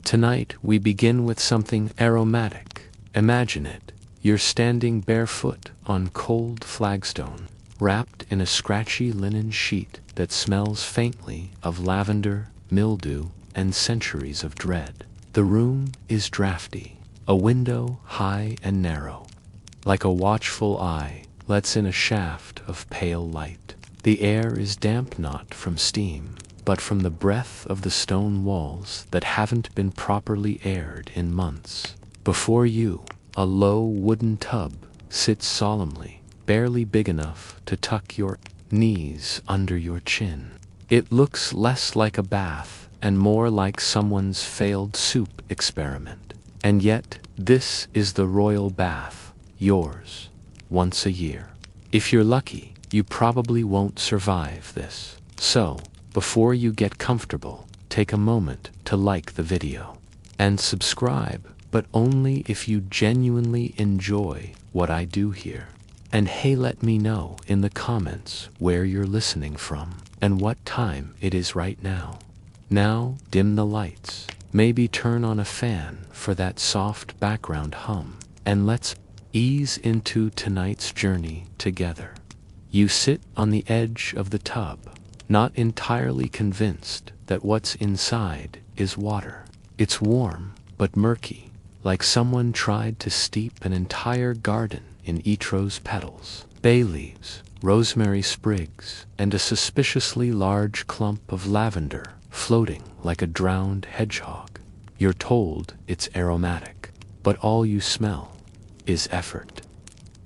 Tonight we begin with something aromatic. Imagine it. You're standing barefoot on cold flagstone, wrapped in a scratchy linen sheet that smells faintly of lavender, mildew, and centuries of dread. The room is drafty. A window, high and narrow, like a watchful eye, lets in a shaft of pale light. The air is damp, not from steam, but from the breath of the stone walls that haven't been properly aired in months. Before you, a low wooden tub sits solemnly, barely big enough to tuck your knees under your chin. It looks less like a bath and more like someone's failed soup experiment. And yet, this is the royal bath, yours, once a year. If you're lucky, you probably won't survive this. So, before you get comfortable, take a moment to like the video and subscribe, but only if you genuinely enjoy what I do here. And hey, let me know in the comments where you're listening from and what time it is right now. Now, dim the lights. Maybe turn on a fan for that soft background hum, and let's ease into tonight's journey together. You sit on the edge of the tub, not entirely convinced that what's inside is water. It's warm, but murky, like someone tried to steep an entire garden in each rose petals, bay leaves, rosemary sprigs, and a suspiciously large clump of lavender floating like a drowned hedgehog. You're told it's aromatic, but all you smell is effort.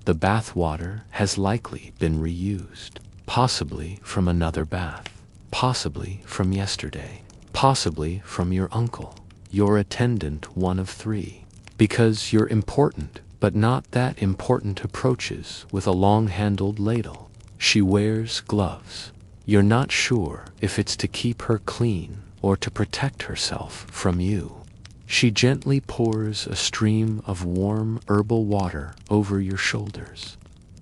The bath water has likely been reused, possibly from another bath, possibly from yesterday, possibly from your uncle, your attendant one of 3. Because you're important, but not that important, approaches with a long-handled ladle. She wears gloves. You're not sure if it's to keep her clean or to protect herself from you. She gently pours a stream of warm herbal water over your shoulders.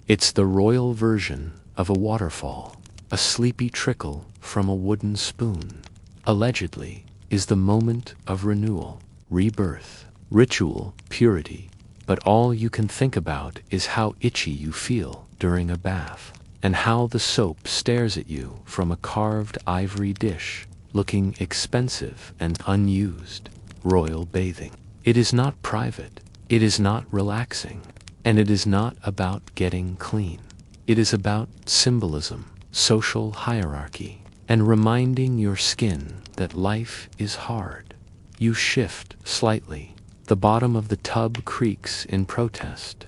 It's the royal version of a waterfall, a sleepy trickle from a wooden spoon. Allegedly is the moment of renewal, rebirth, ritual, purity, but all you can think about is how itchy you feel during a bath, and how the soap stares at you from a carved ivory dish, looking expensive and unused. Royal bathing. It is not private, it is not relaxing, and it is not about getting clean. It is about symbolism, social hierarchy, and reminding your skin that life is hard. You shift slightly. The bottom of the tub creaks in protest.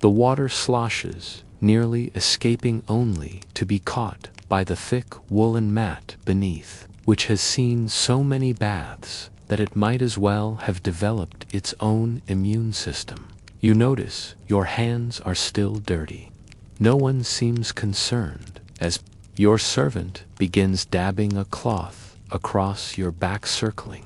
The water sloshes, nearly escaping only to be caught by the thick woolen mat beneath, which has seen so many baths that it might as well have developed its own immune system. You notice your hands are still dirty. No one seems concerned as your servant begins dabbing a cloth across your back, circling,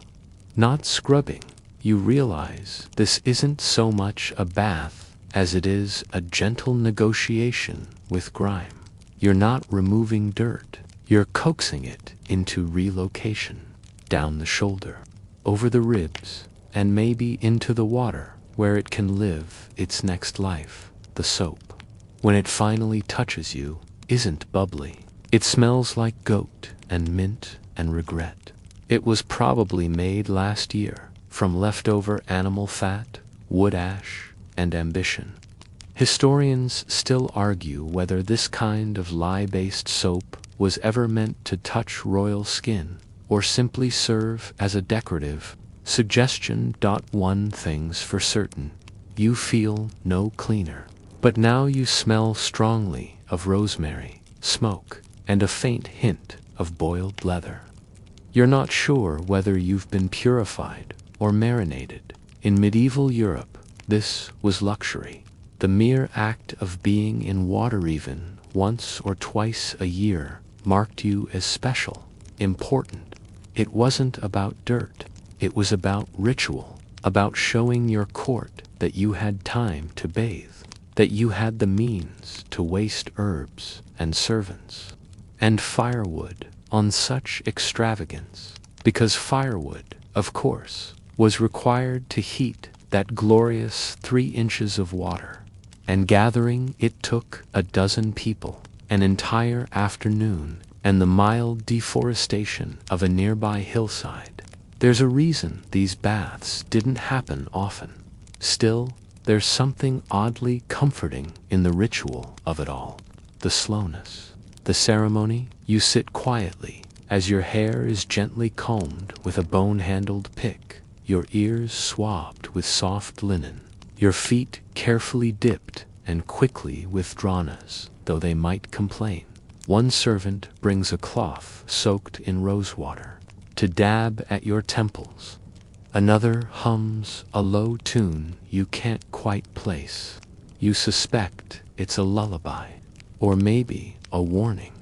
not scrubbing. You realize this isn't so much a bath as it is a gentle negotiation with grime. You're not removing dirt, you're coaxing it into relocation, down the shoulder, over the ribs, and maybe into the water where it can live its next life. The soap, when it finally touches you, isn't bubbly. It smells like goat and mint and regret. It was probably made last year from leftover animal fat, wood ash, and ambition. Historians still argue whether this kind of lye-based soap was ever meant to touch royal skin or simply serve as a decorative suggestion. One thing's for certain, you feel no cleaner. But now you smell strongly of rosemary, smoke, and a faint hint of boiled leather. You're not sure whether you've been purified or marinated. In medieval Europe, this was luxury. The mere act of being in water even once or twice a year marked you as special, important. It wasn't about dirt. It was about ritual, about showing your court that you had time to bathe, that you had the means to waste herbs and servants and firewood on such extravagance. Because firewood, of course, was required to heat that glorious 3 inches of water, and gathering it took a dozen people, an entire afternoon, and the mild deforestation of a nearby hillside. There's a reason these baths didn't happen often. Still, there's something oddly comforting in the ritual of it all. The slowness. The ceremony, you sit quietly as your hair is gently combed with a bone-handled pick, your ears swabbed with soft linen, your feet carefully dipped and quickly withdrawn as though they might complain. One servant brings a cloth soaked in rosewater to dab at your temples. Another hums a low tune you can't quite place. You suspect it's a lullaby, or maybe a warning.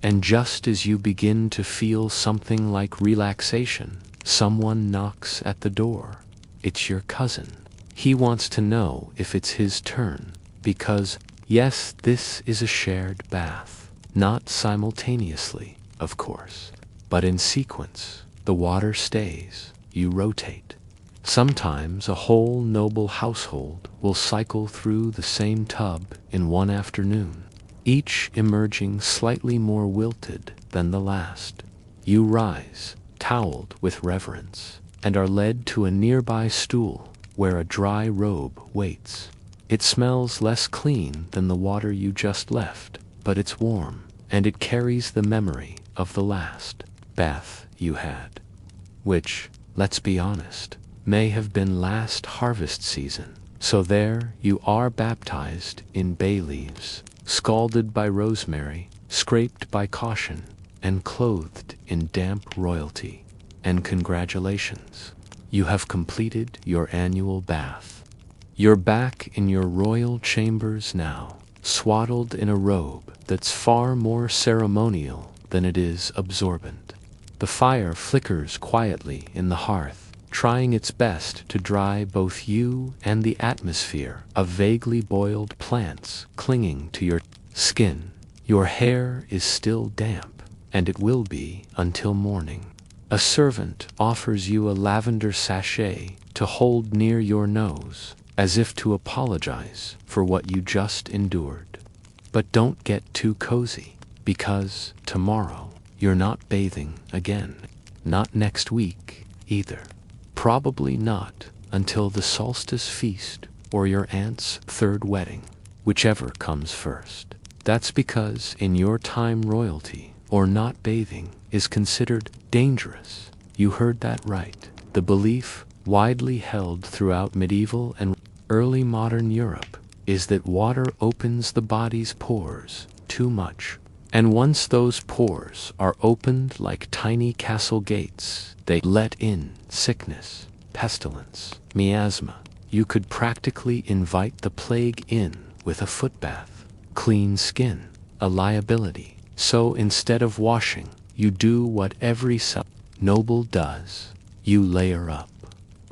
And just as you begin to feel something like relaxation, someone knocks at the door. It's your cousin. He wants to know if it's his turn, because, yes, this is a shared bath. Not simultaneously, of course, but in sequence. The water stays, you rotate. Sometimes a whole noble household will cycle through the same tub in one afternoon, each emerging slightly more wilted than the last. You rise, toweled with reverence, and are led to a nearby stool where a dry robe waits. It smells less clean than the water you just left, but it's warm, and it carries the memory of the last bath you had, which, let's be honest, may have been last harvest season. So there you are, baptized in bay leaves, scalded by rosemary, scraped by caution, and clothed in damp royalty. And congratulations, you have completed your annual bath. You're back in your royal chambers now, swaddled in a robe that's far more ceremonial than it is absorbent. The fire flickers quietly in the hearth, trying its best to dry both you and the atmosphere of vaguely boiled plants clinging to your skin. Your hair is still damp, and it will be until morning. A servant offers you a lavender sachet to hold near your nose, as if to apologize for what you just endured. But don't get too cozy, because tomorrow you're not bathing again. Not next week either. Probably not until the solstice feast or your aunt's 3rd wedding, whichever comes first. That's because in your time, royalty or not bathing is considered dangerous. You heard that right. The belief, widely held throughout medieval and early modern Europe, is that water opens the body's pores too much. And once those pores are opened like tiny castle gates, they let in sickness, pestilence, miasma. You could practically invite the plague in with a footbath. Clean skin, a liability. So instead of washing, you do what every noble does. You layer up.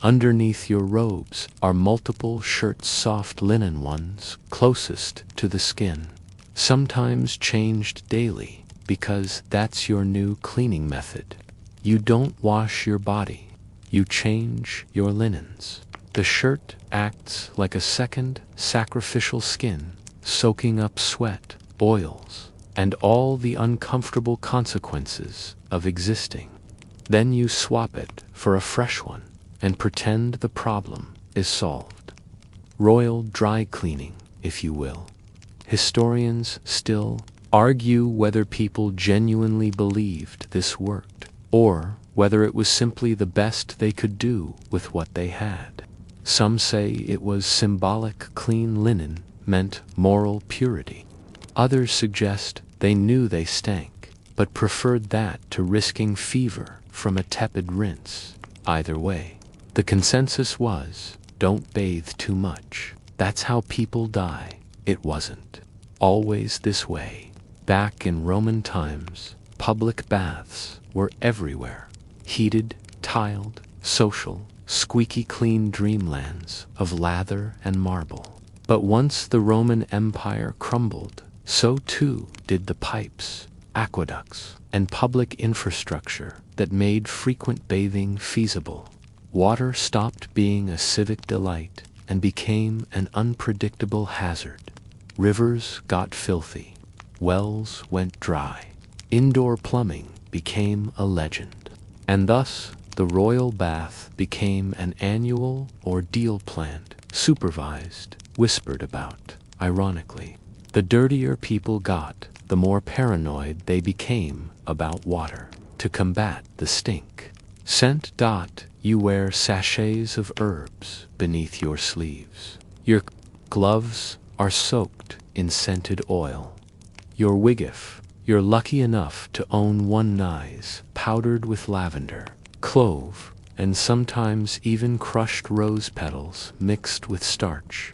Underneath your robes are multiple shirts, soft linen ones closest to the skin, sometimes changed daily, because that's your new cleaning method. You don't wash your body, you change your linens. The shirt acts like a second sacrificial skin, soaking up sweat, oils, and all the uncomfortable consequences of existing. Then you swap it for a fresh one and pretend the problem is solved. Royal dry cleaning, if you will. Historians still argue whether people genuinely believed this worked, or whether it was simply the best they could do with what they had. Some say it was symbolic. Clean linen meant moral purity. Others suggest they knew they stank, but preferred that to risking fever from a tepid rinse. Either way, the consensus was, don't bathe too much. That's how people die. It wasn't always this way. Back in Roman times, public baths were everywhere. Heated, tiled, social, squeaky clean dreamlands of lather and marble. But once the Roman Empire crumbled, so too did the pipes, aqueducts, and public infrastructure that made frequent bathing feasible. Water stopped being a civic delight and became an unpredictable hazard. Rivers got filthy. Wells went dry. Indoor plumbing became a legend. And thus, the royal bath became an annual ordeal planned, supervised, whispered about. Ironically, the dirtier people got, the more paranoid they became about water. To combat the stink. Scent. You wear sachets of herbs beneath your sleeves. Your gloves are soaked in scented oil. Your wiggiff, you're lucky enough to own one nice, powdered with lavender, clove, and sometimes even crushed rose petals mixed with starch.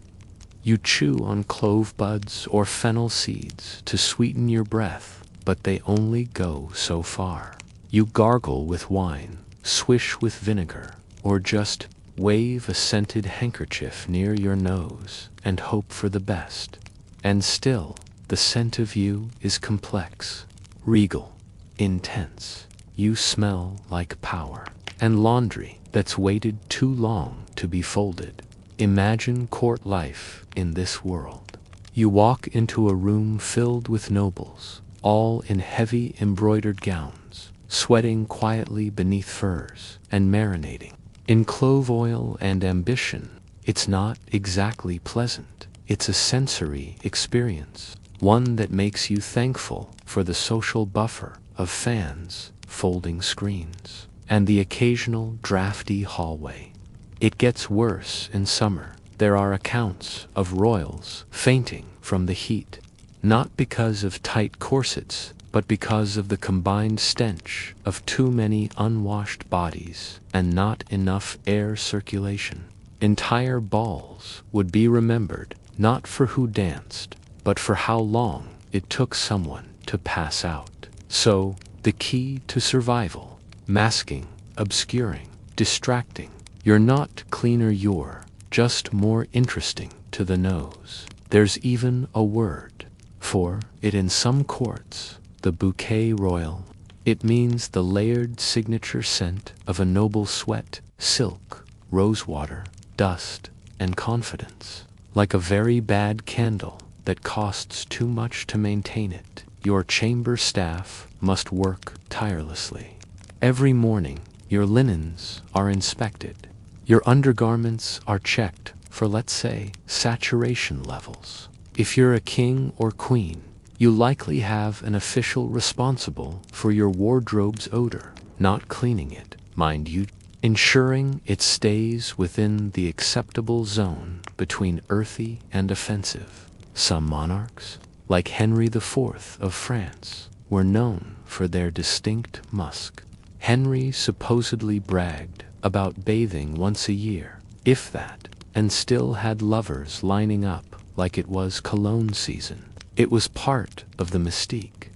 You chew on clove buds or fennel seeds to sweeten your breath, but they only go so far. You gargle with wine, swish with vinegar, or just wave a scented handkerchief near your nose and hope for the best. And still, the scent of you is complex, regal, intense. You smell like power and laundry that's waited too long to be folded. Imagine court life in this world. You walk into a room filled with nobles, all in heavy embroidered gowns, sweating quietly beneath furs and marinating in clove oil and ambition. It's not exactly pleasant. It's a sensory experience, one that makes you thankful for the social buffer of fans, folding screens, and the occasional drafty hallway. It gets worse in summer. There are accounts of royals fainting from the heat, not because of tight corsets, but because of the combined stench of too many unwashed bodies and not enough air circulation. Entire balls would be remembered not for who danced, but for how long it took someone to pass out. So, the key to survival: masking, obscuring, distracting. You're not cleaner, you're just more interesting to the nose. There's even a word for it in some courts: the bouquet royal. It means the layered signature scent of a noble sweat, silk, rosewater, dust, and confidence. Like a very bad candle that costs too much to maintain it, your chamber staff must work tirelessly. Every morning, your linens are inspected. Your undergarments are checked for, let's say, saturation levels. If you're a king or queen, you likely have an official responsible for your wardrobe's odor, not cleaning it, mind you, ensuring it stays within the acceptable zone between earthy and offensive. Some monarchs, like Henry IV of France, were known for their distinct musk. Henry supposedly bragged about bathing once a year, if that, and still had lovers lining up like it was cologne season. It was part of the mystique.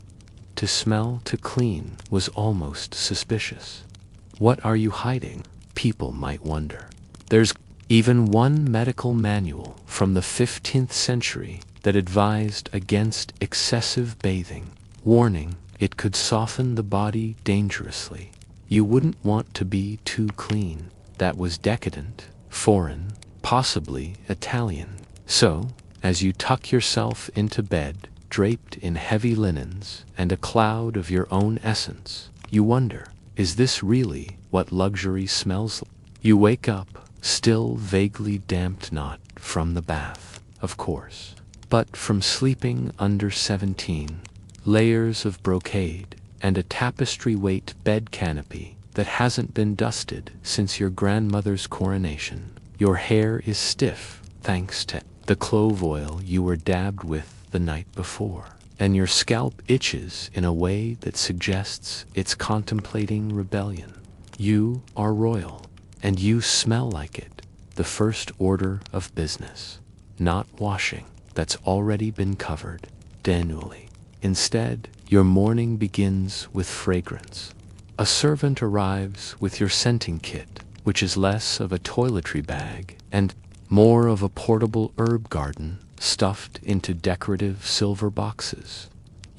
To smell to clean was almost suspicious. What are you hiding? People might wonder. There's even one medical manual from the 15th century that advised against excessive bathing. Warning: it could soften the body dangerously. You wouldn't want to be too clean. That was decadent, foreign, possibly Italian. So, as you tuck yourself into bed, draped in heavy linens and a cloud of your own essence, you wonder, is this really what luxury smells like? You wake up, still vaguely damped, not from the bath, of course, but from sleeping under 17 layers of brocade and a tapestry-weight bed canopy that hasn't been dusted since your grandmother's coronation. Your hair is stiff thanks to the clove oil you were dabbed with the night before, and your scalp itches in a way that suggests it's contemplating rebellion. You are royal, and you smell like it. The first order of business: not washing that's already been covered annually. Instead, your morning begins with fragrance. A servant arrives with your scenting kit, which is less of a toiletry bag and more of a portable herb garden stuffed into decorative silver boxes.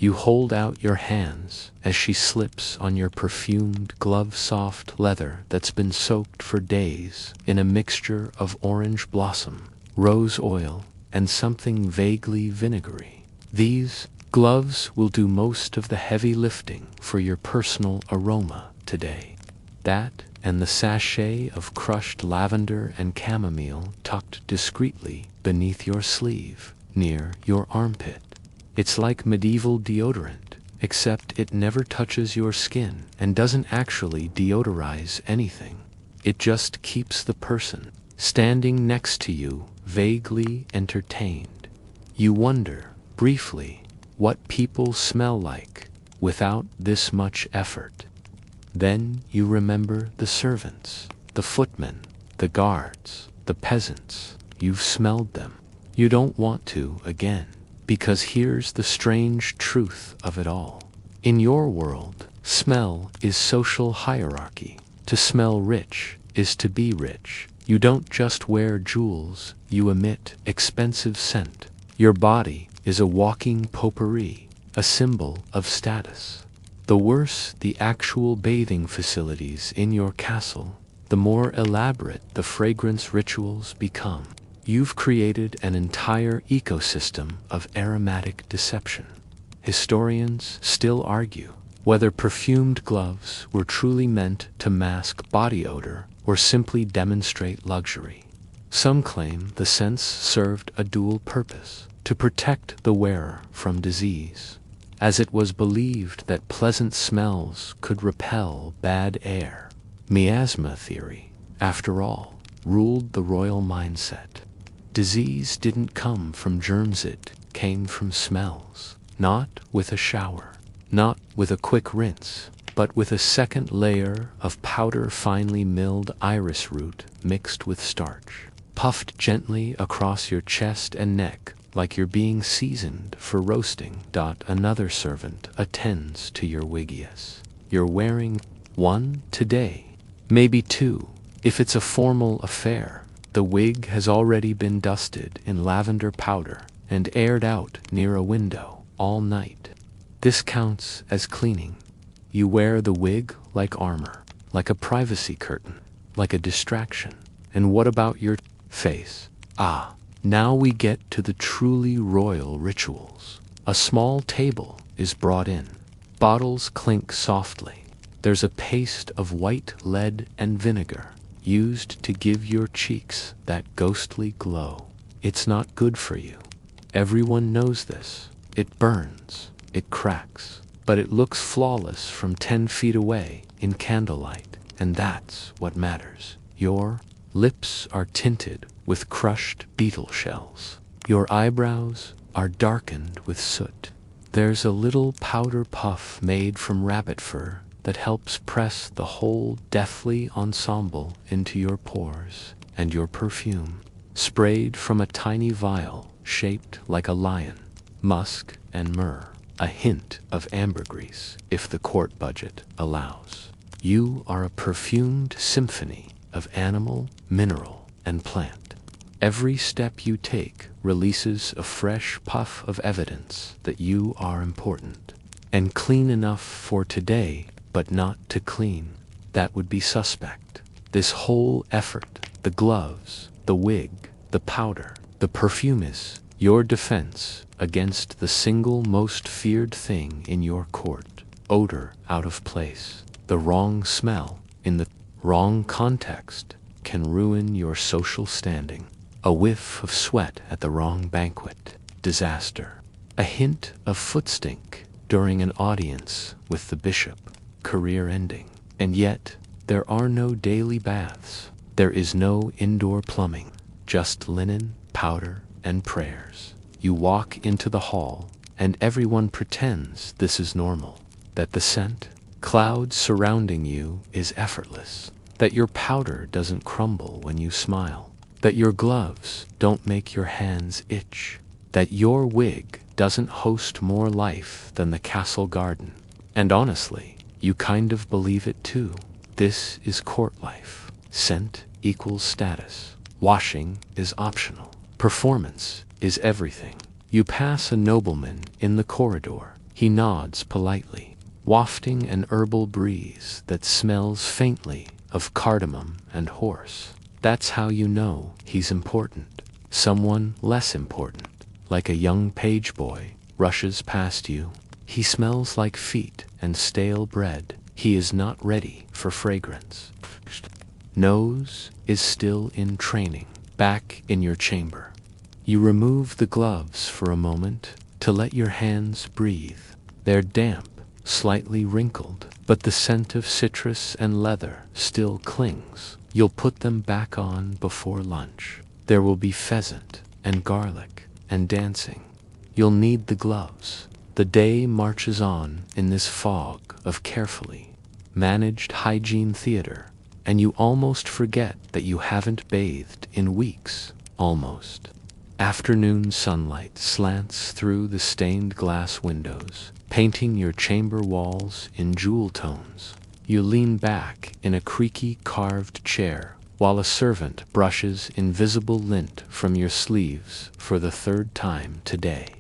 You hold out your hands as she slips on your perfumed, glove-soft leather that's been soaked for days in a mixture of orange blossom, rose oil, and something vaguely vinegary. These gloves will do most of the heavy lifting for your personal aroma today. That and the sachet of crushed lavender and chamomile tucked discreetly beneath your sleeve, near your armpit. It's like medieval deodorant, except it never touches your skin and doesn't actually deodorize anything. It just keeps the person standing next to you vaguely entertained. You wonder, briefly, what people smell like without this much effort. Then you remember the servants, the footmen, the guards, the peasants. You've smelled them. You don't want to again, because here's the strange truth of it all. In your world, smell is social hierarchy. To smell rich is to be rich. You don't just wear jewels, you emit expensive scent. Your body is a walking potpourri, a symbol of status. The worse the actual bathing facilities in your castle, the more elaborate the fragrance rituals become. You've created an entire ecosystem of aromatic deception. Historians still argue whether perfumed gloves were truly meant to mask body odor or simply demonstrate luxury. Some claim the scents served a dual purpose: to protect the wearer from disease, as it was believed that pleasant smells could repel bad air. Miasma theory, after all, ruled the royal mindset. Disease didn't come from germs, it came from smells. Not with a shower, not with a quick rinse, but with a second layer of powder finely milled iris root mixed with starch, puffed gently across your chest and neck like you're being seasoned for roasting. Another servant attends to your wiggies. You're wearing one today, maybe two, if it's a formal affair. The wig has already been dusted in lavender powder and aired out near a window all night. This counts as cleaning. You wear the wig like armor, like a privacy curtain, like a distraction. And what about your face? Now we get to the truly royal rituals. A small table is brought in. Bottles clink softly. There's a paste of white lead and vinegar used to give your cheeks that ghostly glow. It's not good for you. Everyone knows this. It burns, it cracks, but it looks flawless from 10 feet away in candlelight, and that's what matters. Your lips are tinted with crushed beetle shells. Your eyebrows are darkened with soot. There's a little powder puff made from rabbit fur that helps press the whole deathly ensemble into your pores, and your perfume, sprayed from a tiny vial shaped like a lion, musk and myrrh, a hint of ambergris if the court budget allows. You are a perfumed symphony of animal, mineral, and plant. Every step you take releases a fresh puff of evidence that you are important and clean enough for today, but not to clean. That would be suspect. This whole effort, the gloves, the wig, the powder, the perfume, is your defense against the single most feared thing in your court: odor out of place. The wrong smell in the wrong context can ruin your social standing. A whiff of sweat at the wrong banquet, disaster. A hint of foot stink during an audience with the bishop, career ending. And yet, there are no daily baths. There is no indoor plumbing, just linen, powder, and prayers. You walk into the hall, and everyone pretends this is normal, that the scent cloud surrounding you is effortless, that your powder doesn't crumble when you smile, that your gloves don't make your hands itch, that your wig doesn't host more life than the castle garden. And honestly, you kind of believe it too. This is court life. Scent equals status. Washing is optional. Performance is everything. You pass a nobleman in the corridor, He nods politely, wafting an herbal breeze that smells faintly of cardamom and horse. That's how you know he's important. Someone less important, like a young page boy, rushes past you. He smells like feet and stale bread. He is not ready for fragrance. Nose is still in training, back in your chamber. You remove the gloves for a moment to let your hands breathe. They're damp, slightly wrinkled, but the scent of citrus and leather still clings. You'll put them back on before lunch. There will be pheasant and garlic and dancing. You'll need the gloves. The day marches on in this fog of carefully managed hygiene theater, and you almost forget that you haven't bathed in weeks. Almost. Afternoon sunlight slants through the stained glass windows, painting your chamber walls in jewel tones. You lean back in a creaky carved chair while a servant brushes invisible lint from your sleeves for the third time today.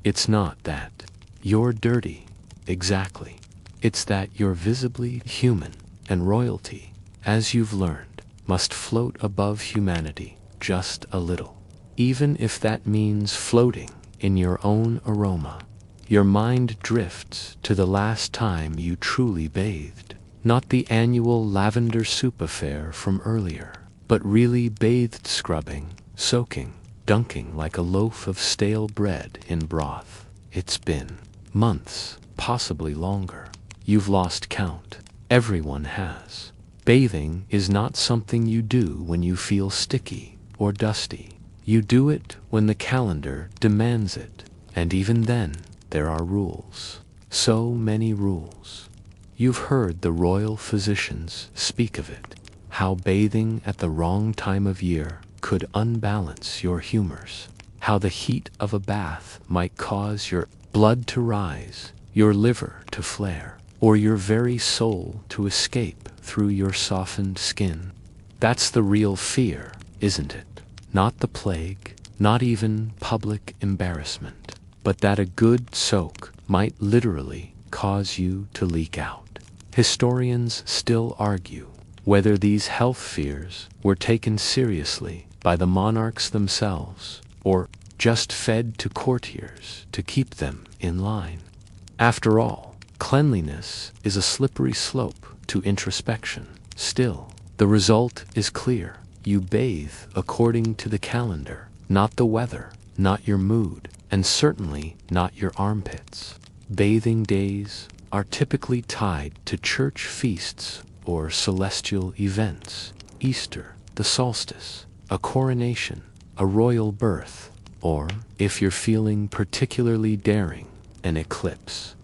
It's not that you're dirty, exactly. It's that you're visibly human, and royalty, as you've learned, must float above humanity just a little. Even if that means floating in your own aroma. Your mind drifts to the last time you truly bathed. Not the annual lavender soup affair from earlier, but really bathed, scrubbing, soaking, dunking like a loaf of stale bread in broth. It's been months, possibly longer. You've lost count. Everyone has. Bathing is not something you do when you feel sticky or dusty. You do it when the calendar demands it, and even then, there are rules. So many rules. You've heard the royal physicians speak of it, how bathing at the wrong time of year could unbalance your humors, how the heat of a bath might cause your blood to rise, your liver to flare, or your very soul to escape through your softened skin. That's the real fear, isn't it? Not the plague, not even public embarrassment, but that a good soak might literally cause you to leak out. Historians still argue whether these health fears were taken seriously by the monarchs themselves or just fed to courtiers to keep them in line. After all, cleanliness is a slippery slope to introspection. Still, the result is clear. You bathe according to the calendar, not the weather, not your mood, and certainly not your armpits. Bathing days are typically tied to church feasts or celestial events. Easter, the solstice, a coronation, a royal birth, or, if you're feeling particularly daring, an eclipse.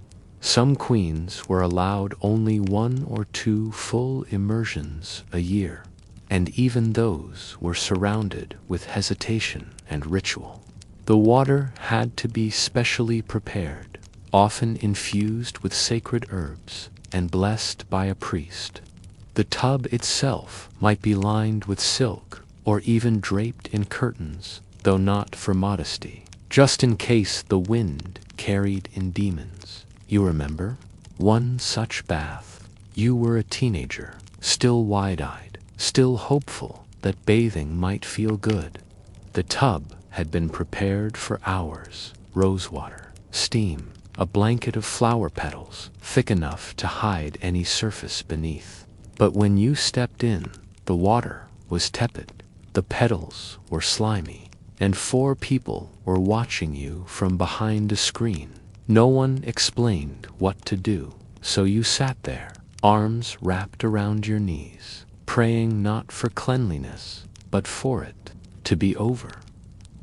Some queens were allowed only 1 or 2 full immersions a year, and even those were surrounded with hesitation and ritual. The water had to be specially prepared, often infused with sacred herbs and blessed by a priest. The tub itself might be lined with silk or even draped in curtains, though not for modesty, just in case the wind carried in demons. You remember? One such bath. You were a teenager, still wide-eyed, still hopeful that bathing might feel good. The tub had been prepared for hours. Rosewater, steam, a blanket of flower petals, thick enough to hide any surface beneath. But when you stepped in, the water was tepid, the petals were slimy, and 4 people were watching you from behind a screen. No one explained what to do, so you sat there, arms wrapped around your knees, praying not for cleanliness, but for it to be over.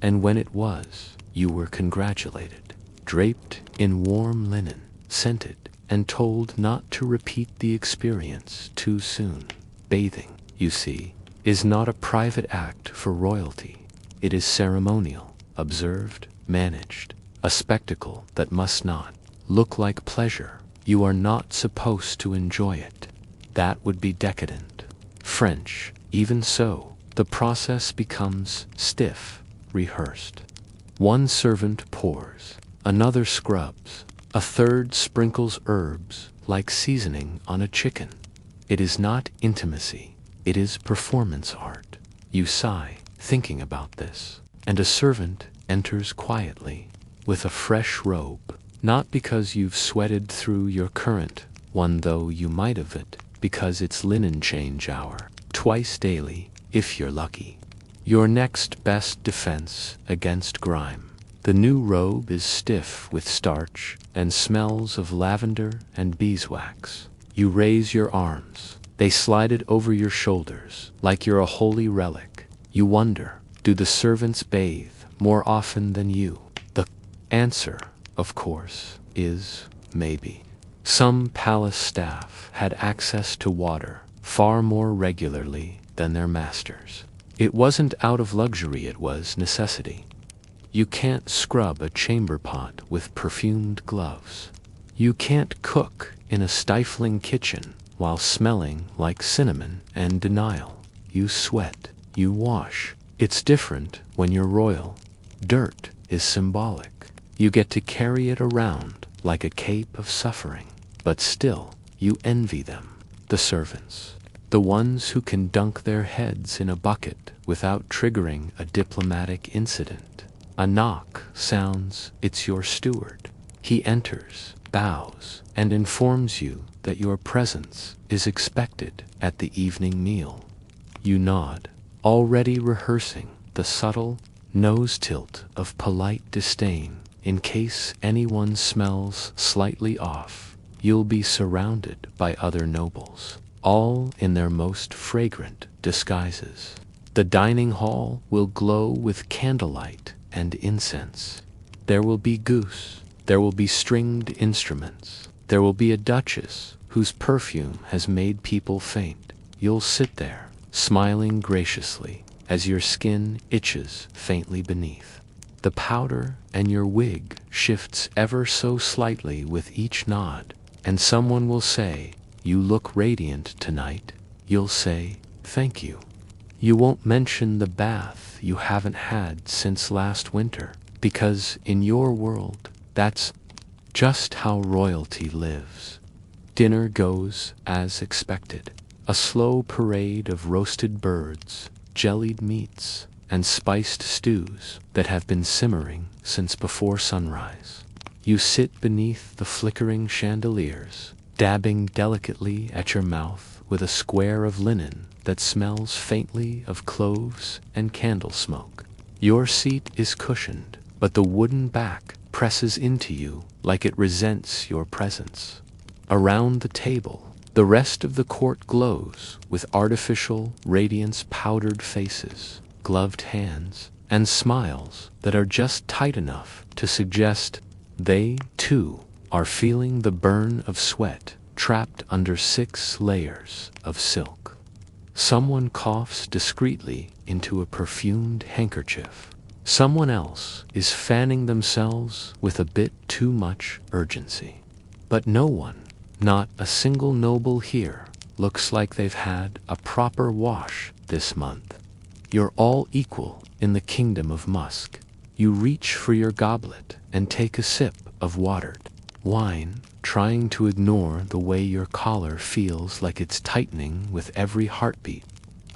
And when it was, you were congratulated, draped in warm linen, scented, and told not to repeat the experience too soon. Bathing, you see, is not a private act for royalty. It is ceremonial, observed, managed, a spectacle that must not look like pleasure. You are not supposed to enjoy it. That would be decadent. French, even so, the process becomes stiff, rehearsed. One servant pours, another scrubs, A third sprinkles herbs like seasoning on a chicken. It is not intimacy, it is performance art. You sigh, thinking about this, and a servant enters quietly with a fresh robe, not because you've sweated through your current one, though you might have it, because it's linen change hour, twice daily, if you're lucky. Your next best defense against grime. The new robe is stiff with starch and smells of lavender and beeswax. You raise your arms. They slide it over your shoulders like you're a holy relic. You wonder, do the servants bathe more often than you? The answer, of course, is maybe. Some palace staff had access to water far more regularly than their masters. It wasn't out of luxury, it was necessity. You can't scrub a chamber pot with perfumed gloves. You can't cook in a stifling kitchen while smelling like cinnamon and denial. You sweat, you wash. It's different when you're royal. Dirt is symbolic. You get to carry it around like a cape of suffering. But still, you envy them, the servants. The ones who can dunk their heads in a bucket without triggering a diplomatic incident. A knock sounds, it's your steward. He enters, bows, and informs you that your presence is expected at the evening meal. You nod, already rehearsing the subtle nose tilt of polite disdain in case anyone smells slightly off. You'll be surrounded by other nobles, all in their most fragrant disguises. The dining hall will glow with candlelight and incense. There will be goose, there will be stringed instruments, there will be a duchess whose perfume has made people faint. You'll sit there, smiling graciously as your skin itches faintly beneath. The powder and your wig shifts ever so slightly with each nod, and someone will say, "You look radiant tonight." You'll say, "Thank you." You won't mention the bath you haven't had since last winter, because in your world, that's just how royalty lives. Dinner goes as expected. A slow parade of roasted birds, jellied meats, and spiced stews that have been simmering since before sunrise. You sit beneath the flickering chandeliers, dabbing delicately at your mouth with a square of linen that smells faintly of cloves and candle smoke. Your seat is cushioned, but the wooden back presses into you like it resents your presence. Around the table, the rest of the court glows with artificial radiance-powdered faces, gloved hands, and smiles that are just tight enough to suggest they, too, are feeling the burn of sweat trapped under 6 layers of silk. Someone coughs discreetly into a perfumed handkerchief. Someone else is fanning themselves with a bit too much urgency. But no one, not a single noble here, looks like they've had a proper wash this month. You're all equal in the kingdom of musk. You reach for your goblet and take a sip of watered wine, trying to ignore the way your collar feels like it's tightening with every heartbeat.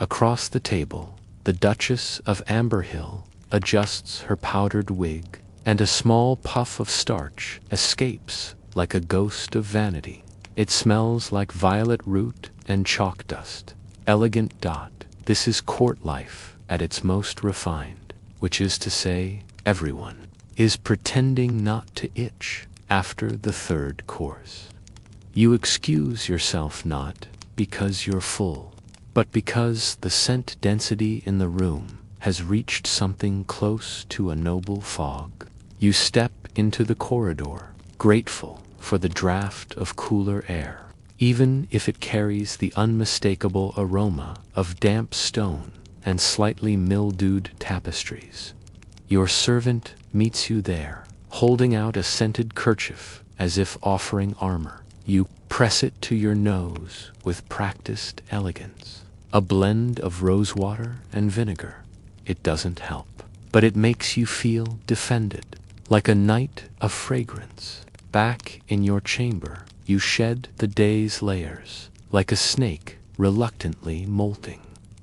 Across the table, the Duchess of Amberhill adjusts her powdered wig, and a small puff of starch escapes like a ghost of vanity. It smells like violet root and chalk dust. Elegant dot. This is court life at its most refined, which is to say, everyone is pretending not to itch after the 3rd course. You excuse yourself not because you're full, but because the scent density in the room has reached something close to a noble fog. You step into the corridor, grateful for the draft of cooler air, even if it carries the unmistakable aroma of damp stone and slightly mildewed tapestries. Your servant meets you there, holding out a scented kerchief as if offering armor. You press it to your nose with practiced elegance. A blend of rosewater and vinegar. It doesn't help, but it makes you feel defended, like a knight of fragrance. Back in your chamber, you shed the day's layers, like a snake reluctantly molting.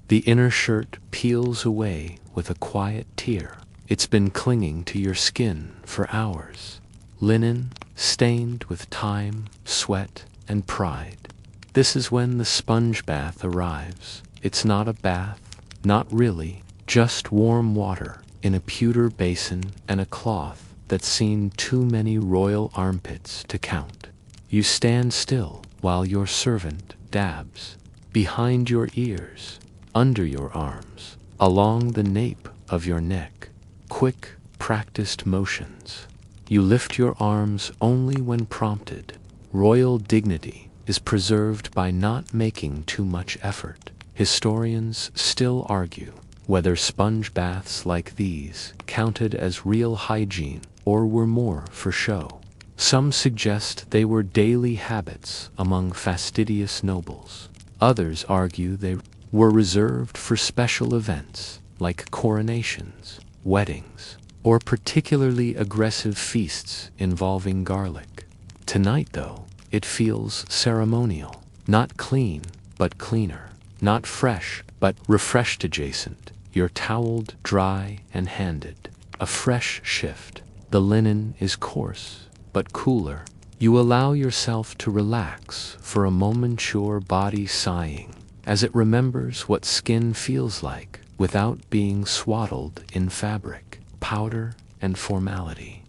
The inner shirt peels away with a quiet tear. It's been clinging to your skin for hours. Linen stained with time, sweat, and pride. This is when the sponge bath arrives. It's not a bath, not really, just warm water in a pewter basin and a cloth that's seen too many royal armpits to count. You stand still while your servant dabs. Behind your ears, under your arms, along the nape of your neck. Quick, practiced motions. You lift your arms only when prompted. Royal dignity is preserved by not making too much effort. Historians still argue whether sponge baths like these counted as real hygiene or were more for show. Some suggest they were daily habits among fastidious nobles. Others argue they were reserved for special events like coronations, weddings, or particularly aggressive feasts involving garlic. Tonight, though, it feels ceremonial, not clean, but cleaner, not fresh, but refreshed adjacent. You're toweled, dry, and handed. A fresh shift. The linen is coarse, but cooler. You allow yourself to relax for a moment, your body sighing, as it remembers what skin feels like without being swaddled in fabric, powder, and formality.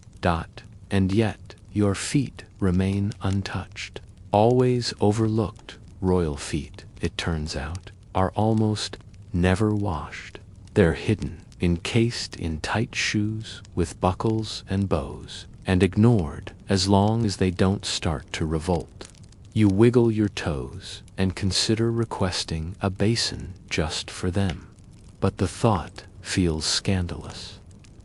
And yet, your feet remain untouched. Always overlooked, royal feet, it turns out, are almost never washed. They're hidden, encased in tight shoes with buckles and bows, and ignored as long as they don't start to revolt. You wiggle your toes and consider requesting a basin just for them. But the thought feels scandalous.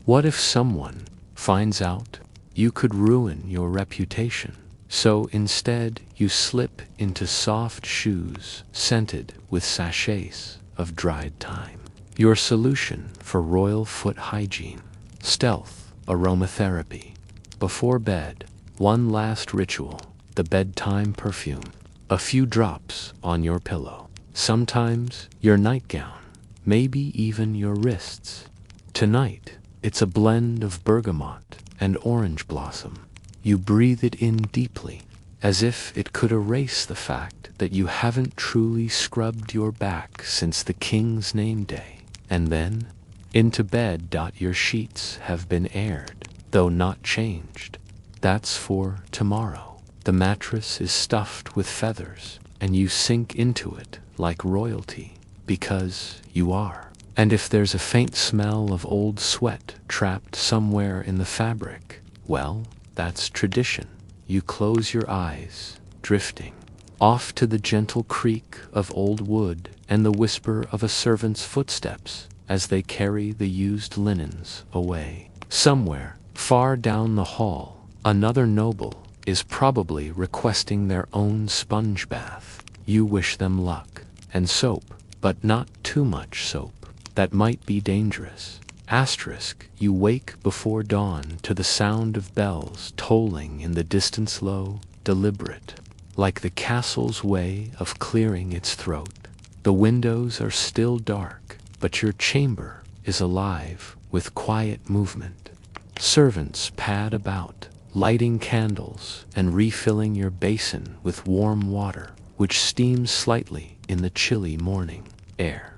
What if someone finds out? You could ruin your reputation. So instead, you slip into soft shoes scented with sachets of dried thyme. Your solution for royal foot hygiene. Stealth aromatherapy. Before bed, one last ritual, the bedtime perfume. A few drops on your pillow. Sometimes your nightgown, maybe even your wrists. Tonight, it's a blend of bergamot and orange blossom. You breathe it in deeply, as if it could erase the fact that you haven't truly scrubbed your back since the king's name day. And then, into bed. Your sheets have been aired, though not changed. That's for tomorrow. The mattress is stuffed with feathers, and you sink into it like royalty, because you are. And if there's a faint smell of old sweat trapped somewhere in the fabric, well, that's tradition. You close your eyes, drifting off to the gentle creak of old wood and the whisper of a servant's footsteps as they carry the used linens away. Somewhere, far down the hall, another noble is probably requesting their own sponge bath. You wish them luck. And soap, but not too much soap. That might be dangerous. Asterisk, you wake before dawn to the sound of bells tolling in the distance, low, deliberate, like the castle's way of clearing its throat. The windows are still dark, but your chamber is alive with quiet movement. Servants pad about, lighting candles and refilling your basin with warm water, which steams slightly in the chilly morning air.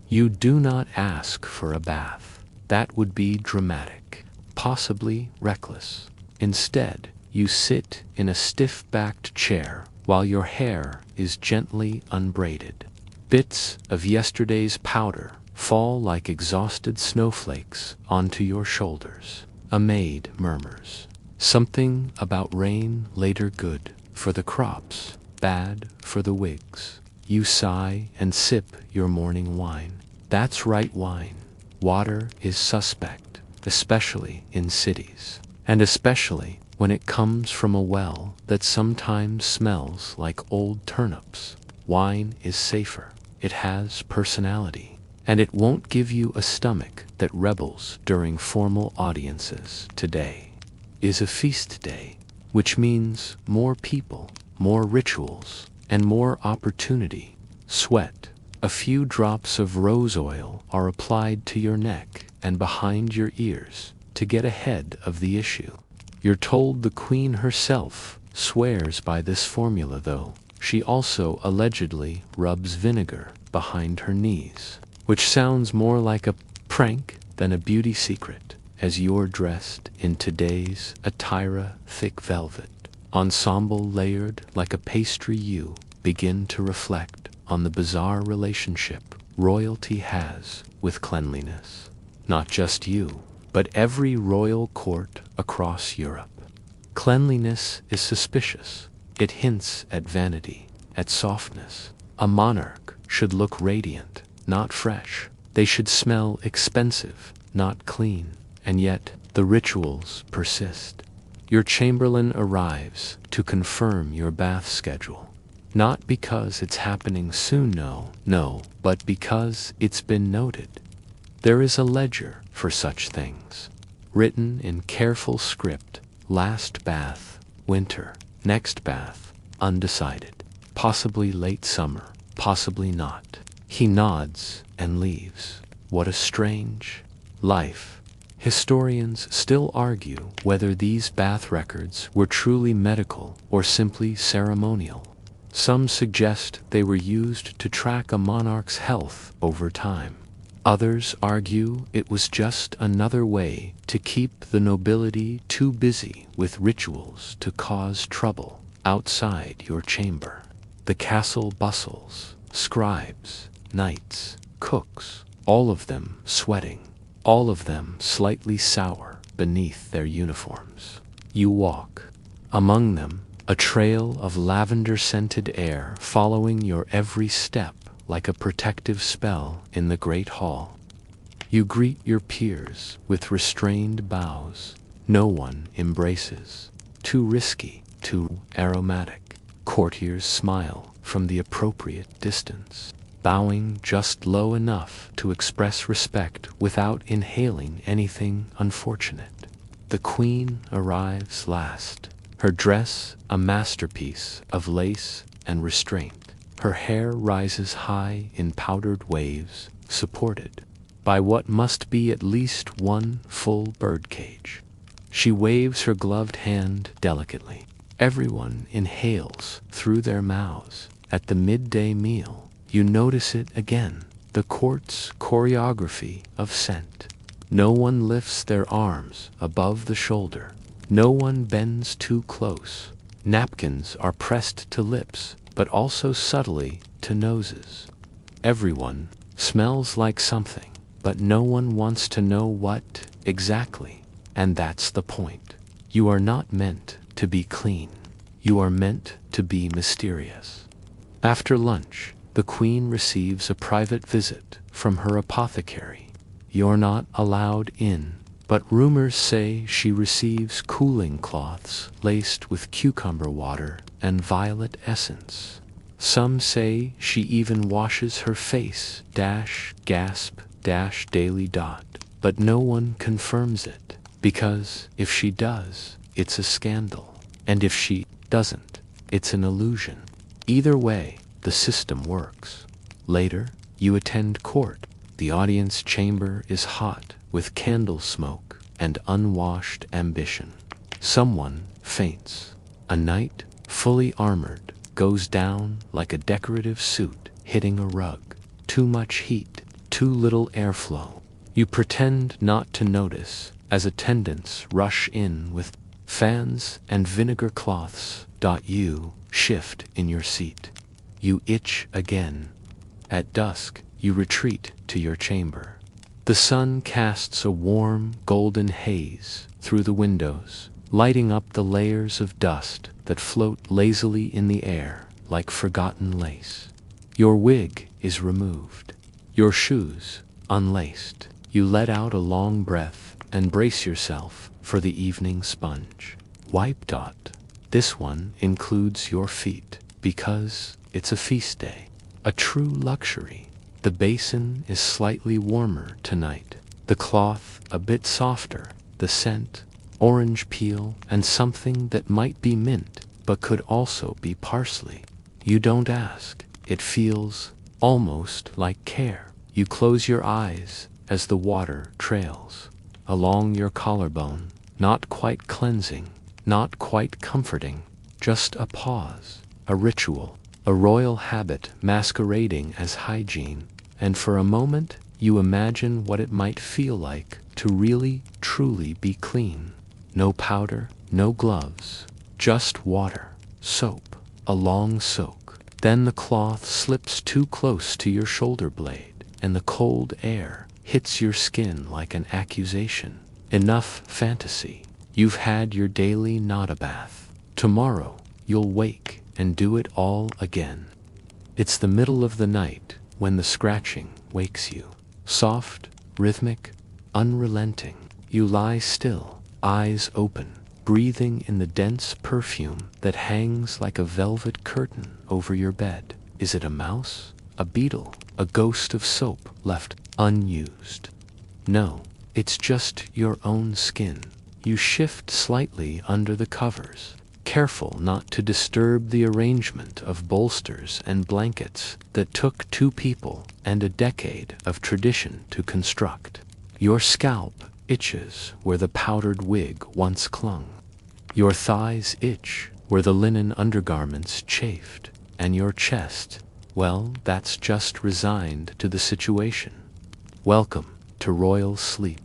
You do not ask for a bath. That would be dramatic, possibly reckless. Instead, you sit in a stiff-backed chair while your hair is gently unbraided. Bits of yesterday's powder fall like exhausted snowflakes onto your shoulders. A maid murmurs. Something about rain later good for the crops, bad for the wigs. You sigh and sip your morning wine. That's right wine. Water is suspect, especially in cities, and especially when it comes from a well that sometimes smells like old turnips. Wine is safer. It has personality, and it won't give you a stomach that rebels during formal audiences. Today is a feast day. which means more people, more rituals, and more opportunity. Sweat. A few drops of rose oil are applied to your neck and behind your ears to get ahead of the issue. You're told the queen herself swears by this formula, though. She also allegedly rubs vinegar behind her knees, which sounds more like a prank than a beauty secret, as you're dressed in today's attire, thick velvet ensemble layered like a pastry. You begin to reflect on the bizarre relationship royalty has with cleanliness. Not just you, but every royal court across Europe. Cleanliness is suspicious. It hints at vanity, at softness. A monarch should look radiant, not fresh. They should smell expensive, not clean. And yet, the rituals persist. Your chamberlain arrives to confirm your bath schedule. Not because it's happening soon, no, but because it's been noted. There is a ledger for such things, written in careful script. Last bath, winter. Next bath, undecided. Possibly late summer, possibly not. He nods and leaves. What a strange life. Historians still argue whether these bath records were truly medical or simply ceremonial. Some suggest they were used to track a monarch's health over time. Others argue it was just another way to keep the nobility too busy with rituals to cause trouble outside your chamber. The castle bustles, scribes, knights, cooks, all of them sweating, all of them slightly sour beneath their uniforms. You walk. Among them, a trail of lavender-scented air following your every step like a protective spell in the great hall. You greet your peers with restrained bows. No one embraces. Too risky, too aromatic. Courtiers smile from the appropriate distance, bowing just low enough to express respect without inhaling anything unfortunate. The queen arrives last. Her dress a masterpiece of lace and restraint. Her hair rises high in powdered waves, supported by what must be at least one full birdcage. She waves her gloved hand delicately. Everyone inhales through their mouths. At the midday meal, you notice it again, the court's choreography of scent. No one lifts their arms above the shoulder. No one bends too close. Napkins are pressed to lips, but also subtly to noses. Everyone smells like something, but no one wants to know what exactly. And that's the point. You are not meant to be clean. You are meant to be mysterious. After lunch, the queen receives a private visit from her apothecary. You're not allowed in, but rumors say she receives cooling cloths laced with cucumber water and violet essence. Some say she even washes her face, gasp, daily. But no one confirms it, because if she does, it's a scandal. And if she doesn't, it's an illusion. Either way, the system works. Later, you attend court. The audience chamber is hot with candle smoke and unwashed ambition. Someone faints. A knight, fully armored, goes down like a decorative suit hitting a rug. Too much heat, too little airflow. You pretend not to notice as attendants rush in with fans and vinegar cloths. You shift in your seat. You itch again. At dusk, you retreat to your chamber. The sun casts a warm, golden haze through the windows, lighting up the layers of dust that float lazily in the air like forgotten lace. Your wig is removed. Your shoes unlaced. You let out a long breath and brace yourself for the evening sponge. Wipe. This one includes your feet because it's a feast day. A true luxury. The basin is slightly warmer tonight. The cloth a bit softer. The scent orange peel, and something that might be mint but could also be parsley. You don't ask. It feels almost like care. You close your eyes as the water trails along your collarbone, not quite cleansing, not quite comforting, just a pause, a ritual, a royal habit masquerading as hygiene, and for a moment you imagine what it might feel like to really, truly be clean. No powder, no gloves, just water, soap, a long soak. Then the cloth slips too close to your shoulder blade, and the cold air hits your skin like an accusation. Enough fantasy. You've had your daily nada bath. Tomorrow you'll wake and do it all again. It's the middle of the night when the scratching wakes you. Soft, rhythmic, unrelenting. You lie still, eyes open, breathing in the dense perfume that hangs like a velvet curtain over your bed. Is it a mouse? A beetle? A ghost of soap left unused? No, it's just your own skin. You shift slightly under the covers, careful not to disturb the arrangement of bolsters and blankets that took 2 people and a decade of tradition to construct. Your scalp itches where the powdered wig once clung. Your thighs itch where the linen undergarments chafed, and your chest, well, that's just resigned to the situation. Welcome to royal sleep.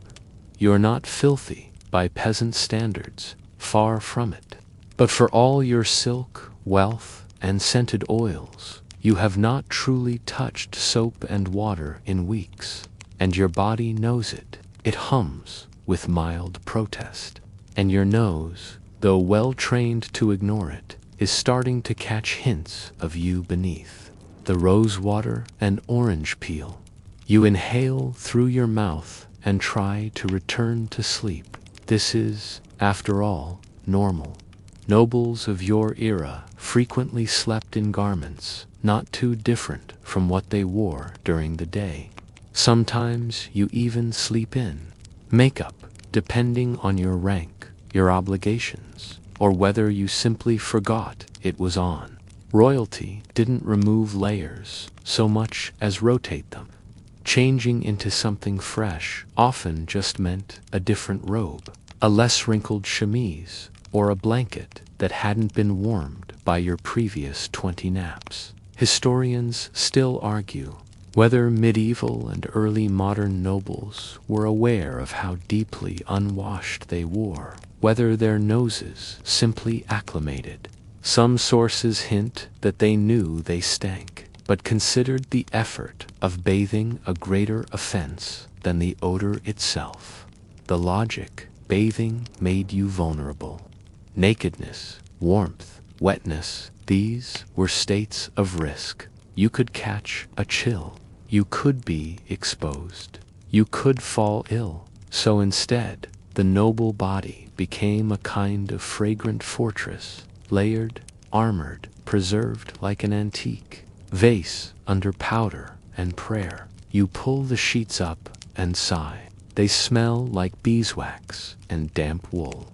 You're not filthy by peasant standards, far from it. But for all your silk, wealth, and scented oils, you have not truly touched soap and water in weeks, and your body knows it. It hums with mild protest, and your nose, though well trained to ignore it, is starting to catch hints of you beneath. The rose water and orange peel. You inhale through your mouth and try to return to sleep. This is, after all, normal. Nobles of your era frequently slept in garments not too different from what they wore during the day. Sometimes you even sleep in makeup, depending on your rank, your obligations, or whether you simply forgot it was on. Royalty didn't remove layers so much as rotate them. Changing into something fresh often just meant a different robe, a less wrinkled chemise, or a blanket that hadn't been warmed by your previous 20 naps. Historians still argue whether medieval and early modern nobles were aware of how deeply unwashed they wore, whether their noses simply acclimated. Some sources hint that they knew they stank, but considered the effort of bathing a greater offense than the odor itself. The logic: bathing made you vulnerable. Nakedness, warmth, wetness, these were states of risk. You could catch a chill. You could be exposed. You could fall ill. So instead, the noble body became a kind of fragrant fortress, layered, armored, preserved like an antique vase under powder and prayer. You pull the sheets up and sigh. They smell like beeswax and damp wool.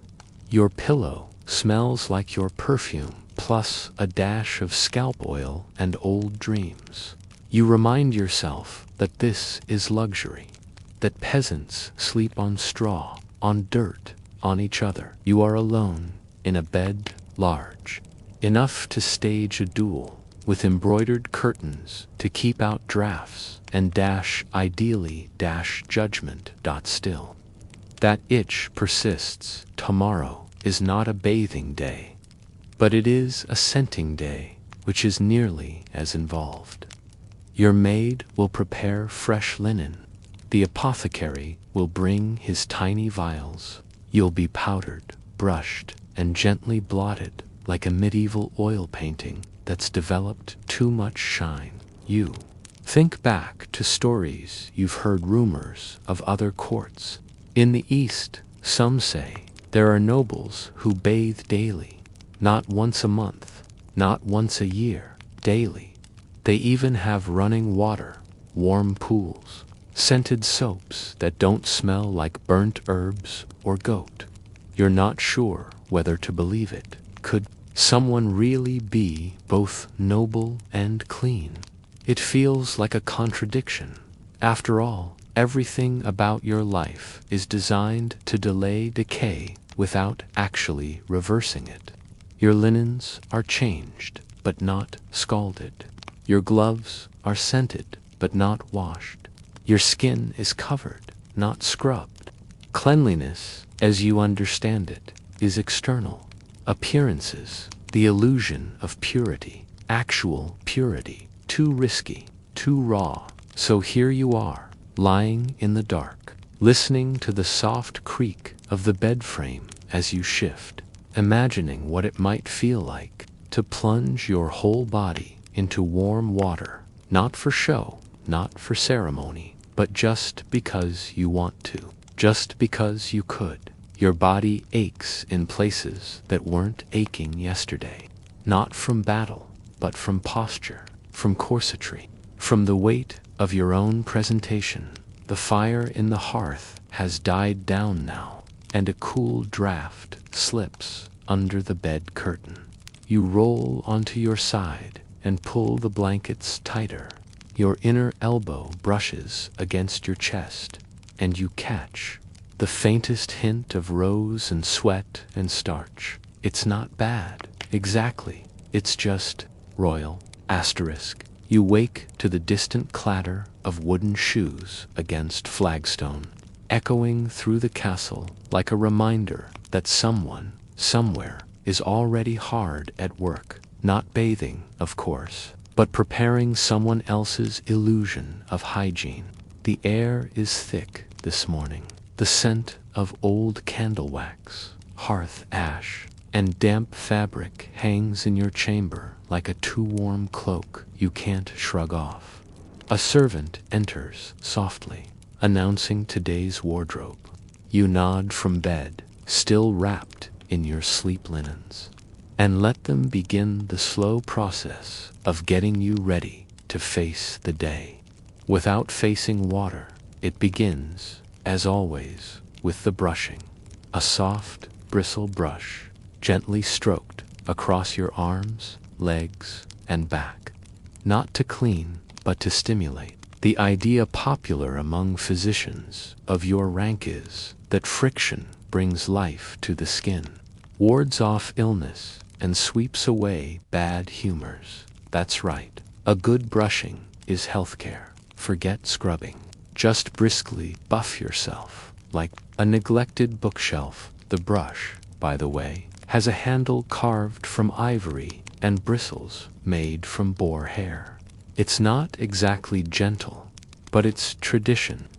Your pillow smells like your perfume, plus a dash of scalp oil and old dreams. You remind yourself that this is luxury, that peasants sleep on straw, on dirt, on each other. You are alone in a bed large, enough to stage a duel, with embroidered curtains to keep out drafts and ideally judgment. Still. That itch persists. Tomorrow is not a bathing day, but it is a scenting day, which is nearly as involved. Your maid will prepare fresh linen. The apothecary will bring his tiny vials. You'll be powdered, brushed, and gently blotted like a medieval oil painting that's developed too much shine. You think back to stories you've heard, rumors of other courts. In the East, some say there are nobles who bathe daily, not once a month, not once a year, daily. They even have running water, warm pools, scented soaps that don't smell like burnt herbs or goat. You're not sure whether to believe it. Could someone really be both noble and clean? It feels like a contradiction. After all, everything about your life is designed to delay decay without actually reversing it. Your linens are changed, but not scalded. Your gloves are scented, but not washed. Your skin is covered, not scrubbed. Cleanliness, as you understand it, is external. Appearances, the illusion of purity, actual purity, too risky, too raw. So here you are, lying in the dark, listening to the soft creak of the bed frame as you shift, imagining what it might feel like to plunge your whole body into warm water, not for show, not for ceremony, but just because you want to, just because you could. Your body aches in places that weren't aching yesterday, not from battle, but from posture, from corsetry, from the weight of your own presentation. The fire in the hearth has died down now, and a cool draft slips under the bed curtain. You roll onto your side and pull the blankets tighter. Your inner elbow brushes against your chest, and you catch the faintest hint of rose and sweat and starch. It's not bad, exactly. It's just royal. Asterisk. You wake to the distant clatter of wooden shoes against flagstone, echoing through the castle like a reminder that someone, somewhere, is already hard at work, not bathing, of course, but preparing someone else's illusion of hygiene. The air is thick this morning. The scent of old candle wax, hearth ash, and damp fabric hangs in your chamber like a too-warm cloak you can't shrug off. A servant enters softly, announcing today's wardrobe. You nod from bed, still wrapped in your sleep linens, and let them begin the slow process of getting you ready to face the day. Without facing water, it begins, as always, with the brushing. A soft, bristle brush, gently stroked across your arms, legs, and back. Not to clean, but to stimulate. The idea popular among physicians of your rank is that friction brings life to the skin, wards off illness, and sweeps away bad humors. That's right. A good brushing is healthcare. Forget scrubbing. Just briskly buff yourself, like a neglected bookshelf. The brush, by the way, has a handle carved from ivory and bristles made from boar hair. It's not exactly gentle, but it's tradition.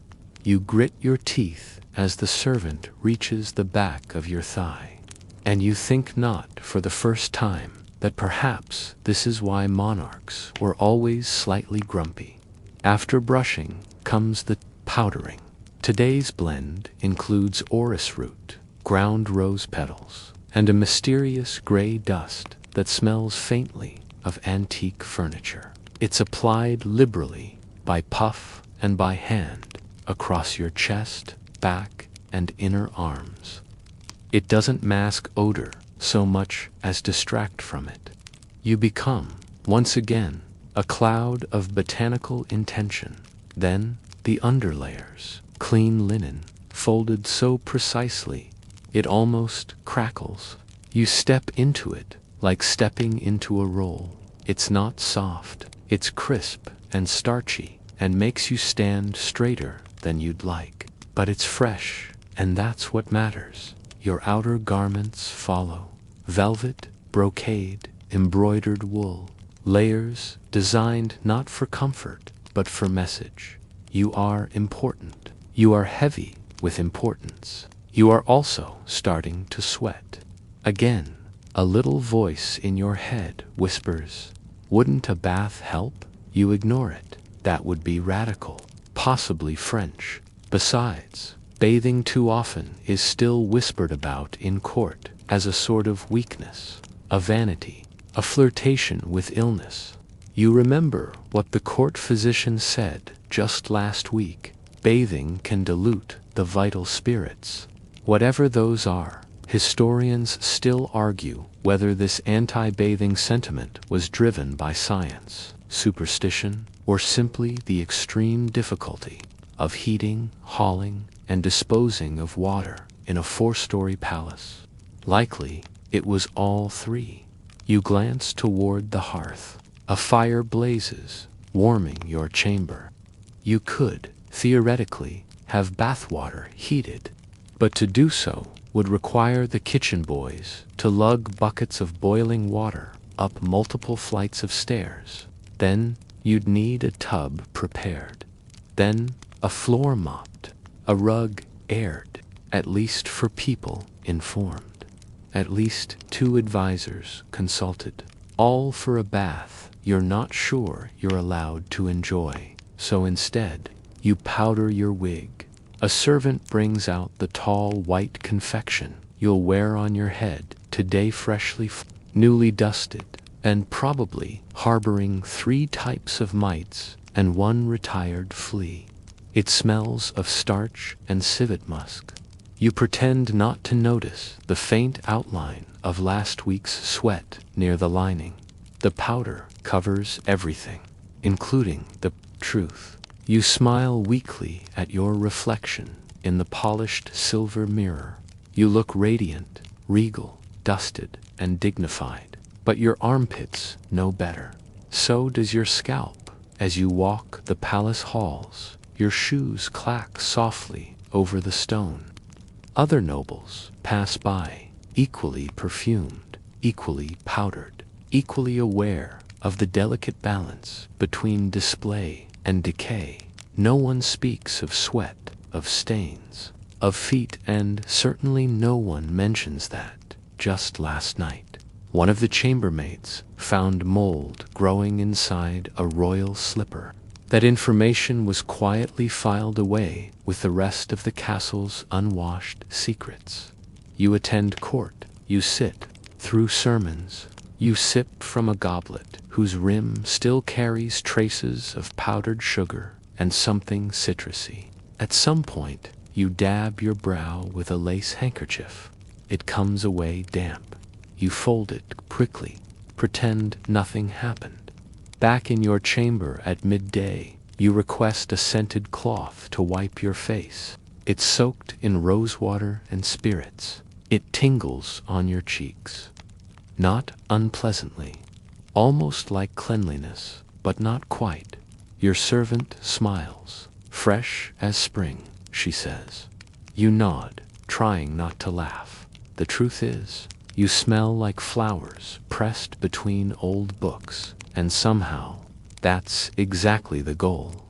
You grit your teeth as the servant reaches the back of your thigh, and you think not for the first time that perhaps this is why monarchs were always slightly grumpy. After brushing comes the powdering. Today's blend includes orris root, ground rose petals, and a mysterious gray dust that smells faintly of antique furniture. It's applied liberally, by puff and by hand, across your chest, back, and inner arms. It doesn't mask odor so much as distract from it. You become, once again, a cloud of botanical intention. Then, the underlayers, clean linen, folded so precisely it almost crackles. You step into it like stepping into a roll. It's not soft, it's crisp and starchy and makes you stand straighter than you'd like. But it's fresh, and that's what matters. Your outer garments follow. Velvet, brocade, embroidered wool. Layers designed not for comfort, but for message. You are important. You are heavy with importance. You are also starting to sweat. Again, a little voice in your head whispers, "Wouldn't a bath help?" You ignore it. That would be radical, possibly French. Besides, bathing too often is still whispered about in court as a sort of weakness, a vanity, a flirtation with illness. You remember what the court physician said just last week. Bathing can dilute the vital spirits, whatever those are, Historians still argue whether this anti-bathing sentiment was driven by science, superstition, or simply the extreme difficulty of heating, hauling, and disposing of water in a 4-story palace. Likely, it was all three. You glance toward the hearth. A fire blazes, warming your chamber. You could, theoretically, have bathwater heated, but to do so would require the kitchen boys to lug buckets of boiling water up multiple flights of stairs. Then you'd need a tub prepared. Then a floor mopped, a rug aired, at least for people informed. At least 2 advisors consulted. All for a bath you're not sure you're allowed to enjoy. So instead, you powder your wig. A servant brings out the tall white confection you'll wear on your head today, freshly newly dusted, and probably harboring 3 types of mites and 1 retired flea. It smells of starch and civet musk. You pretend not to notice the faint outline of last week's sweat near the lining. The powder covers everything, including the truth. You smile weakly at your reflection in the polished silver mirror. You look radiant, regal, dusted, and dignified. But your armpits know better. So does your scalp. As you walk the palace halls, your shoes clack softly over the stone. Other nobles pass by, equally perfumed, equally powdered, equally aware of the delicate balance between display and decay. No one speaks of sweat, of stains, of feet, and certainly no one mentions that, just last night, one of the chambermaids found mold growing inside a royal slipper. That information was quietly filed away with the rest of the castle's unwashed secrets. You attend court, you sit through sermons, you sip from a goblet whose rim still carries traces of powdered sugar and something citrusy. At some point, you dab your brow with a lace handkerchief. It comes away damp. You fold it quickly, pretend nothing happened. Back in your chamber at midday, you request a scented cloth to wipe your face. It's soaked in rosewater and spirits. It tingles on your cheeks. Not unpleasantly, almost like cleanliness, but not quite. Your servant smiles. Fresh as spring, she says. You nod, trying not to laugh. The truth is, you smell like flowers pressed between old books, and somehow, that's exactly the goal.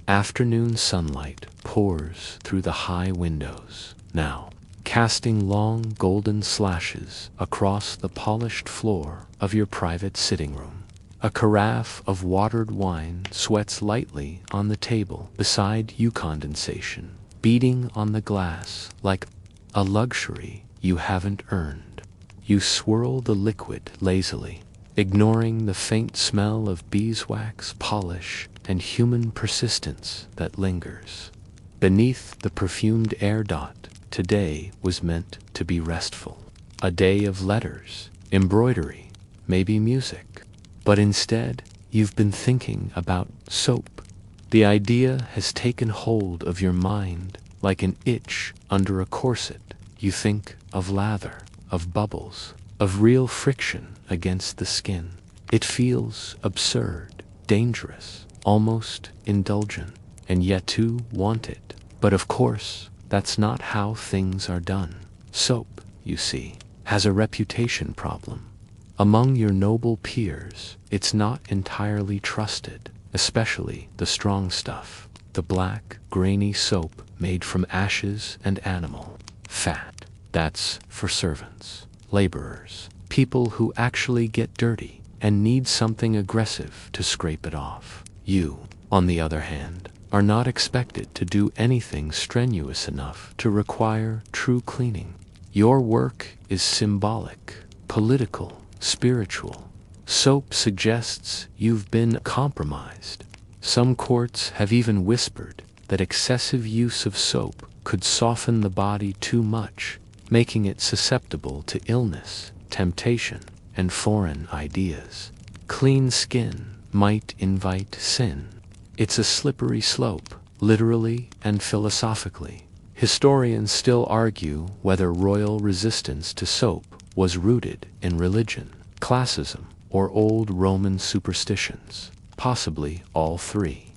Afternoon sunlight pours through the high windows, now, casting long golden slashes across the polished floor of your private sitting room. A carafe of watered wine sweats lightly on the table beside you, condensation beating on the glass like a luxury you haven't earned. You swirl the liquid lazily, ignoring the faint smell of beeswax, polish, and human persistence that lingers. Beneath the perfumed air dot, today was meant to be restful. A day of letters, embroidery, maybe music. But instead, you've been thinking about soap. The idea has taken hold of your mind like an itch under a corset. You think of lather, of bubbles, of real friction against the skin. It feels absurd, dangerous, almost indulgent, and yet you want it. But of course, that's not how things are done. Soap, you see, has a reputation problem. Among your noble peers, it's not entirely trusted, especially the strong stuff, the black, grainy soap made from ashes and animal fat. That's for servants, laborers, people who actually get dirty and need something aggressive to scrape it off. You, on the other hand, are not expected to do anything strenuous enough to require true cleaning. Your work is symbolic, political, spiritual. Soap suggests you've been compromised. Some courts have even whispered that excessive use of soap could soften the body too much, making it susceptible to illness, temptation, and foreign ideas. Clean skin might invite sin. It's a slippery slope, literally and philosophically. Historians still argue whether royal resistance to soap was rooted in religion, classism, or old Roman superstitions, possibly all three.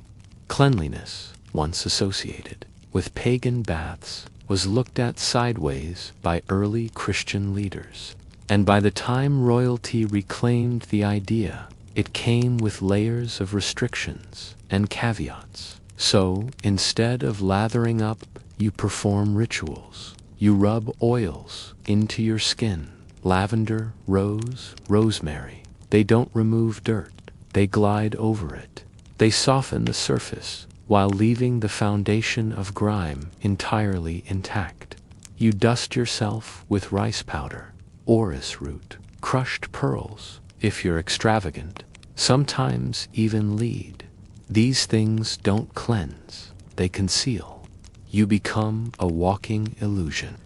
Cleanliness, once associated with pagan baths, was looked at sideways by early Christian leaders, and by the time royalty reclaimed the idea, it came with layers of restrictions and caveats. So, instead of lathering up, you perform rituals. You rub oils into your skin. Lavender, rose, rosemary. They don't remove dirt. They glide over it. They soften the surface while leaving the foundation of grime entirely intact. You dust yourself with rice powder, orris root, crushed pearls, if you're extravagant, sometimes even lead. These things don't cleanse, they conceal. You become a walking illusion.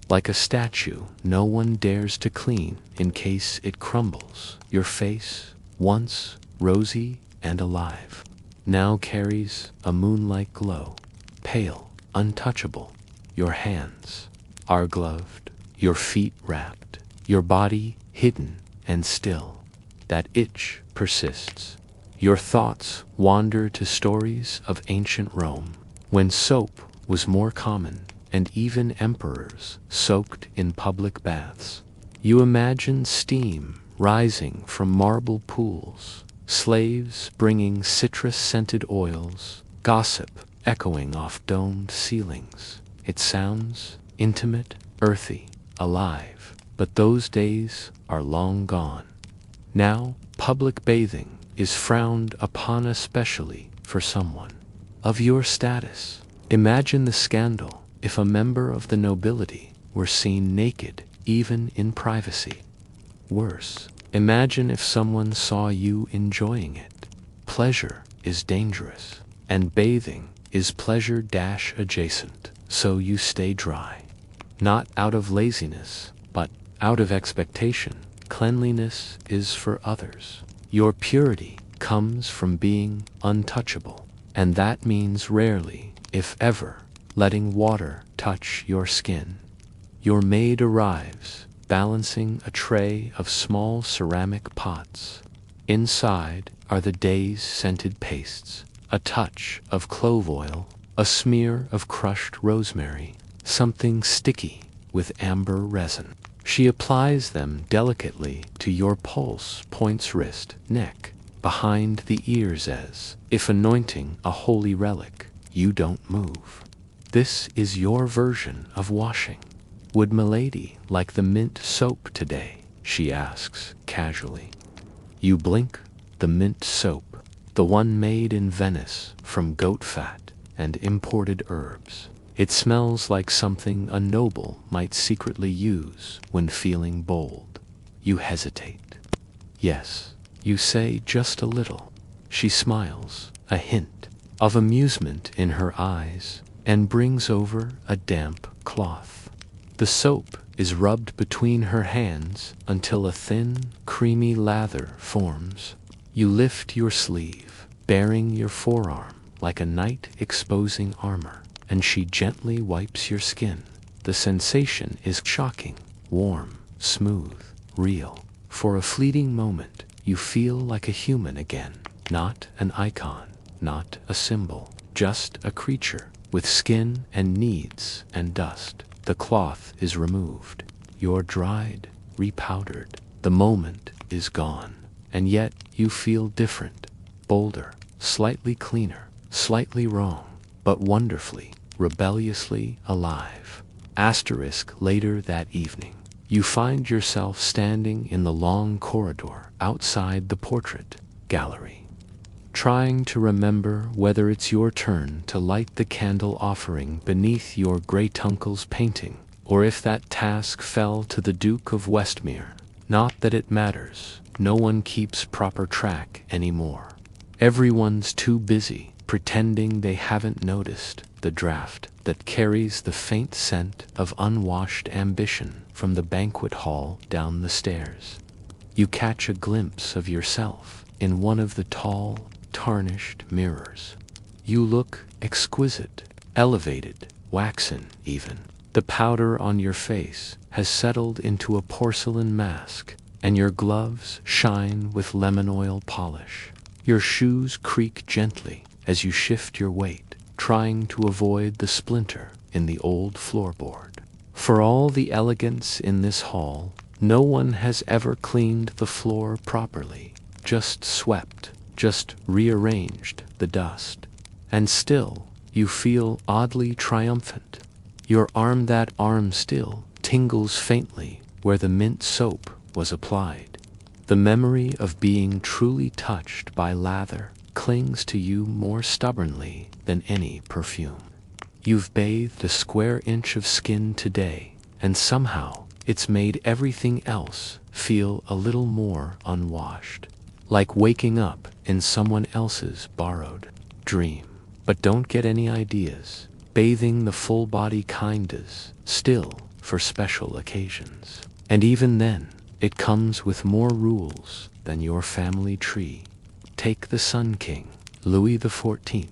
Like a statue no one dares to clean in case it crumbles. Your face, once rosy and alive, now carries a moonlight glow, pale, untouchable. Your hands are gloved, your feet wrapped, your body hidden and still. That itch persists. Your thoughts wander to stories of ancient Rome, when soap was more common and even emperors soaked in public baths. You imagine steam rising from marble pools, slaves bringing citrus-scented oils, gossip echoing off domed ceilings. It sounds intimate, earthy, alive, but those days are long gone. Now, public bathing is frowned upon, especially for someone of your status. Imagine the scandal if a member of the nobility were seen naked, even in privacy. Worse, imagine if someone saw you enjoying it. Pleasure is dangerous, and bathing is pleasure-adjacent, so you stay dry. Not out of laziness, but out of expectation. Cleanliness is for others. Your purity comes from being untouchable, and that means rarely, if ever, letting water touch your skin. Your maid arrives, balancing a tray of small ceramic pots. Inside are the day's scented pastes, a touch of clove oil, a smear of crushed rosemary, something sticky with amber resin. She applies them delicately to your pulse points, wrist, neck, behind the ears, as if anointing a holy relic. You don't move. This is your version of washing. Would milady like the mint soap today? She asks casually. You blink. The mint soap, the one made in Venice from goat fat and imported herbs. It smells like something a noble might secretly use when feeling bold. You hesitate. Yes, you say, just a little. She smiles, a hint of amusement in her eyes, and brings over a damp cloth. The soap is rubbed between her hands until a thin, creamy lather forms. You lift your sleeve, baring your forearm like a knight exposing armor, and she gently wipes your skin. The sensation is shocking, warm, smooth, real. For a fleeting moment, you feel like a human again, not an icon, not a symbol, just a creature with skin and needs and dust. The cloth is removed. You're dried, repowdered. The moment is gone, and yet you feel different, bolder, slightly cleaner, slightly wrong, but wonderfully, rebelliously alive. Asterisk. Later that evening, you find yourself standing in the long corridor outside the portrait gallery, trying to remember whether it's your turn to light the candle offering beneath your great-uncle's painting, or if that task fell to the Duke of Westmere. Not that it matters. No one keeps proper track anymore. Everyone's too busy pretending they haven't noticed the draft that carries the faint scent of unwashed ambition from the banquet hall down the stairs. You catch a glimpse of yourself in one of the tall, tarnished mirrors. You look exquisite, elevated, waxen even. The powder on your face has settled into a porcelain mask, and your gloves shine with lemon oil polish. Your shoes creak gently as you shift your weight, trying to avoid the splinter in the old floorboard. For all the elegance in this hall, no one has ever cleaned the floor properly, just swept, just rearranged the dust. And still, you feel oddly triumphant. That arm still tingles faintly where the mint soap was applied. The memory of being truly touched by lather clings to you more stubbornly than any perfume. You've bathed a square inch of skin today, and somehow it's made everything else feel a little more unwashed, like waking up in someone else's borrowed dream. But don't get any ideas. Bathing the full body kind is still for special occasions. And even then, it comes with more rules than your family tree. Take the Sun King, Louis XIV.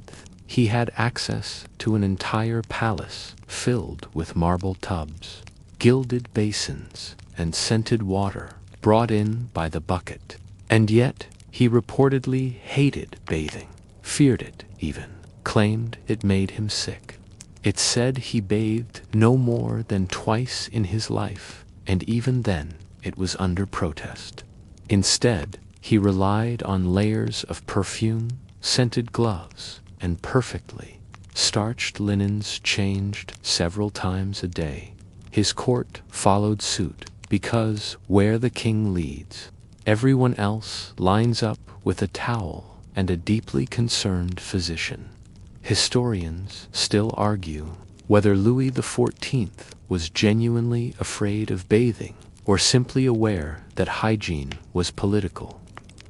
He had access to an entire palace filled with marble tubs, gilded basins, and scented water brought in by the bucket. And yet, he reportedly hated bathing, feared it even, claimed it made him sick. It's said he bathed no more than twice in his life, and even then it was under protest. Instead, he relied on layers of perfume, scented gloves, and perfectly starched linens changed several times a day. His court followed suit because where the king leads, everyone else lines up with a towel and a deeply concerned physician. Historians still argue whether Louis XIV was genuinely afraid of bathing or simply aware that hygiene was political.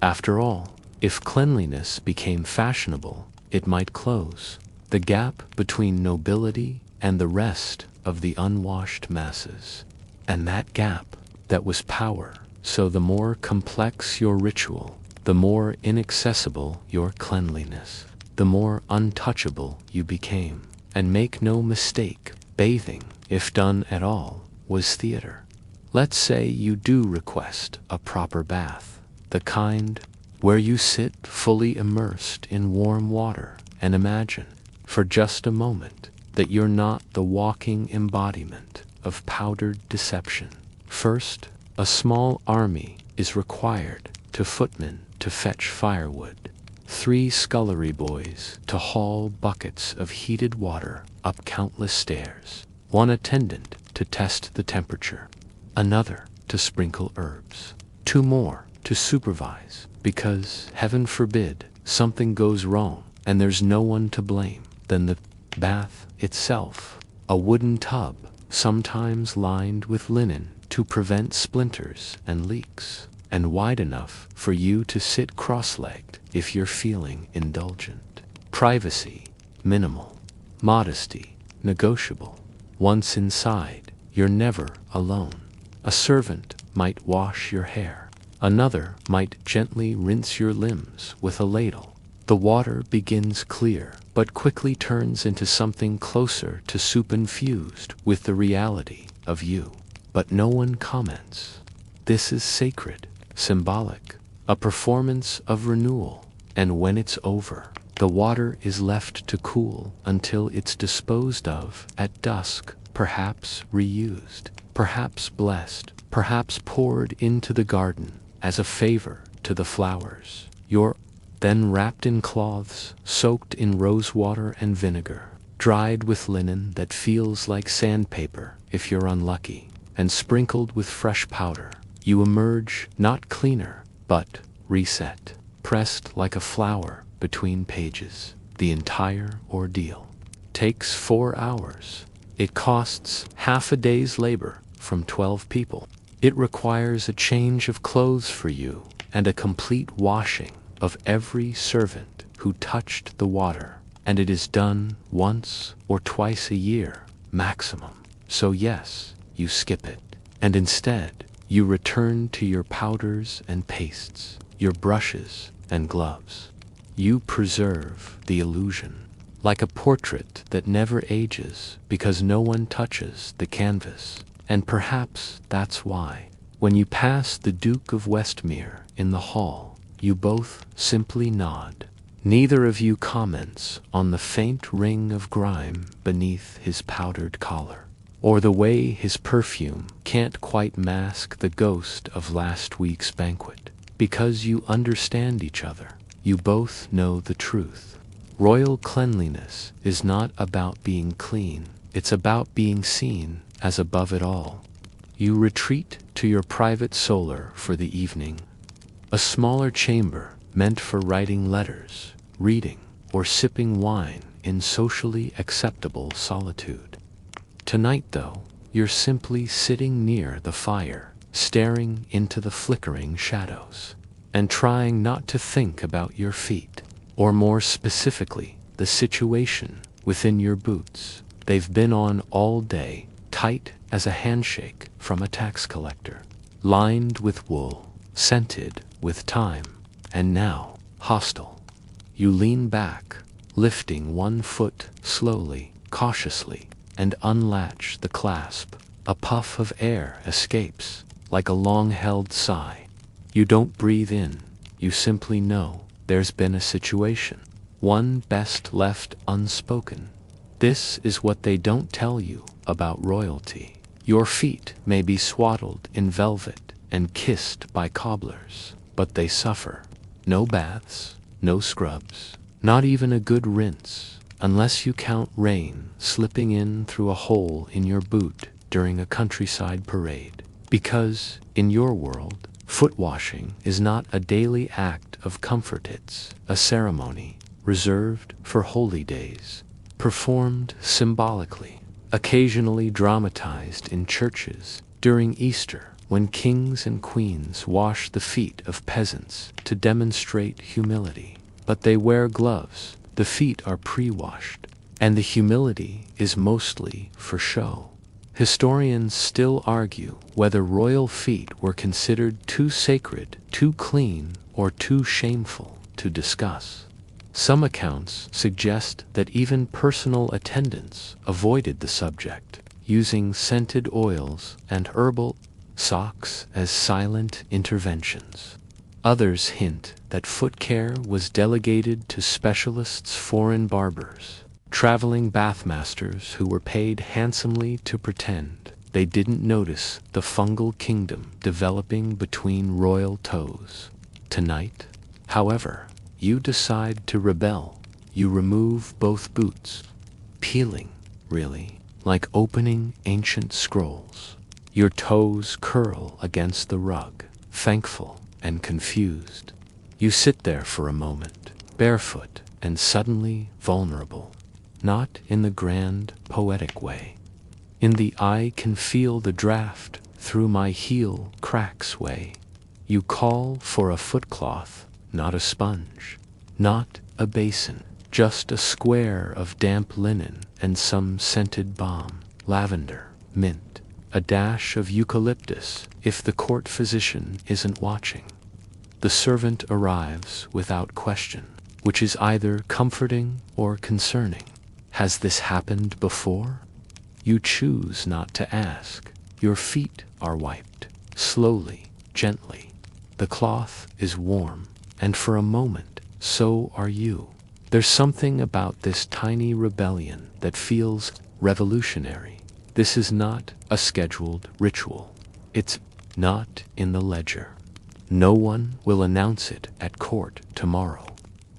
After all, if cleanliness became fashionable, it might close the gap between nobility and the rest of the unwashed masses. And that gap, that was power. So the more complex your ritual, the more inaccessible your cleanliness, the more untouchable you became. And make no mistake, bathing, if done at all, was theater. Let's say you do request a proper bath, the kind where you sit fully immersed in warm water and imagine, for just a moment, that you're not the walking embodiment of powdered deception. First, a small army is required, 2 footmen to fetch firewood, 3 scullery boys to haul buckets of heated water up countless stairs, 1 attendant to test the temperature, another to sprinkle herbs, 2 more to supervise, because, heaven forbid, something goes wrong and there's no one to blame. Then the bath itself, a wooden tub, sometimes lined with linen to prevent splinters and leaks, and wide enough for you to sit cross-legged if you're feeling indulgent. Privacy, minimal. Modesty, negotiable. Once inside, you're never alone. A servant might wash your hair. Another might gently rinse your limbs with a ladle. The water begins clear, but quickly turns into something closer to soup infused with the reality of you. But no one comments. This is sacred, symbolic, a performance of renewal, and when it's over, the water is left to cool until it's disposed of at dusk, perhaps reused, perhaps blessed, perhaps poured into the garden as a favor to the flowers. You're then wrapped in cloths, soaked in rose water and vinegar, dried with linen that feels like sandpaper if you're unlucky, and sprinkled with fresh powder. You emerge not cleaner, but reset, pressed like a flower between pages. The entire ordeal takes 4 hours. It costs half a day's labor from 12 people. It requires a change of clothes for you and a complete washing of every servant who touched the water, and it is done once or twice a year, maximum. So yes, you skip it, and instead, you return to your powders and pastes, your brushes and gloves. You preserve the illusion, like a portrait that never ages because no one touches the canvas. And perhaps that's why, when you pass the Duke of Westmere in the hall, you both simply nod. Neither of you comments on the faint ring of grime beneath his powdered collar, or the way his perfume can't quite mask the ghost of last week's banquet. Because you understand each other, you both know the truth. Royal cleanliness is not about being clean, it's about being seen as above it all. You retreat to your private solar for the evening, a smaller chamber meant for writing letters, reading, or sipping wine in socially acceptable solitude. Tonight, though, you're simply sitting near the fire, staring into the flickering shadows, and trying not to think about your feet, or more specifically, the situation within your boots. They've been on all day, tight as a handshake from a tax collector, lined with wool, scented with time, and now hostile. You lean back, lifting one foot slowly, cautiously, and unlatch the clasp. A puff of air escapes, like a long-held sigh. You don't breathe in, you simply know there's been a situation, one best left unspoken. This is what they don't tell you about royalty. Your feet may be swaddled in velvet and kissed by cobblers, but they suffer. No baths, no scrubs, not even a good rinse, unless you count rain slipping in through a hole in your boot during a countryside parade. Because, in your world, foot washing is not a daily act of comfort, it's a ceremony reserved for holy days, performed symbolically, occasionally dramatized in churches during Easter, when kings and queens wash the feet of peasants to demonstrate humility. But they wear gloves, the feet are pre-washed, and the humility is mostly for show. Historians still argue whether royal feet were considered too sacred, too clean, or too shameful to discuss. Some accounts suggest that even personal attendants avoided the subject, using scented oils and herbal socks as silent interventions. Others hint that foot care was delegated to specialists, foreign barbers, traveling bathmasters who were paid handsomely to pretend they didn't notice the fungal kingdom developing between royal toes. Tonight, however, you decide to rebel. You remove both boots, peeling, really, like opening ancient scrolls. Your toes curl against the rug, thankful and confused. You sit there for a moment, barefoot and suddenly vulnerable, not in the grand, poetic way. In the "I can feel the draft through my heel cracks" way. You call for a footcloth, not a sponge, not a basin, just a square of damp linen and some scented balm, lavender, mint, a dash of eucalyptus if the court physician isn't watching. The servant arrives without question, which is either comforting or concerning. Has this happened before? You choose not to ask. Your feet are wiped, slowly, gently. The cloth is warm, and for a moment, so are you. There's something about this tiny rebellion that feels revolutionary. This is not a scheduled ritual. It's not in the ledger. No one will announce it at court tomorrow.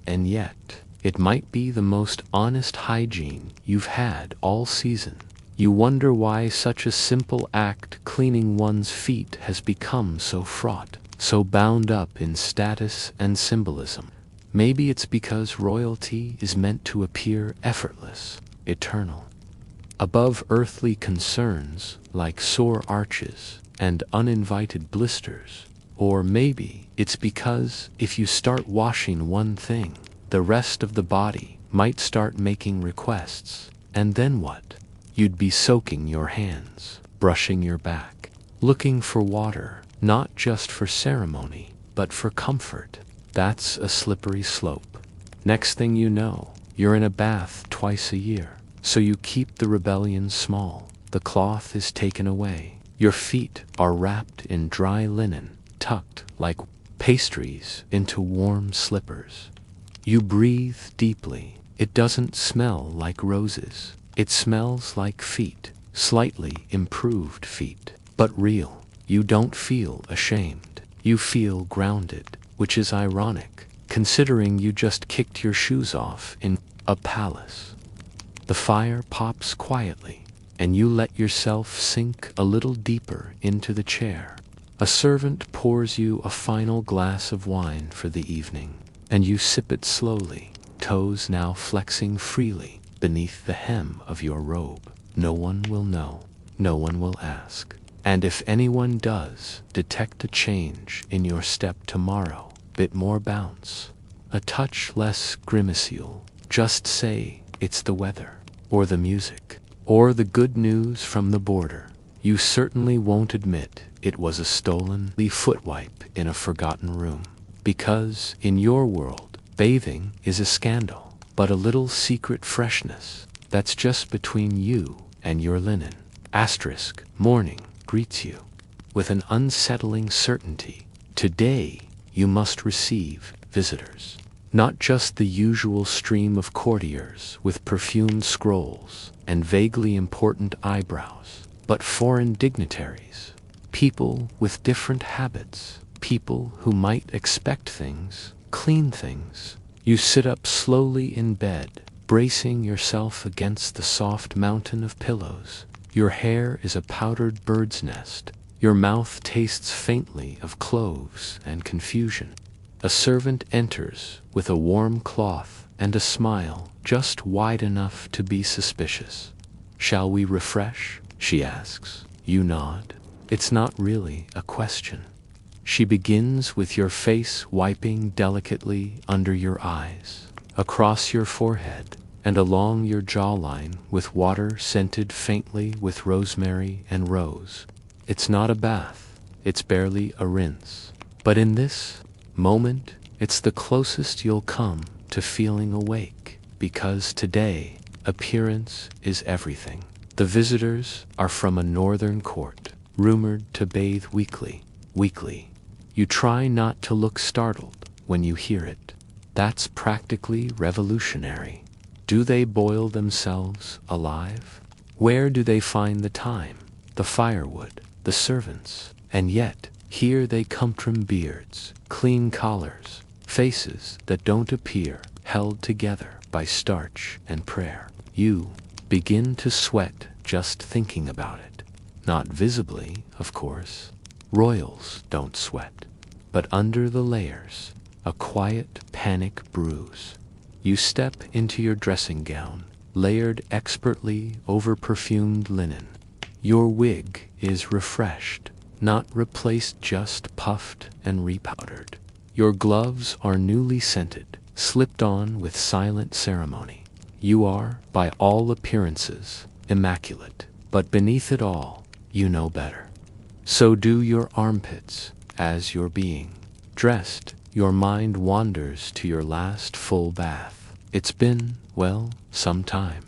And yet, it might be the most honest hygiene you've had all season. You wonder why such a simple act, cleaning one's feet, has become so fraught, so bound up in status and symbolism. Maybe it's because royalty is meant to appear effortless, eternal, above earthly concerns like sore arches and uninvited blisters. Or maybe it's because if you start washing one thing, the rest of the body might start making requests. And then what? You'd be soaking your hands, brushing your back, looking for water, not just for ceremony, but for comfort. That's a slippery slope. Next thing you know, you're in a bath twice a year. So you keep the rebellion small. The cloth is taken away. Your feet are wrapped in dry linen, tucked like pastries into warm slippers. You breathe deeply. It doesn't smell like roses. It smells like feet, slightly improved feet, but real. You don't feel ashamed. You feel grounded, which is ironic, considering you just kicked your shoes off in a palace. The fire pops quietly, and you let yourself sink a little deeper into the chair. A servant pours you a final glass of wine for the evening, and you sip it slowly, toes now flexing freely beneath the hem of your robe. No one will know. No one will ask. And if anyone does detect a change in your step tomorrow, bit more bounce, a touch less grimacule, just say it's the weather, or the music, or the good news from the border. You certainly won't admit it was a stolen foot wipe in a forgotten room. Because, in your world, bathing is a scandal, but a little secret freshness that's just between you and your linen. Morning greets you with an unsettling certainty. Today you must receive visitors. Not just the usual stream of courtiers with perfumed scrolls and vaguely important eyebrows, but foreign dignitaries, people with different habits, people who might expect things, clean things. You sit up slowly in bed, bracing yourself against the soft mountain of pillows. Your hair is a powdered bird's nest. Your mouth tastes faintly of cloves and confusion. A servant enters with a warm cloth and a smile just wide enough to be suspicious. "Shall we refresh?" she asks. You nod. It's not really a question. She begins with your face wiping delicately under your eyes, across your forehead, and along your jawline with water scented faintly with rosemary and rose. It's not a bath, it's barely a rinse. But in this moment, it's the closest you'll come to feeling awake, because today, appearance is everything. The visitors are from a northern court, rumored to bathe weekly. You try not to look startled when you hear it. That's practically revolutionary. Do they boil themselves alive? Where do they find the time, the firewood, the servants? And yet, here they come, trim beards, clean collars, faces that don't appear, held together by starch and prayer. You begin to sweat just thinking about it. Not visibly, of course. Royals don't sweat. But under the layers, a quiet panic brews. You step into your dressing gown, layered expertly over perfumed linen. Your wig is refreshed, not replaced, just puffed and repowdered. Your gloves are newly scented, slipped on with silent ceremony. You are, by all appearances, immaculate. But beneath it all, you know better. So do your armpits, as you're being dressed. Your mind wanders to your last full bath. It's been, well, some time.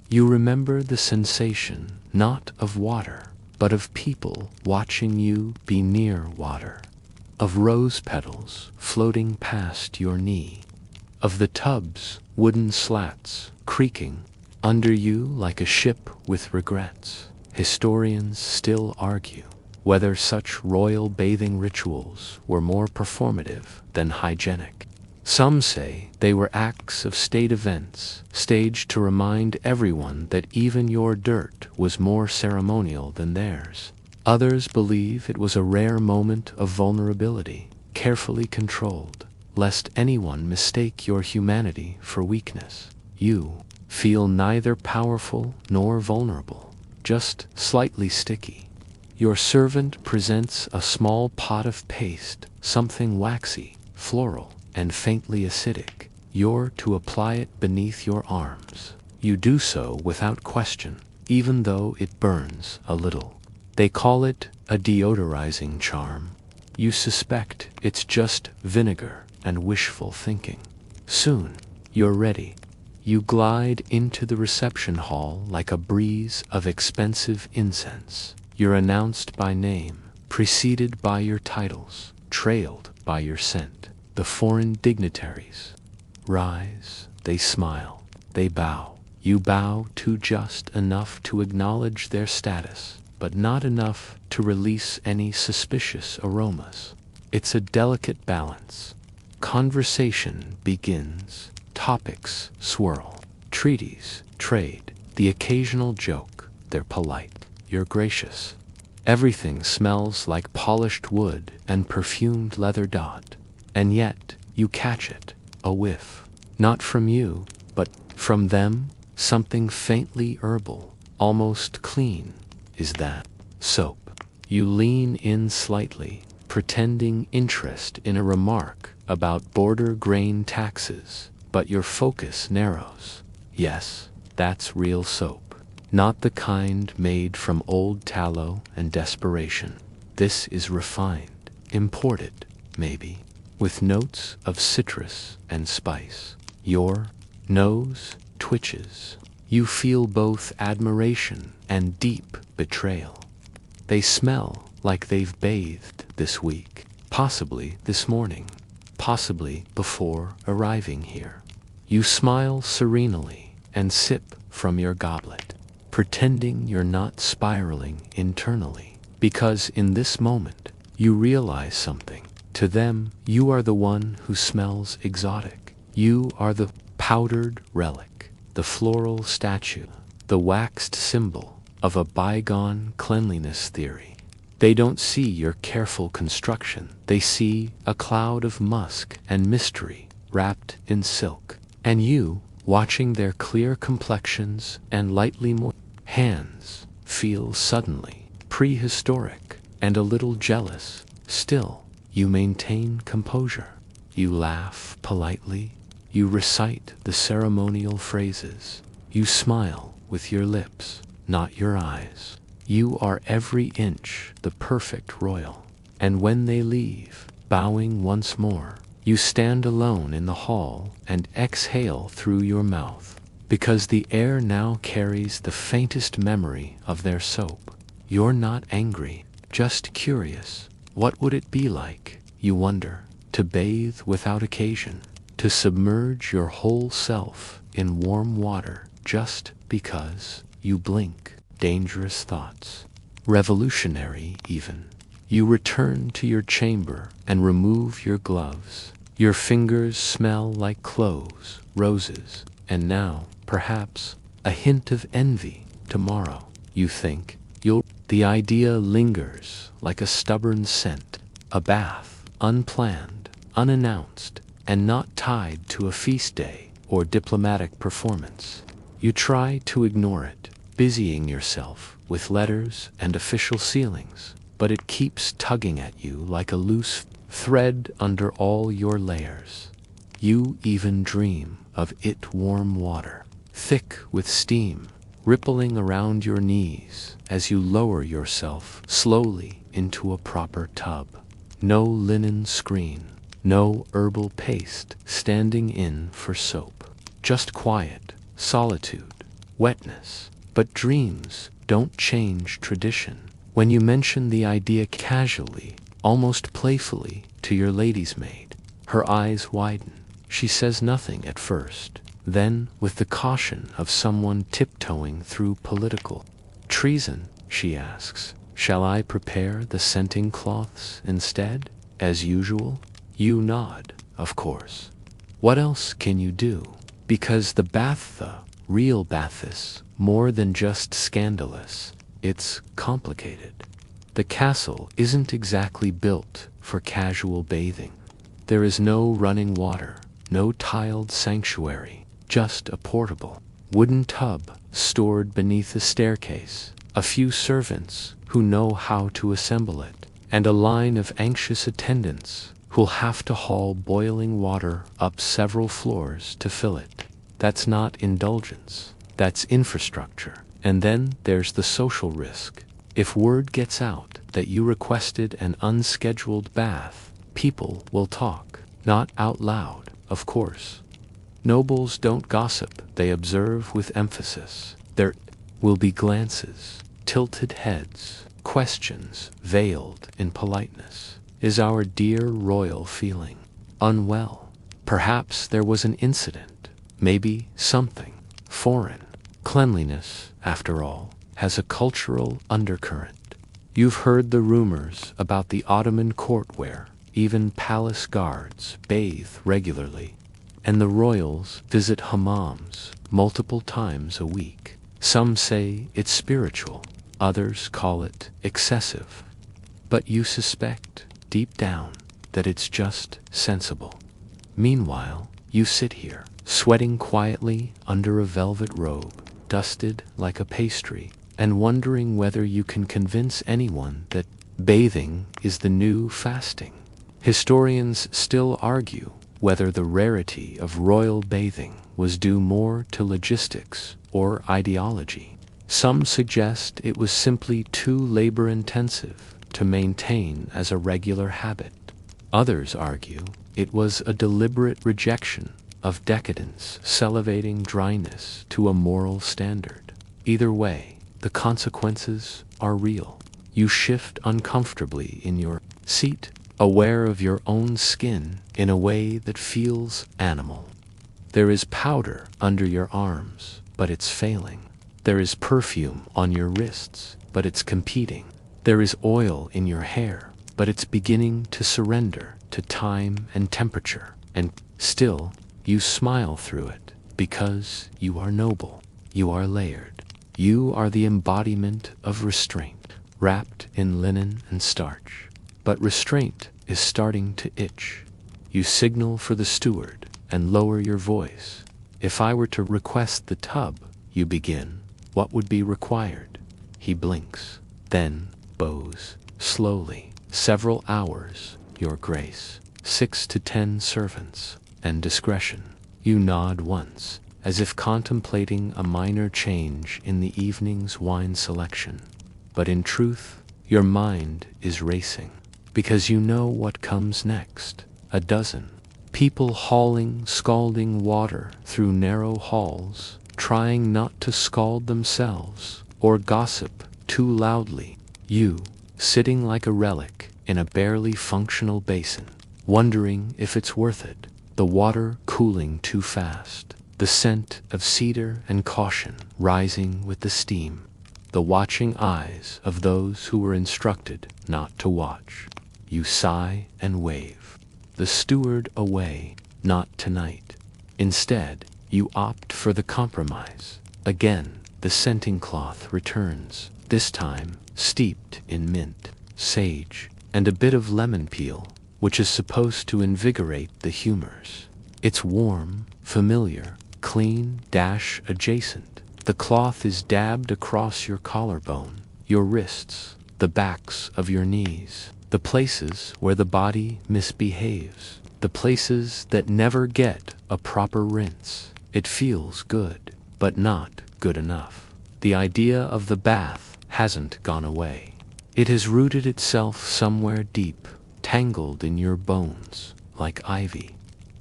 You remember the sensation, not of water, but of people watching you be near water, of rose petals floating past your knee, of the tub's wooden slats creaking under you like a ship with regrets. Historians still argue whether such royal bathing rituals were more performative than hygienic. Some say they were acts of state events, staged to remind everyone that even your dirt was more ceremonial than theirs. Others believe it was a rare moment of vulnerability, carefully controlled, lest anyone mistake your humanity for weakness. You feel neither powerful nor vulnerable, just slightly sticky. Your servant presents a small pot of paste, something waxy, floral, and faintly acidic. you're to apply it beneath your arms. You do so without question, even though it burns a little. They call it a deodorizing charm. You suspect it's just vinegar and wishful thinking. Soon, you're ready. You glide into the reception hall like a breeze of expensive incense. You're announced by name, preceded by your titles, trailed by your scent. The foreign dignitaries rise, they smile, they bow. You bow to just enough to acknowledge their status, but not enough to release any suspicious aromas. It's a delicate balance. Conversation begins, topics swirl, treaties, trade, the occasional joke. They're polite, you're gracious. Everything smells like polished wood and perfumed leather dot. And yet, you catch it, a whiff. Not from you, but from them, something faintly herbal, almost clean. Is that soap? You lean in slightly, pretending interest in a remark about border grain taxes, but your focus narrows. Yes, that's real soap. Not the kind made from old tallow and desperation. This is refined, imported, maybe, with notes of citrus and spice. Your nose twitches. You feel both admiration and deep betrayal. They smell like they've bathed this week, possibly this morning, possibly before arriving here. You smile serenely and sip from your goblet, pretending you're not spiraling internally, because in this moment you realize something. To them, you are the one who smells exotic. You are the powdered relic, the floral statue, the waxed symbol of a bygone cleanliness theory. They don't see your careful construction. They see a cloud of musk and mystery wrapped in silk. And you, watching their clear complexions and lightly moist hands, feel suddenly prehistoric and a little jealous. Still, you maintain composure. You laugh politely. You recite the ceremonial phrases. You smile with your lips, not your eyes. You are every inch the perfect royal. And when they leave, bowing once more, you stand alone in the hall and exhale through your mouth, because the air now carries the faintest memory of their soap. You're not angry, just curious. What would it be like, you wonder, to bathe without occasion? To submerge your whole self in warm water just because you blink. Dangerous thoughts. Revolutionary even. You return to your chamber and remove your gloves. Your fingers smell like cloves, roses, and now, perhaps, a hint of envy. Tomorrow, you think, the idea lingers like a stubborn scent. A bath, unplanned, unannounced, and not tied to a feast day or diplomatic performance. You try to ignore it, busying yourself with letters and official sealings, but it keeps tugging at you like a loose thread under all your layers. You even dream of it warm water, thick with steam, rippling around your knees as you lower yourself slowly into a proper tub. No linen screen, no herbal paste standing in for soap. Just quiet, solitude, wetness. But dreams don't change tradition. When you mention the idea casually, almost playfully, to your lady's maid, her eyes widen. She says nothing at first. Then, with the caution of someone tiptoeing through political treason, she asks, "Shall I prepare the scenting cloths instead, as usual?" You nod, of course. What else can you do? Because the real bath is more than just scandalous. It's complicated. The castle isn't exactly built for casual bathing. There is no running water, no tiled sanctuary, just a portable wooden tub stored beneath a staircase, a few servants who know how to assemble it, and a line of anxious attendants who'll have to haul boiling water up several floors to fill it. That's not indulgence, that's infrastructure. And then there's the social risk. If word gets out that you requested an unscheduled bath, people will talk. Not out loud, of course. Nobles don't gossip, they observe with emphasis. There will be glances, tilted heads, questions veiled in politeness. Is our dear royal feeling unwell? Perhaps there was an incident, maybe something foreign. Cleanliness, after all, has a cultural undercurrent. You've heard the rumors about the Ottoman court where even palace guards bathe regularly, and the royals visit hammams multiple times a week. Some say it's spiritual, others call it excessive. But you suspect, deep down, that it's just sensible. Meanwhile, you sit here, sweating quietly under a velvet robe, dusted like a pastry, and wondering whether you can convince anyone that bathing is the new fasting. Historians still argue whether the rarity of royal bathing was due more to logistics or ideology. Some suggest it was simply too labor-intensive to maintain as a regular habit. Others argue it was a deliberate rejection of decadence, salivating dryness to a moral standard. Either way, the consequences are real. You shift uncomfortably in your seat, aware of your own skin in a way that feels animal. There is powder under your arms, but it's failing. There is perfume on your wrists, but it's competing. There is oil in your hair, but it's beginning to surrender to time and temperature. And still, you smile through it, because you are noble. You are layered. You are the embodiment of restraint, wrapped in linen and starch. But restraint is starting to itch. You signal for the steward and lower your voice. If I were to request the tub, you begin, what would be required? He blinks, then bows, slowly, several hours, your grace, 6 to 10 servants, and discretion. You nod once, as if contemplating a minor change in the evening's wine selection. But in truth, your mind is racing, because you know what comes next. A dozen people hauling scalding water through narrow halls, trying not to scald themselves or gossip too loudly. You, sitting like a relic in a barely functional basin, wondering if it's worth it. The water cooling too fast, the scent of cedar and caution rising with the steam, the watching eyes of those who were instructed not to watch. You sigh and wave. The steward away, not tonight. Instead, you opt for the compromise. Again, the scenting cloth returns, this time steeped in mint, sage, and a bit of lemon peel, which is supposed to invigorate the humors. It's warm, familiar, clean, adjacent. The cloth is dabbed across your collarbone, your wrists, the backs of your knees, the places where the body misbehaves, the places that never get a proper rinse. It feels good, but not good enough. The idea of the bath hasn't gone away. It has rooted itself somewhere deep, tangled in your bones, like ivy.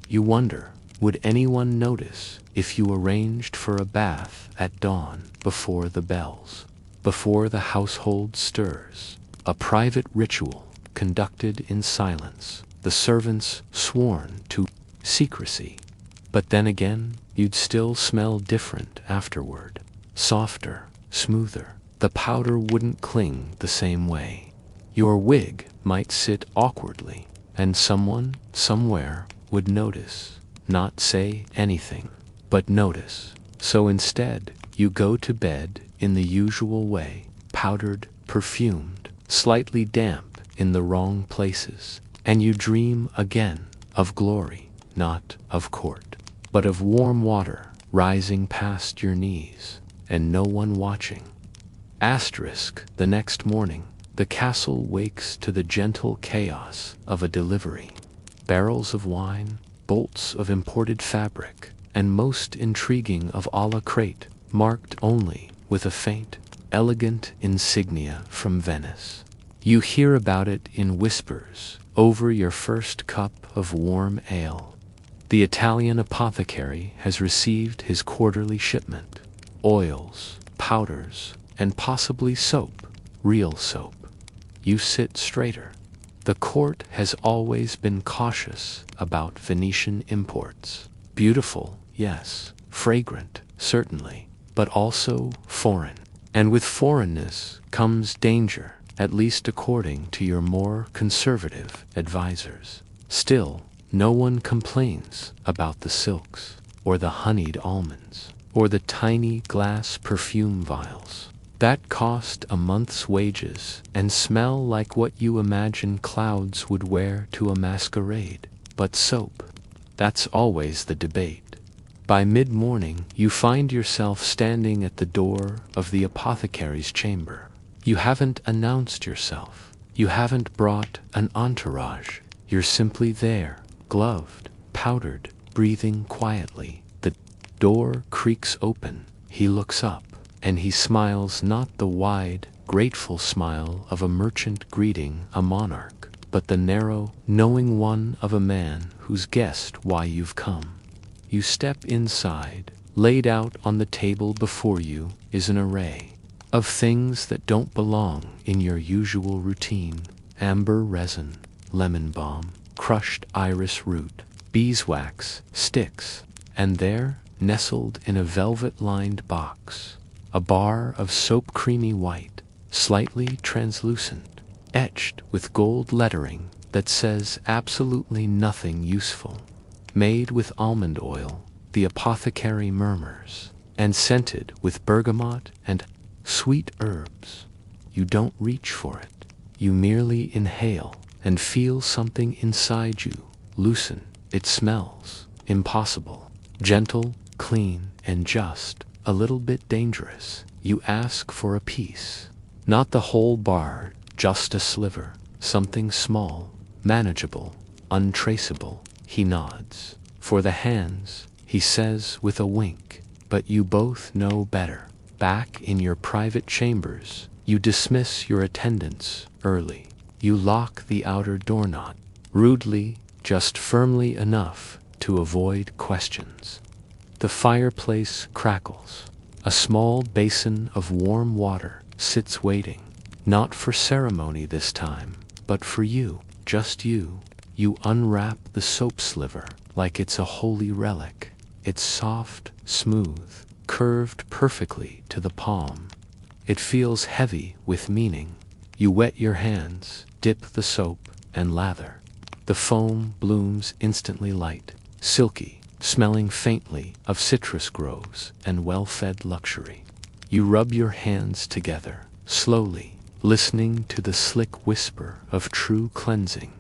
You wonder, would anyone notice if you arranged for a bath at dawn before the bells, before the household stirs? A private ritual conducted in silence, the servants sworn to secrecy. But then again, you'd still smell different afterward, softer, smoother. The powder wouldn't cling the same way. Your wig might sit awkwardly, and someone, somewhere, would notice. Not say anything, but notice. So instead, you go to bed in the usual way, powdered, perfumed, slightly damp in the wrong places, and you dream again of glory, not of court, but of warm water rising past your knees, and no one watching. The next morning, the castle wakes to the gentle chaos of a delivery. barrels of wine, bolts of imported fabric, and most intriguing of all a crate, marked only with a faint, elegant insignia from Venice. You hear about it in whispers over your first cup of warm ale. The Italian apothecary has received his quarterly shipment. Oils, powders, and possibly soap, real soap. You sit straighter. The court has always been cautious about Venetian imports. Beautiful, yes. Fragrant, certainly, but also foreign. And with foreignness comes danger, at least according to your more conservative advisors. Still, no one complains about the silks, or the honeyed almonds, or the tiny glass perfume vials that cost a month's wages and smell like what you imagine clouds would wear to a masquerade. But soap, that's always the debate. By mid-morning, you find yourself standing at the door of the apothecary's chamber. You haven't announced yourself. You haven't brought an entourage. You're simply there, gloved, powdered, breathing quietly. The door creaks open. He looks up, and he smiles, not the wide, grateful smile of a merchant greeting a monarch, but the narrow, knowing one of a man who's guessed why you've come. You step inside. Laid out on the table before you is an array of things that don't belong in your usual routine: amber resin, lemon balm, crushed iris root, beeswax, sticks, and there, nestled in a velvet-lined box, a bar of soap, creamy white, slightly translucent, etched with gold lettering that says absolutely nothing useful. Made with almond oil, the apothecary murmurs, and scented with bergamot and sweet herbs. You don't reach for it. You merely inhale and feel something inside you loosen. It smells impossible, gentle, clean, and just a little bit dangerous. You ask for a piece. Not the whole bar, just a sliver, something small, manageable, untraceable. He nods. For the hands, he says with a wink, but you both know better. Back in your private chambers, you dismiss your attendants early. You lock the outer doorknob, rudely, just firmly enough to avoid questions. The fireplace crackles. A small basin of warm water sits waiting, not for ceremony this time, but for you, just you. You unwrap the soap sliver like it's a holy relic. It's soft, smooth, curved perfectly to the palm. It feels heavy with meaning. You wet your hands, dip the soap, and lather. The foam blooms instantly light, silky, smelling faintly of citrus groves and well-fed luxury. You rub your hands together, slowly, listening to the slick whisper of true cleansing.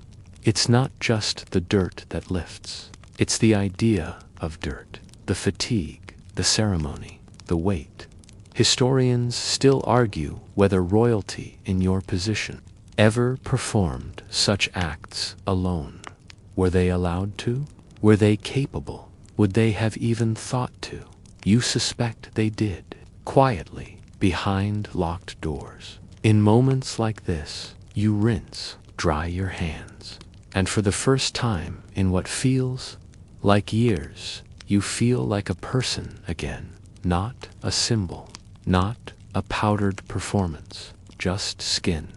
It's not just the dirt that lifts. It's the idea of dirt, the fatigue, the ceremony, the weight. Historians still argue whether royalty in your position ever performed such acts alone. Were they allowed to? Were they capable? Would they have even thought to? You suspect they did, quietly, behind locked doors. In moments like this, you rinse, dry your hands. And for the first time in what feels like years, you feel like a person again, not a symbol, not a powdered performance, just skin,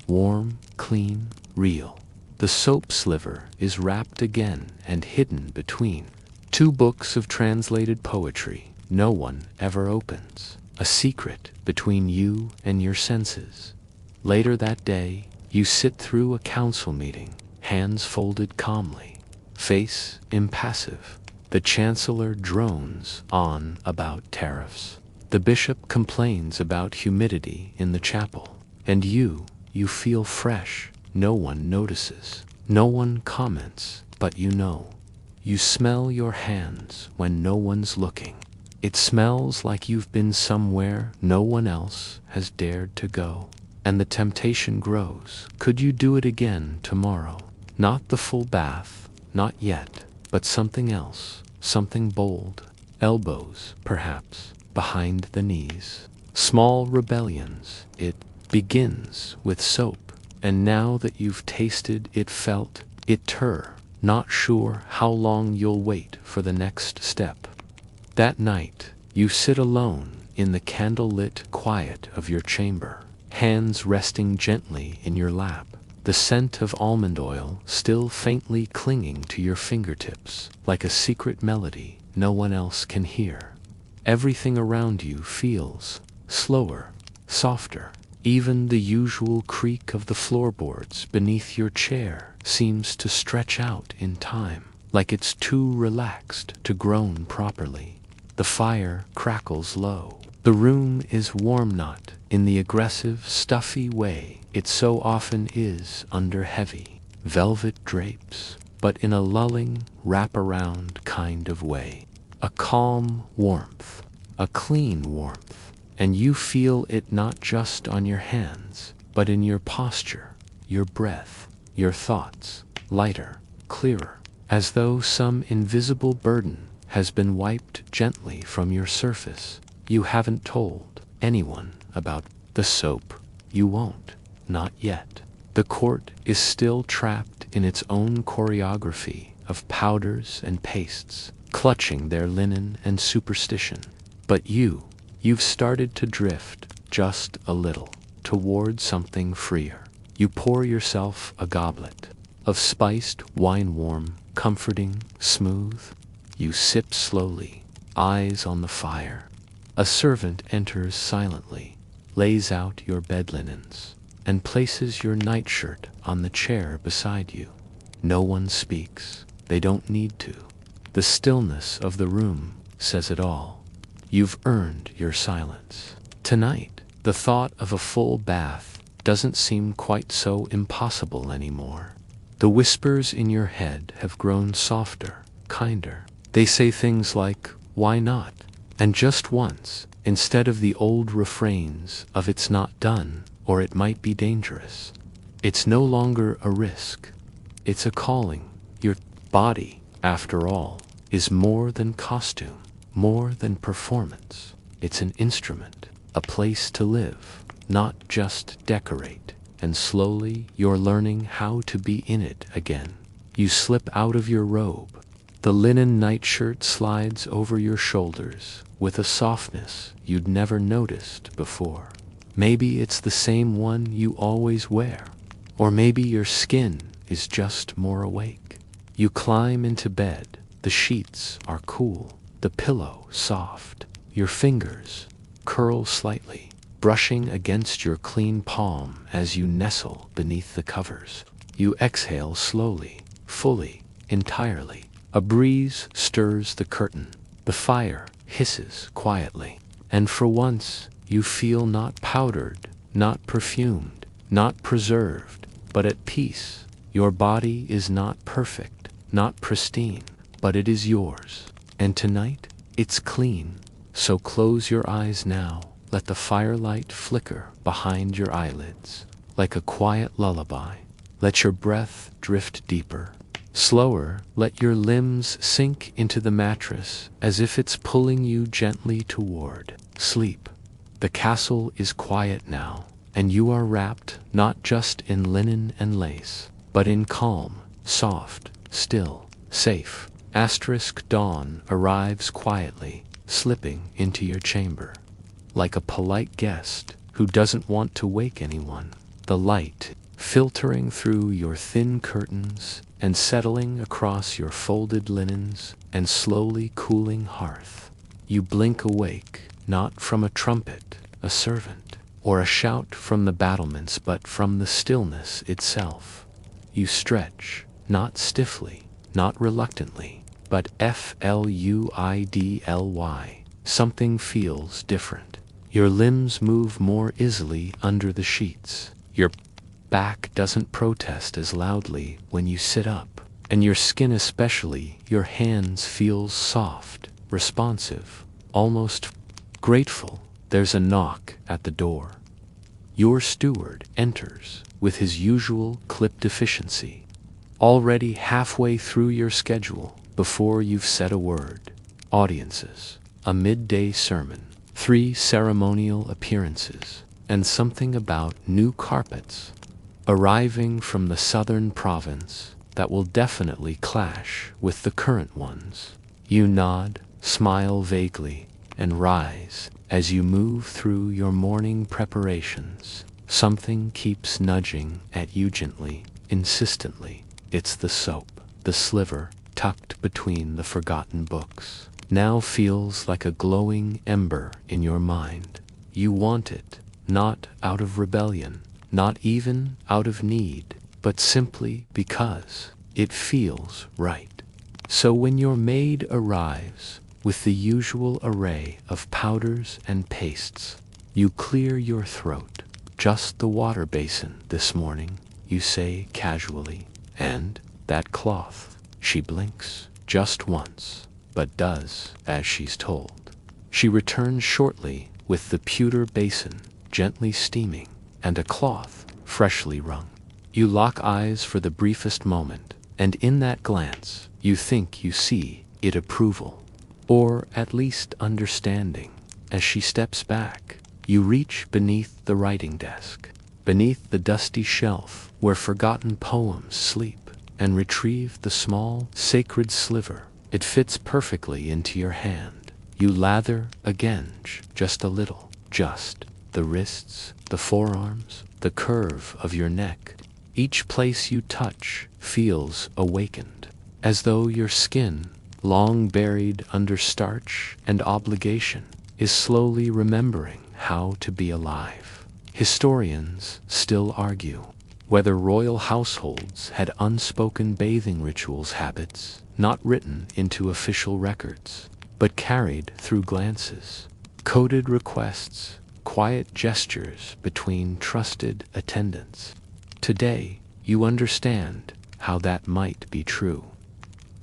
warm, clean, real. The soap sliver is wrapped again and hidden between two books of translated poetry no one ever opens, a secret between you and your senses. Later that day, you sit through a council meeting, hands folded calmly, face impassive. The chancellor drones on about tariffs. The bishop complains about humidity in the chapel. And you feel fresh. No one notices. No one comments, but you know. You smell your hands when no one's looking. It smells like you've been somewhere no one else has dared to go. And the temptation grows. Could you do it again tomorrow? Not the full bath, not yet, but something else, something bold. Elbows, perhaps, behind the knees. Small rebellions. It begins with soap, and now that you've tasted it, felt it, not sure how long you'll wait for the next step. That night, you sit alone in the candle-lit quiet of your chamber, hands resting gently in your lap, the scent of almond oil still faintly clinging to your fingertips, like a secret melody no one else can hear. Everything around you feels slower, softer. Even the usual creak of the floorboards beneath your chair seems to stretch out in time, like it's too relaxed to groan properly. The fire crackles low. The room is warm, not in the aggressive, stuffy way it so often is under heavy velvet drapes, but in a lulling, wrap-around kind of way. A calm warmth, a clean warmth, and you feel it not just on your hands, but in your posture, your breath, your thoughts, lighter, clearer, as though some invisible burden has been wiped gently from your surface. You haven't told anyone about the soap. You won't, not yet. The court is still trapped in its own choreography of powders and pastes, clutching their linen and superstition. But you've started to drift just a little toward something freer. You pour yourself a goblet of spiced wine, warm, comforting, smooth. You sip slowly, eyes on the fire. A servant enters silently, lays out your bed linens, and places your nightshirt on the chair beside you. No one speaks. They don't need to. The stillness of the room says it all. You've earned your silence. Tonight, the thought of a full bath doesn't seem quite so impossible anymore. The whispers in your head have grown softer, kinder. They say things like, "Why not?" And just once, instead of the old refrains of "It's not done," or "It might be dangerous." It's no longer a risk. It's a calling. Your body, after all, is more than costume, more than performance. It's an instrument, a place to live, not just decorate. And slowly you're learning how to be in it again. You slip out of your robe. The linen nightshirt slides over your shoulders with a softness you'd never noticed before. Maybe it's the same one you always wear, or maybe your skin is just more awake. You climb into bed. The sheets are cool, the pillow soft. Your fingers curl slightly, brushing against your clean palm as you nestle beneath the covers. You exhale slowly, fully, entirely. A breeze stirs the curtain. The fire hisses quietly. And for once, you feel not powdered, not perfumed, not preserved, but at peace. Your body is not perfect, not pristine, but it is yours. And tonight, it's clean. So close your eyes now. Let the firelight flicker behind your eyelids, like a quiet lullaby. Let your breath drift deeper. Slower, let your limbs sink into the mattress as if it's pulling you gently toward sleep. The castle is quiet now, and you are wrapped not just in linen and lace, but in calm, soft, still, safe. Dawn arrives quietly, slipping into your chamber. Like a polite guest who doesn't want to wake anyone. The light filtering through your thin curtains and settling across your folded linens and slowly cooling hearth. You blink awake, not from a trumpet, a servant, or a shout from the battlements, but from the stillness itself. You stretch, not stiffly, not reluctantly, but fluidly. Something feels different. Your limbs move more easily under the sheets. Your back doesn't protest as loudly when you sit up, and your skin, especially your hands, feels soft, responsive, almost grateful. There's a knock at the door. Your steward enters with his usual clipped efficiency. already halfway through your schedule before you've said a word. Audiences, a midday sermon, 3 ceremonial appearances, and something about new carpets arriving from the southern province that will definitely clash with the current ones. You nod, smile vaguely, and rise as you move through your morning preparations. Something keeps nudging at you gently, insistently. It's the soap. The sliver, tucked between the forgotten books, now feels like a glowing ember in your mind. You want it, not out of rebellion, not even out of need, but simply because it feels right. So when your maid arrives with the usual array of powders and pastes, you clear your throat. Just the water basin this morning, you say casually. And that cloth. She blinks just once, but does as she's told. She returns shortly with the pewter basin gently steaming and a cloth freshly wrung. You lock eyes for the briefest moment, and in that glance you think you see it approval, or at least understanding. As she steps back, you reach beneath the writing desk, beneath the dusty shelf where forgotten poems sleep, and retrieve the small, sacred sliver. It fits perfectly into your hand. You lather again, just a little, just the wrists, the forearms, the curve of your neck. Each place you touch feels awakened, as though your skin, long buried under starch and obligation, is slowly remembering how to be alive. Historians still argue whether royal households had unspoken bathing rituals, habits not written into official records, but carried through glances, coded requests, quiet gestures between trusted attendants. Today, you understand how that might be true,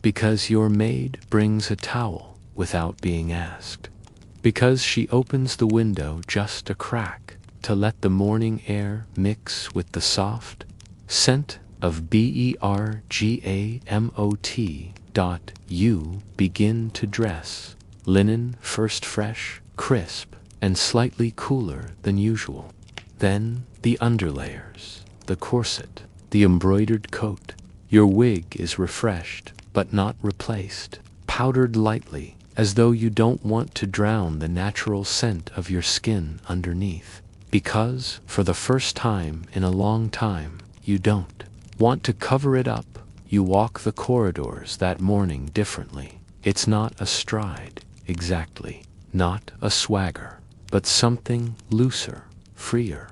because your maid brings a towel without being asked, because she opens the window just a crack to let the morning air mix with the soft scent of bergamot. You begin to dress. Linen first fresh, crisp, and slightly cooler than usual. Then the underlayers, the corset, the embroidered coat. Your wig is refreshed, but not replaced, powdered lightly, as though you don't want to drown the natural scent of your skin underneath. Because, for the first time in a long time, you don't want to cover it up. You walk the corridors that morning differently. It's not a stride, exactly, not a swagger, but something looser, freer.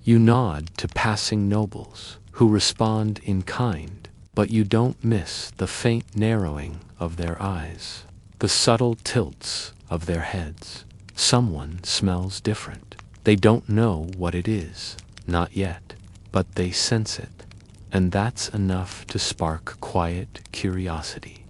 You nod to passing nobles, who respond in kind, but you don't miss the faint narrowing of their eyes, the subtle tilts of their heads. Someone smells different. They don't know what it is, not yet, but they sense it, and that's enough to spark quiet curiosity.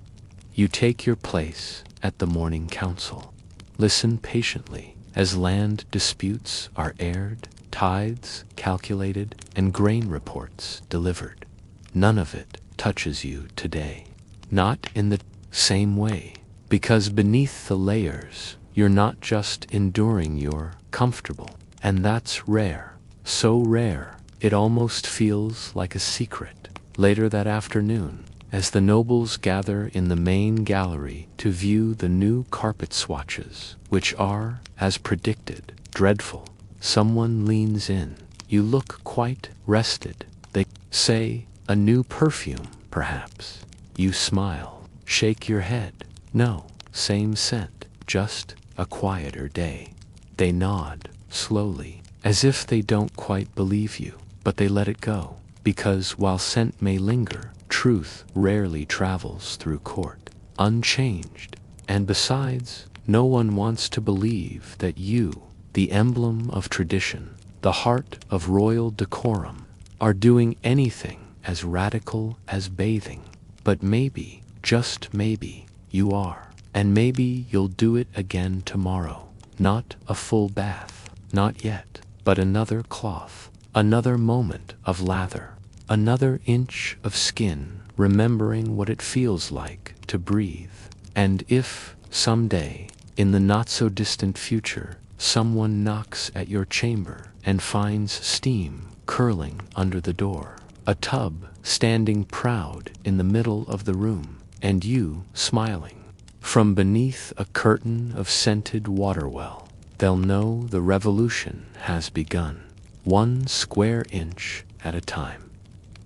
You take your place at the morning council. Listen patiently as land disputes are aired, tithes calculated, and grain reports delivered. None of it touches you today. Not in the same way, because beneath the layers, you're not just enduring, you're comfortable. And that's rare, so rare, it almost feels like a secret. Later that afternoon, as the nobles gather in the main gallery to view the new carpet swatches, which are, as predicted, dreadful, someone leans in. You look quite rested. They say, a new perfume, perhaps. You smile, shake your head. No, same scent, just a quieter day. They nod, slowly, as if they don't quite believe you, but they let it go, because while scent may linger, truth rarely travels through court, unchanged. And besides, no one wants to believe that you, the emblem of tradition, the heart of royal decorum, are doing anything as radical as bathing. But maybe, just maybe, you are. And maybe you'll do it again tomorrow. Not a full bath. Not yet, but another cloth, another moment of lather, another inch of skin remembering what it feels like to breathe. And if, someday, in the not-so-distant future, someone knocks at your chamber and finds steam curling under the door, a tub standing proud in the middle of the room, and you smiling from beneath a curtain of scented water well, they'll know the revolution has begun, 1 square inch at a time.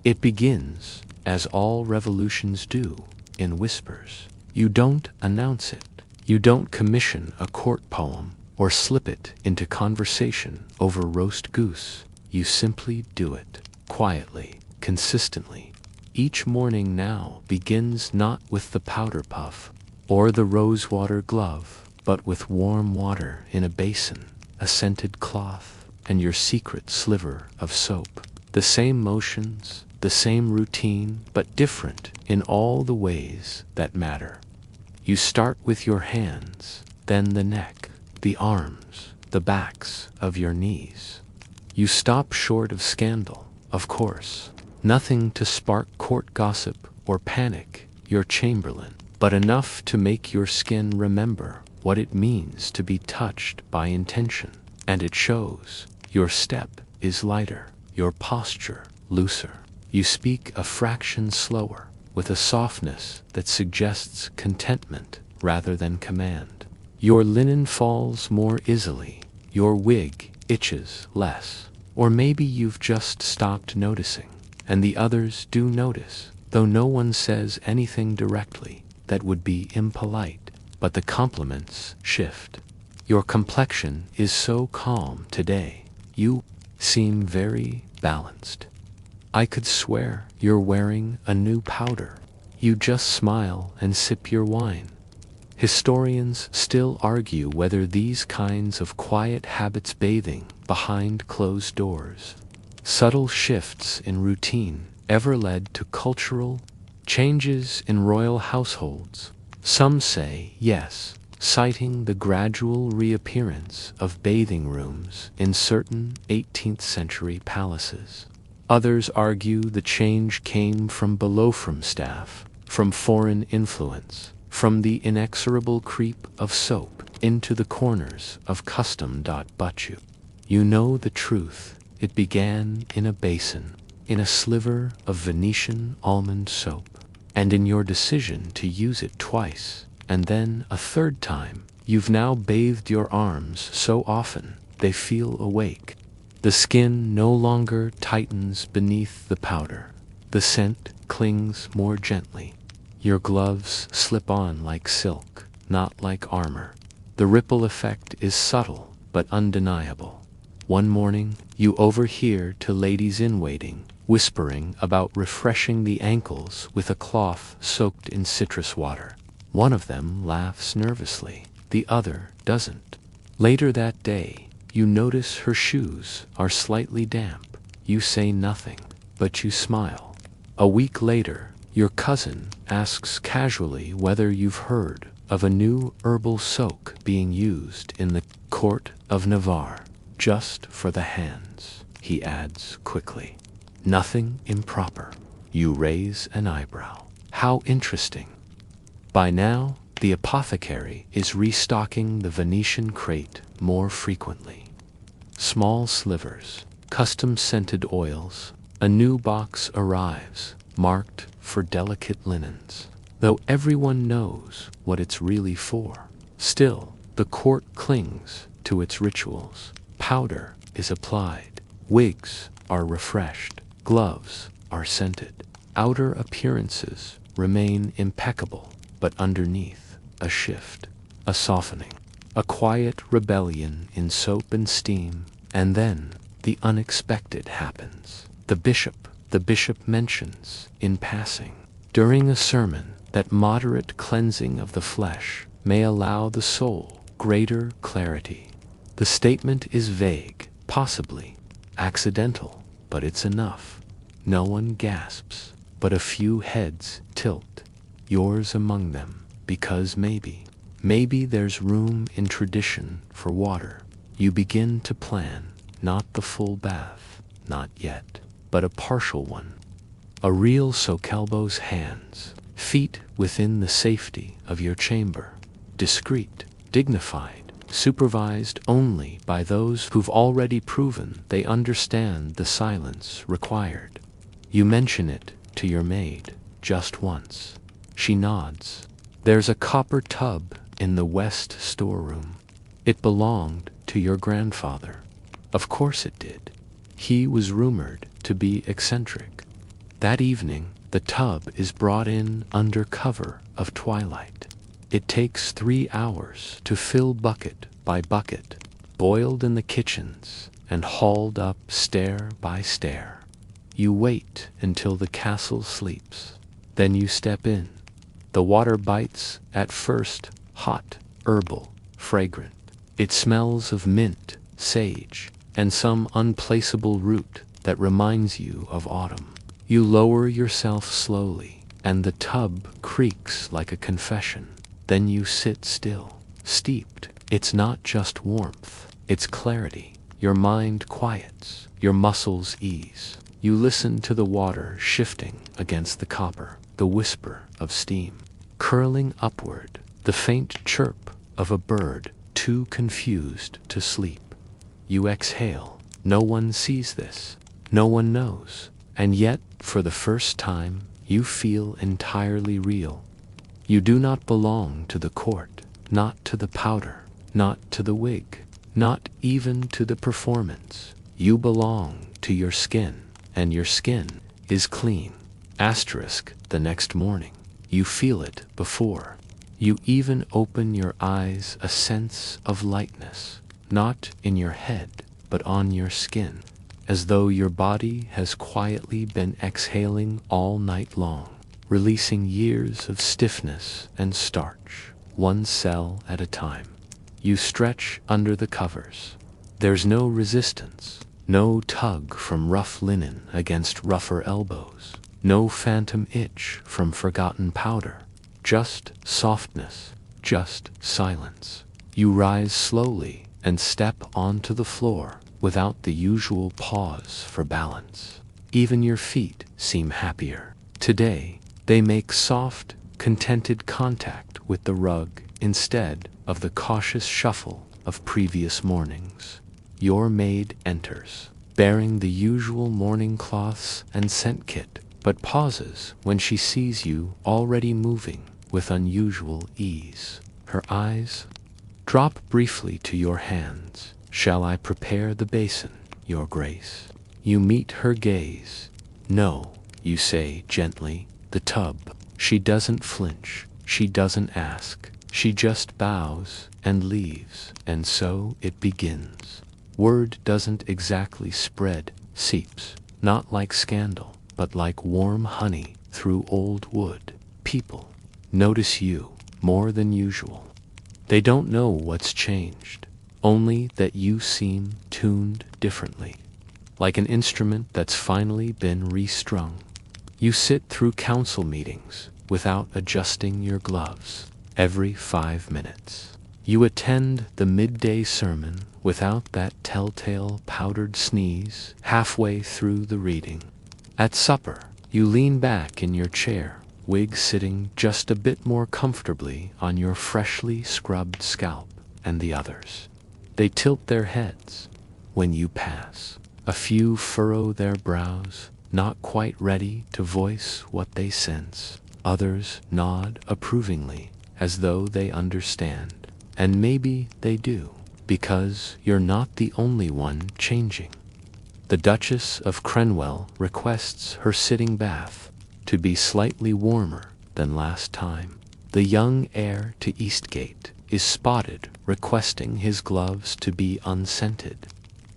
It begins, as all revolutions do, in whispers. You don't announce it. You don't commission a court poem or slip it into conversation over roast goose. You simply do it, quietly, consistently. Each morning now begins not with the powder puff or the rosewater glove, but with warm water in a basin, a scented cloth, and your secret sliver of soap. The same motions, the same routine, but different in all the ways that matter. You start with your hands, then the neck, the arms, the backs of your knees. You stop short of scandal, of course. Nothing to spark court gossip or panic your chamberlain, but enough to make your skin remember what it means to be touched by intention. And it shows. Your step is lighter, your posture looser. You speak a fraction slower, with a softness that suggests contentment rather than command. Your linen falls more easily, your wig itches less. Or maybe you've just stopped noticing, and the others do notice, though no one says anything directly that would be impolite, but the compliments shift. Your complexion is so calm today. You seem very balanced. I could swear you're wearing a new powder. You just smile and sip your wine. Historians still argue whether these kinds of quiet habits, bathing behind closed doors, subtle shifts in routine, ever led to cultural changes in royal households. Some say yes, citing the gradual reappearance of bathing rooms in certain 18th century palaces. Others argue the change came from below, from staff, from foreign influence, from the inexorable creep of soap into the corners of custom. But you know the truth. It began in a basin, in a sliver of Venetian almond soap, and in your decision to use it twice, and then a third time. You've now bathed your arms so often they feel awake. The skin no longer tightens beneath the powder. The scent clings more gently. Your gloves slip on like silk, not like armor. The ripple effect is subtle but undeniable. One morning, you overhear two ladies in waiting, whispering about refreshing the ankles with a cloth soaked in citrus water. One of them laughs nervously, the other doesn't. Later that day, you notice her shoes are slightly damp. You say nothing, but you smile. A week later, your cousin asks casually whether you've heard of a new herbal soak being used in the court of Navarre, just for the hands, he adds quickly. Nothing improper. You raise an eyebrow. How interesting. By now, the apothecary is restocking the Venetian crate more frequently. Small slivers, custom-scented oils, a new box arrives, marked for delicate linens. Though everyone knows what it's really for, still, the court clings to its rituals. Powder is applied, wigs are refreshed, gloves are scented. Outer appearances remain impeccable, but underneath, a shift, a softening, a quiet rebellion in soap and steam, and then the unexpected happens. The bishop mentions, in passing, during a sermon, that moderate cleansing of the flesh may allow the soul greater clarity. The statement is vague, possibly accidental, but it's enough. No one gasps, but a few heads tilt, yours among them, because maybe there's room in tradition for water. You begin to plan, not the full bath, not yet, but a partial one. A real Sokelbo's hands. Feet within the safety of your chamber. Discreet, dignified, supervised only by those who've already proven they understand the silence required. You mention it to your maid just once. She nods. There's a copper tub in the west storeroom. It belonged to your grandfather. Of course it did. He was rumored to be eccentric. That evening, the tub is brought in under cover of twilight. It takes 3 hours to fill bucket by bucket, boiled in the kitchens and hauled up stair by stair. You wait until the castle sleeps. Then you step in. The water bites, at first hot, herbal, fragrant. It smells of mint, sage, and some unplaceable root that reminds you of autumn. You lower yourself slowly, and the tub creaks like a confession. Then you sit still, steeped. It's not just warmth, it's clarity. Your mind quiets, your muscles ease. You listen to the water shifting against the copper, the whisper of steam curling upward, the faint chirp of a bird too confused to sleep. You exhale. No one sees this. No one knows. And yet, for the first time, you feel entirely real. You do not belong to the court, not to the powder, not to the wig, not even to the performance. You belong to your skin, and your skin is clean. Asterisk the next morning. You feel it before. You even open your eyes, a sense of lightness, not in your head, but on your skin, as though your body has quietly been exhaling all night long, releasing years of stiffness and starch, one cell at a time. You stretch under the covers. There's no resistance, no tug from rough linen against rougher elbows, no phantom itch from forgotten powder, just softness, just silence. You rise slowly and step onto the floor without the usual pause for balance. Even your feet seem happier. Today, they make soft, contented contact with the rug instead of the cautious shuffle of previous mornings. Your maid enters, bearing the usual morning cloths and scent kit, but pauses when she sees you already moving with unusual ease. Her eyes drop briefly to your hands. Shall I prepare the basin, Your Grace? You meet her gaze. No, you say gently, the tub. She doesn't flinch. She doesn't ask. She just bows and leaves, and so it begins. Word doesn't exactly spread, seeps, not like scandal, but like warm honey through old wood. People notice you more than usual. They don't know what's changed, only that you seem tuned differently, like an instrument that's finally been restrung. You sit through council meetings without adjusting your gloves every 5 minutes. You attend the midday sermon without that telltale powdered sneeze halfway through the reading. At supper, you lean back in your chair, wig sitting just a bit more comfortably on your freshly scrubbed scalp, and the others. They tilt their heads when you pass. A few furrow their brows, not quite ready to voice what they sense. Others nod approvingly, as though they understand. And maybe they do, because you're not the only one changing. The Duchess of Crenwell requests her sitting bath to be slightly warmer than last time. The young heir to Eastgate is spotted requesting his gloves to be unscented.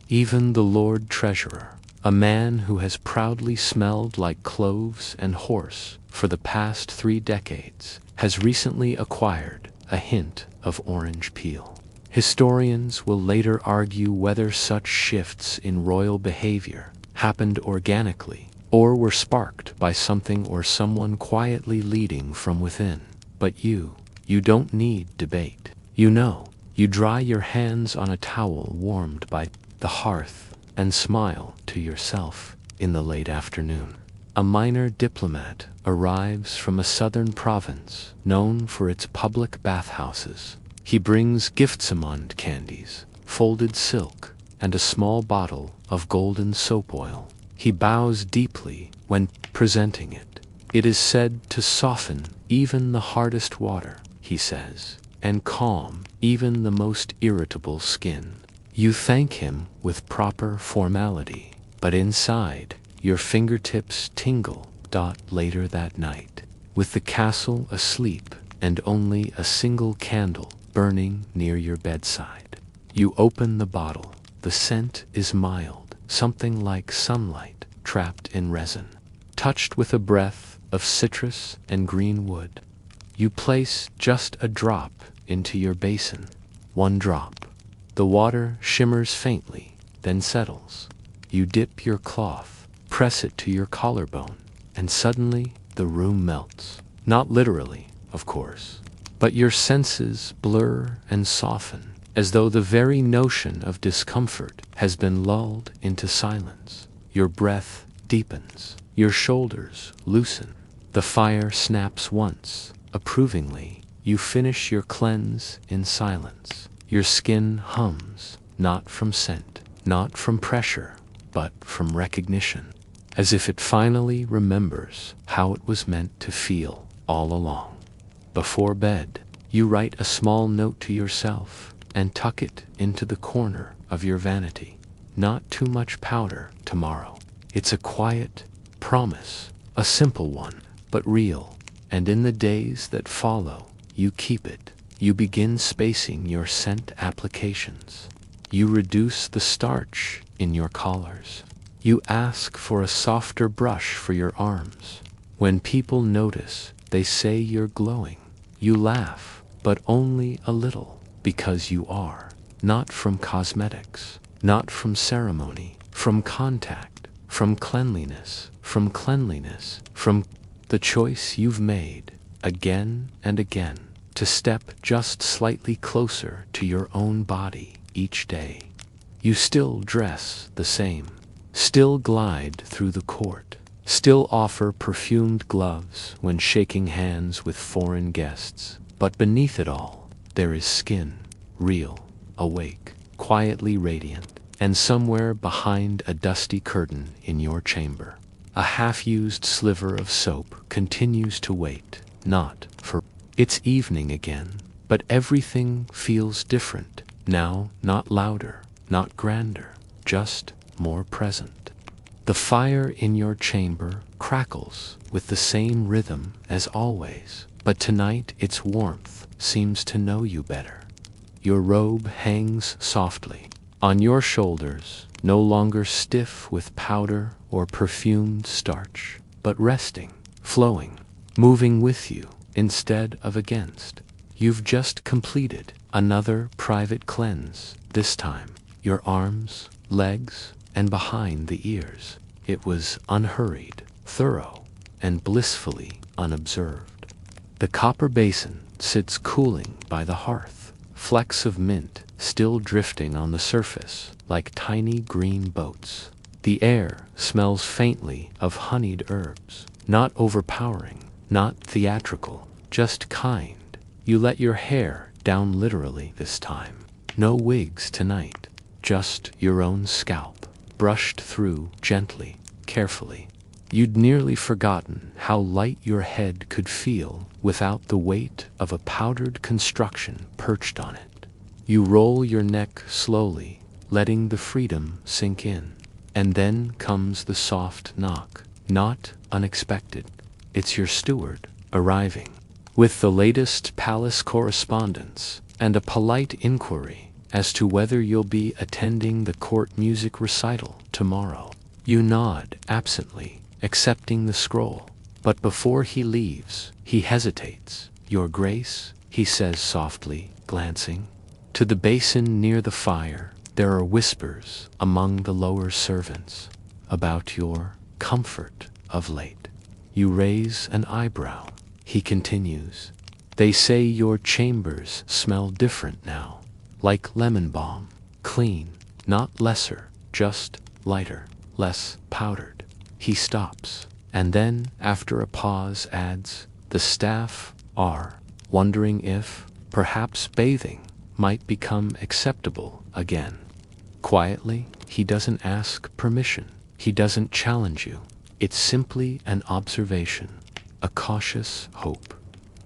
Even the Lord Treasurer, a man who has proudly smelled like cloves and horse for the past 3 decades, has recently acquired a hint of orange peel. Historians will later argue whether such shifts in royal behavior happened organically or were sparked by something or someone quietly leading from within. But you don't need debate. You know, you dry your hands on a towel warmed by the hearth and smile to yourself in the late afternoon. A minor diplomat arrives from a southern province known for its public bathhouses. He brings gifts-among candies, folded silk, and a small bottle of golden soap oil. He bows deeply when presenting it. It is said to soften even the hardest water, he says, and calm even the most irritable skin. You thank him with proper formality, but inside, your fingertips tingle. Later that night, with the castle asleep and only a single candle burning near your bedside, you open the bottle. The scent is mild, something like sunlight trapped in resin, touched with a breath of citrus and green wood. You place just a drop into your basin. One drop. The water shimmers faintly, then settles. You dip your cloth, press it to your collarbone, and suddenly the room melts. Not literally, of course, but your senses blur and soften, as though the very notion of discomfort has been lulled into silence. Your breath deepens, your shoulders loosen. The fire snaps once, approvingly. You finish your cleanse in silence. Your skin hums, not from scent, not from pressure, but from recognition, as if it finally remembers how it was meant to feel all along. Before bed, you write a small note to yourself and tuck it into the corner of your vanity. Not too much powder tomorrow. It's a quiet promise, a simple one, but real, and in the days that follow, you keep it. You begin spacing your scent applications. You reduce the starch in your collars. You ask for a softer brush for your arms. When people notice, they say you're glowing. You laugh, but only a little, because you are. Not from cosmetics, not from ceremony, from contact, from cleanliness, from the choice you've made, again and again, to step just slightly closer to your own body each day. You still dress the same, still glide through the court, still offer perfumed gloves when shaking hands with foreign guests, but beneath it all, there is skin, real, awake, quietly radiant, and somewhere behind a dusty curtain in your chamber, a half-used sliver of soap continues to wait, not for it's evening again, but everything feels different, now not louder, not grander, just more present. The fire in your chamber crackles with the same rhythm as always, but tonight its warmth seems to know you better. Your robe hangs softly on your shoulders, no longer stiff with powder or perfumed starch, but resting, flowing, moving with you instead of against. You've just completed another private cleanse, this time your arms, legs, and behind the ears. It was unhurried, thorough, and blissfully unobserved. The copper basin sits cooling by the hearth, flecks of mint still drifting on the surface like tiny green boats. The air smells faintly of honeyed herbs, not overpowering, not theatrical, just kind. You let your hair down literally this time. No wigs tonight, just your own scalp, brushed through gently, carefully. You'd nearly forgotten how light your head could feel without the weight of a powdered construction perched on it. You roll your neck slowly, letting the freedom sink in. And then comes the soft knock, not unexpected. It's your steward arriving, with the latest palace correspondence and a polite inquiry as to whether you'll be attending the court music recital tomorrow. You nod absently, accepting the scroll, but before he leaves, he hesitates. "Your Grace," he says softly, glancing. To the basin near the fire, there are whispers among the lower servants about your comfort of late. You raise an eyebrow. He continues, "They say your chambers smell different now, like lemon balm, clean, not lesser, just lighter, less powdered." He stops. And then, after a pause, adds, the staff are wondering if, perhaps bathing might become acceptable again. Quietly, he doesn't ask permission. He doesn't challenge you. It's simply an observation, a cautious hope.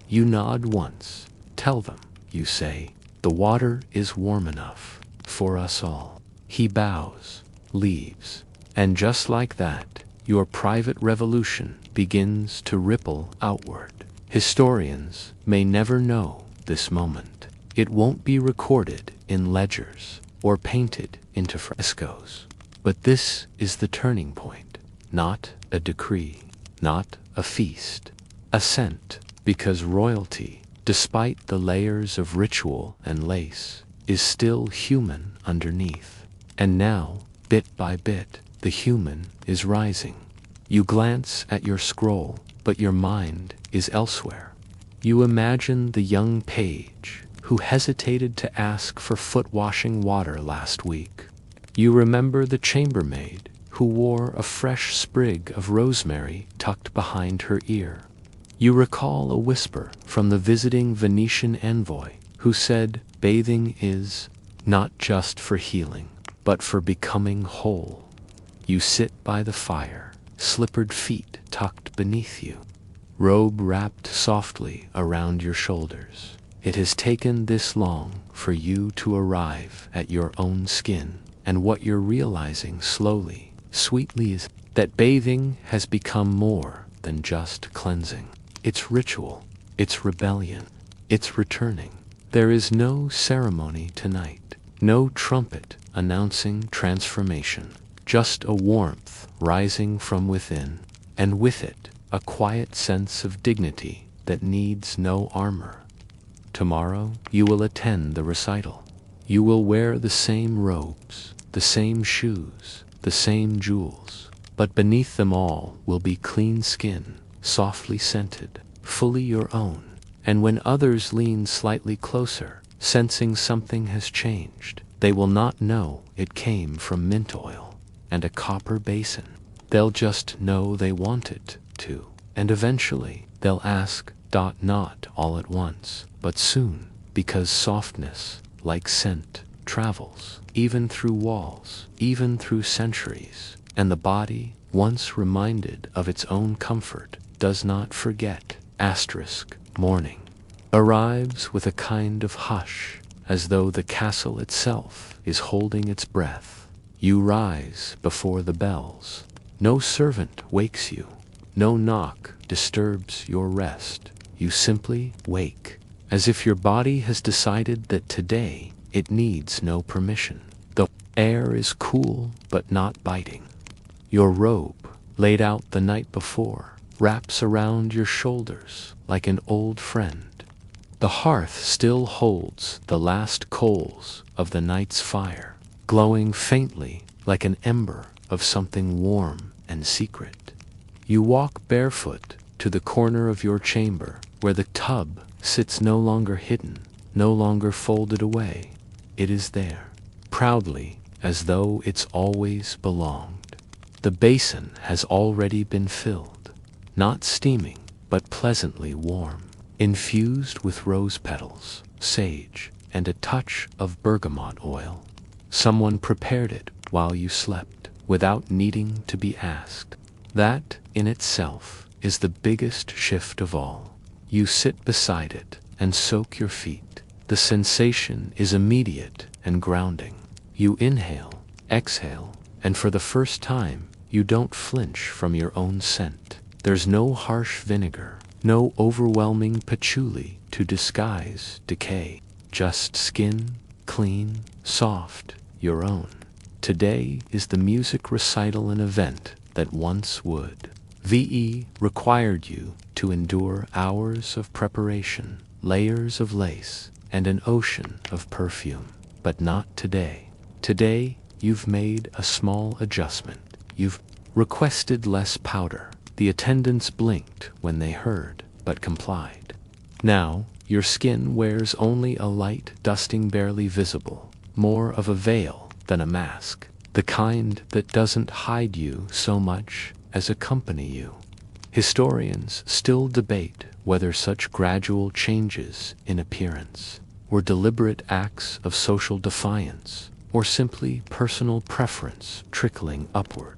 You nod once. Tell them, you say, the water is warm enough for us all. He bows, leaves, and just like that, your private revolution begins to ripple outward. Historians may never know this moment. It won't be recorded in ledgers or painted into frescoes. But this is the turning point, not a decree, not a feast, a scent, because royalty, despite the layers of ritual and lace, is still human underneath. And now, bit by bit, the human is rising. You glance at your scroll, but your mind is elsewhere. You imagine the young page who hesitated to ask for foot-washing water last week. You remember the chambermaid who wore a fresh sprig of rosemary tucked behind her ear. You recall a whisper from the visiting Venetian envoy who said bathing is not just for healing, but for becoming whole. You sit by the fire, slippered feet tucked beneath you, robe wrapped softly around your shoulders. It has taken this long for you to arrive at your own skin, and what you're realizing slowly, sweetly, is that bathing has become more than just cleansing. It's ritual, it's rebellion, it's returning. There is no ceremony tonight, no trumpet announcing transformation, just a warmth rising from within, and with it, a quiet sense of dignity that needs no armor. Tomorrow, you will attend the recital. You will wear the same robes, the same shoes, the same jewels, but beneath them all will be clean skin, softly scented, fully your own. And when others lean slightly closer, sensing something has changed, they will not know it came from mint oil and a copper basin. They'll just know they want it to, and eventually they'll ask, not all at once, but soon, because softness, like scent, travels, even through walls, even through centuries, and the body, once reminded of its own comfort, does not forget. Morning arrives with a kind of hush, as though the castle itself is holding its breath. You rise before the bells. No servant wakes you. No knock disturbs your rest. You simply wake, as if your body has decided that today it needs no permission. The air is cool but not biting. Your robe, laid out the night before, wraps around your shoulders like an old friend. The hearth still holds the last coals of the night's fire, glowing faintly like an ember of something warm and secret. You walk barefoot to the corner of your chamber, where the tub sits no longer hidden, no longer folded away. It is there, proudly, as though it's always belonged. The basin has already been filled, not steaming, but pleasantly warm, infused with rose petals, sage, and a touch of bergamot oil. Someone prepared it while you slept, without needing to be asked. That, in itself, is the biggest shift of all. You sit beside it and soak your feet. The sensation is immediate and grounding. You inhale, exhale, and for the first time, you don't flinch from your own scent. There's no harsh vinegar, no overwhelming patchouli to disguise decay. Just skin, clean, soft, your own. Today is the music recital, an event that once would. VE required you to endure hours of preparation, layers of lace, and an ocean of perfume. But not today. Today, you've made a small adjustment. You've requested less powder. The attendants blinked when they heard, but complied. Now, your skin wears only a light dusting barely visible, more of a veil than a mask, the kind that doesn't hide you so much as accompany you. Historians still debate whether such gradual changes in appearance were deliberate acts of social defiance or simply personal preference trickling upward.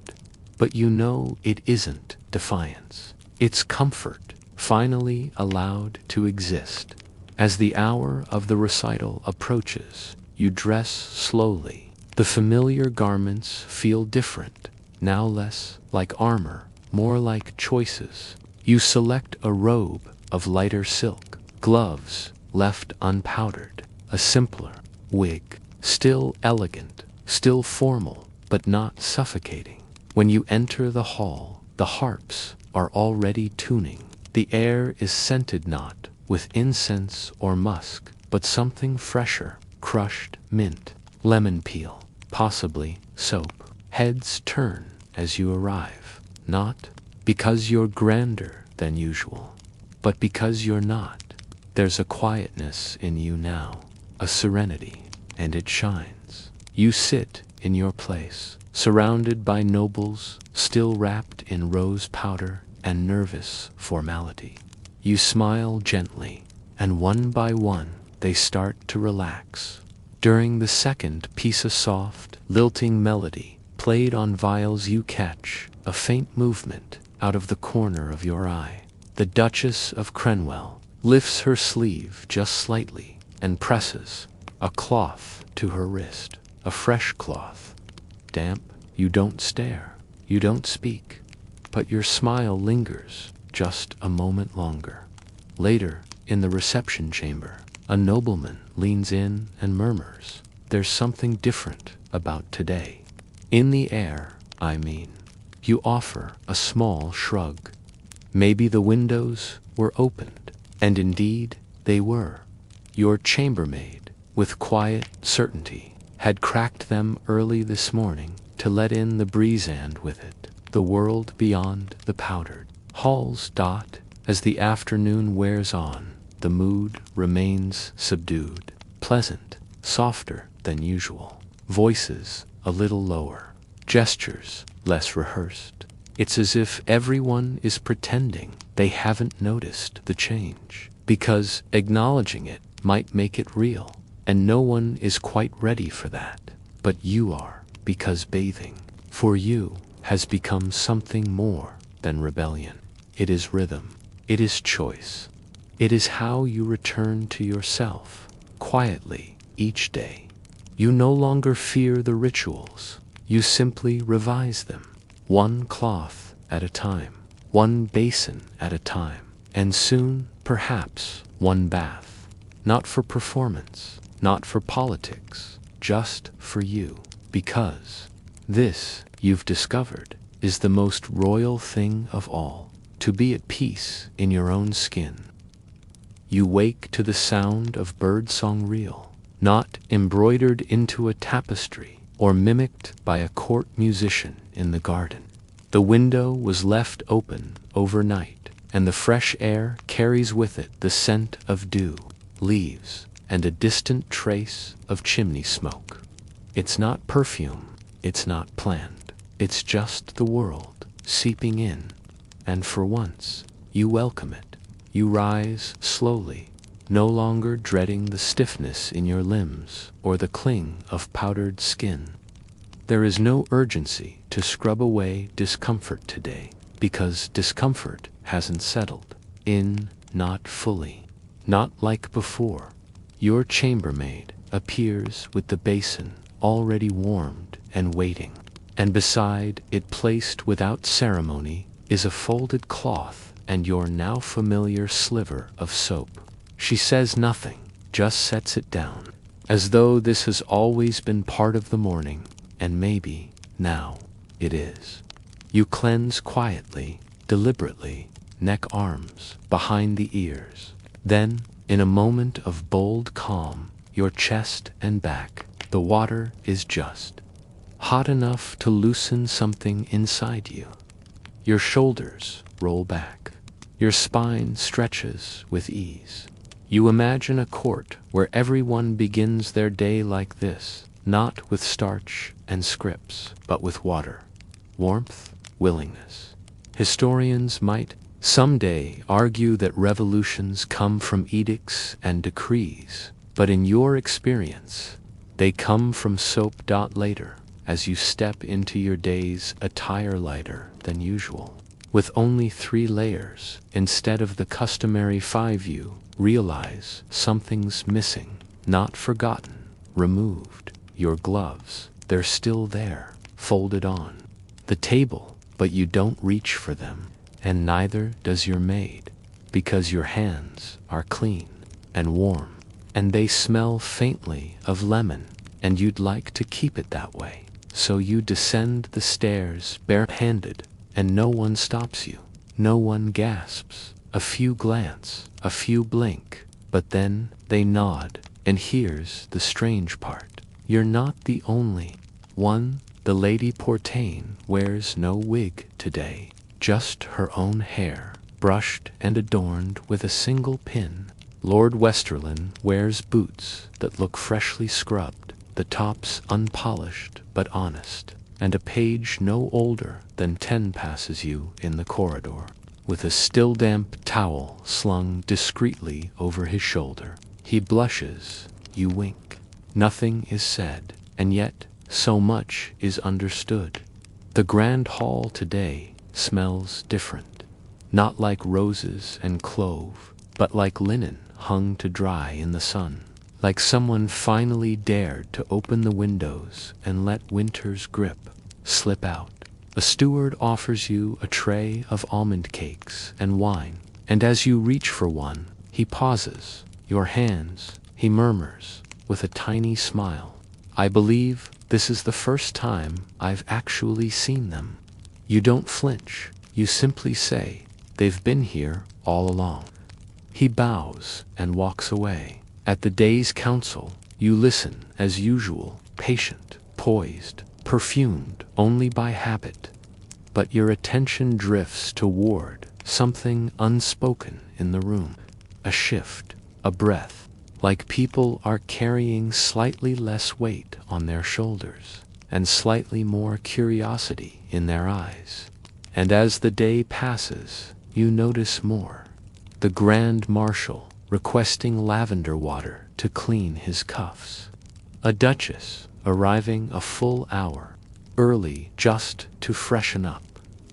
But you know it isn't defiance. It's comfort, finally allowed to exist. As the hour of the recital approaches, you dress slowly. The familiar garments feel different, now less like armor, more like choices. You select a robe of lighter silk, gloves left unpowdered, a simpler wig, still elegant, still formal, but not suffocating. When you enter the hall, the harps are already tuning. The air is scented not with incense or musk, but something fresher, crushed mint, lemon peel, possibly soap. Heads turn as you arrive, not because you're grander than usual, but because you're not. There's a quietness in you now, a serenity, and it shines. You sit in your place, surrounded by nobles still wrapped in rose powder and nervous formality. You smile gently, and one by one they start to relax. During the second piece, a soft, lilting melody played on viols, you catch a faint movement out of the corner of your eye. The Duchess of Crenwell lifts her sleeve just slightly and presses a cloth to her wrist, a fresh cloth. Damp, you don't stare, you don't speak, but your smile lingers just a moment longer. Later, in the reception chamber, a nobleman leans in and murmurs, "There's something different about today." In the air, I mean. You offer a small shrug. Maybe the windows were opened, and indeed they were. Your chambermaid, with quiet certainty, had cracked them early this morning to let in the breeze, and with it, the world beyond the powdered halls. As the afternoon wears on, the mood remains subdued, pleasant, softer than usual. Voices a little lower, gestures less rehearsed. It's as if everyone is pretending they haven't noticed the change, because acknowledging it might make it real, and no one is quite ready for that. But you are, because bathing, for you, has become something more than rebellion. It is rhythm. It is choice. It is how you return to yourself, quietly, each day. You no longer fear the rituals. You simply revise them, one cloth at a time, one basin at a time, and soon, perhaps, one bath. Not for performance, not for politics, just for you. Because this, you've discovered, is the most royal thing of all, to be at peace in your own skin. You wake to the sound of birdsong real, not embroidered into a tapestry or mimicked by a court musician in the garden. The window was left open overnight, and the fresh air carries with it the scent of dew, leaves, and a distant trace of chimney smoke. It's not perfume, it's not planned, it's just the world seeping in, and for once, you welcome it. You rise slowly, no longer dreading the stiffness in your limbs or the cling of powdered skin. There is no urgency to scrub away discomfort today, because discomfort hasn't settled in, not fully, not like before. Your chambermaid appears with the basin already warmed and waiting, and beside it, placed without ceremony, is a folded cloth and your now familiar sliver of soap. She says nothing, just sets it down, as though this has always been part of the morning, and maybe, now, it is. You cleanse quietly, deliberately, neck, arms, behind the ears. Then, in a moment of bold calm, your chest and back. The water is just hot enough to loosen something inside you. Your shoulders roll back. Your spine stretches with ease. You imagine a court where everyone begins their day like this, not with starch and scripts, but with water, warmth, willingness. Historians might Some day argue that revolutions come from edicts and decrees, but in your experience, they come from soap. Later, as you step into your day's attire lighter than usual, with only 3 layers instead of the customary 5, you realize something's missing, not forgotten, removed. Your gloves, they're still there, folded on the table, but you don't reach for them, and neither does your maid, because your hands are clean and warm, and they smell faintly of lemon, and you'd like to keep it that way. So you descend the stairs bare-handed, and no one stops you. No one gasps. A few glance, a few blink, but then they nod. And here's the strange part. You're not the only one. The Lady Portain wears no wig today, just her own hair, brushed and adorned with a single pin. Lord Westerland wears boots that look freshly scrubbed, the tops unpolished but honest, and a page no older than 10 passes you in the corridor, with a still damp towel slung discreetly over his shoulder. He blushes, you wink. Nothing is said, and yet so much is understood. The grand hall today smells different, not like roses and clove, but like linen hung to dry in the sun, like someone finally dared to open the windows and let winter's grip slip out. A steward offers you a tray of almond cakes and wine, and as you reach for one, he pauses. Your hands, he murmurs, with a tiny smile. I believe this is the first time I've actually seen them. You don't flinch. You simply say, they've been here all along. He bows and walks away. At the day's council, you listen as usual, patient, poised, perfumed only by habit. But your attention drifts toward something unspoken in the room. A shift, a breath, like people are carrying slightly less weight on their shoulders and slightly more curiosity in their eyes. And as the day passes, you notice more. The Grand Marshal requesting lavender water to clean his cuffs. A duchess arriving a full hour early just to freshen up.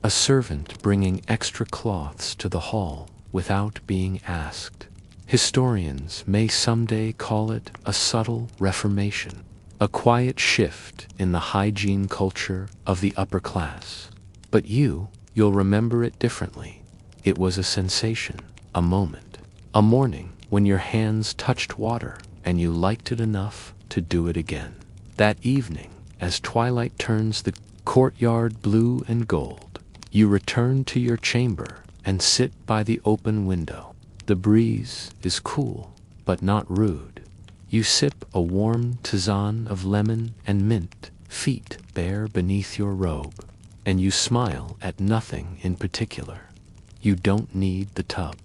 A servant bringing extra cloths to the hall without being asked. Historians may someday call it a subtle reformation, a quiet shift in the hygiene culture of the upper class. But you'll remember it differently. It was a sensation, a moment, a morning when your hands touched water and you liked it enough to do it again. That evening, as twilight turns the courtyard blue and gold, you return to your chamber and sit by the open window. The breeze is cool, but not rude. You sip a warm tisane of lemon and mint, feet bare beneath your robe, and you smile at nothing in particular. You don't need the tub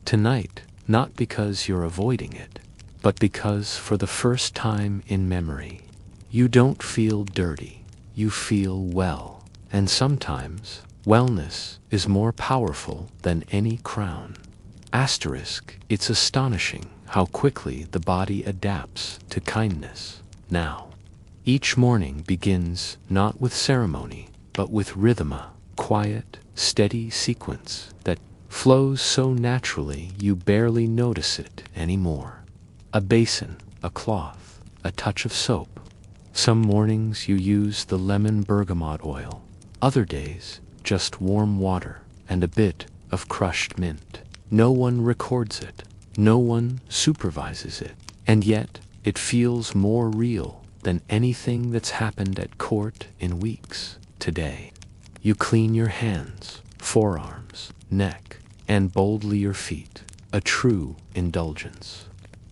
tonight, not because you're avoiding it, but because for the first time in memory, you don't feel dirty, you feel well. And sometimes, wellness is more powerful than any crown. It's astonishing how quickly the body adapts to kindness now. Each morning begins not with ceremony, but with rhythm, a quiet, steady sequence that flows so naturally you barely notice it anymore. A basin, a cloth, a touch of soap. Some mornings you use the lemon bergamot oil, other days just warm water and a bit of crushed mint. No one records it, no one supervises it, and yet it feels more real than anything that's happened at court in weeks today. You clean your hands, forearms, neck, and boldly your feet, a true indulgence.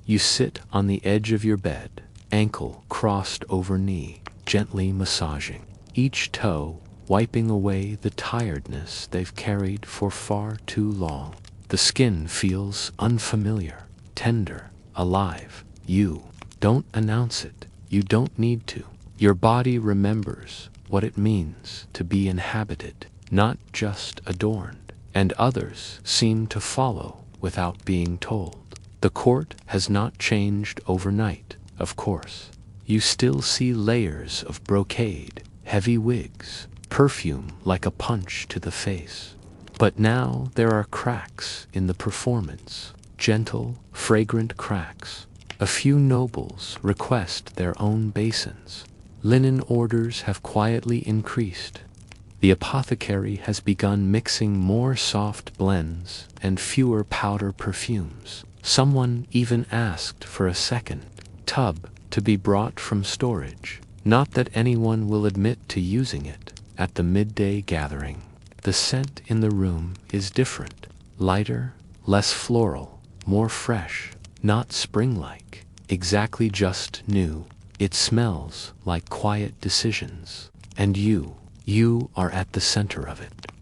You sit on the edge of your bed, ankle crossed over knee, gently massaging each toe, wiping away the tiredness they've carried for far too long. The skin feels unfamiliar, tender, alive. You don't announce it. You don't need to. Your body remembers what it means to be inhabited, not just adorned. and others seem to follow without being told. The court has not changed overnight, of course. You still see layers of brocade, heavy wigs, perfume like a punch to the face. But now there are cracks in the performance, gentle, fragrant cracks. A few nobles request their own basins. Linen orders have quietly increased. The apothecary has begun mixing more soft blends and fewer powder perfumes. Someone even asked for a second tub to be brought from storage. Not that anyone will admit to using it at the midday gathering. The scent in the room is different, lighter, less floral, more fresh, not spring-like, exactly just new. It smells like quiet decisions, and you are at the center of it.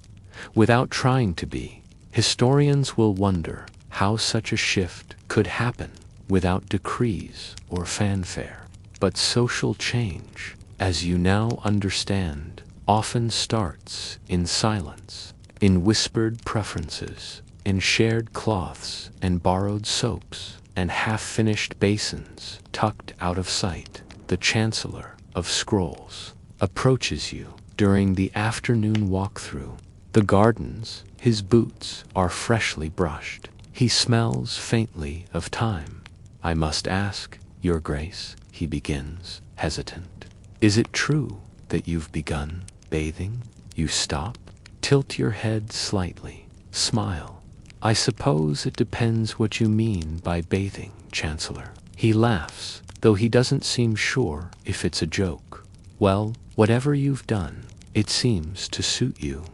Without trying to be, historians will wonder how such a shift could happen without decrees or fanfare. But social change, as you now understand, often starts in silence, in whispered preferences, in shared cloths and borrowed soaps, and half-finished basins tucked out of sight. The Chancellor of Scrolls approaches you during the afternoon walk-through. The gardens, his boots are freshly brushed. He smells faintly of time. "I must ask, Your Grace," he begins, hesitant. "Is it true that you've begun bathing?" You stop, tilt your head slightly, smile. "I suppose it depends what you mean by bathing, Chancellor." He laughs, though he doesn't seem sure if it's a joke. "Well, whatever you've done, it seems to suit you."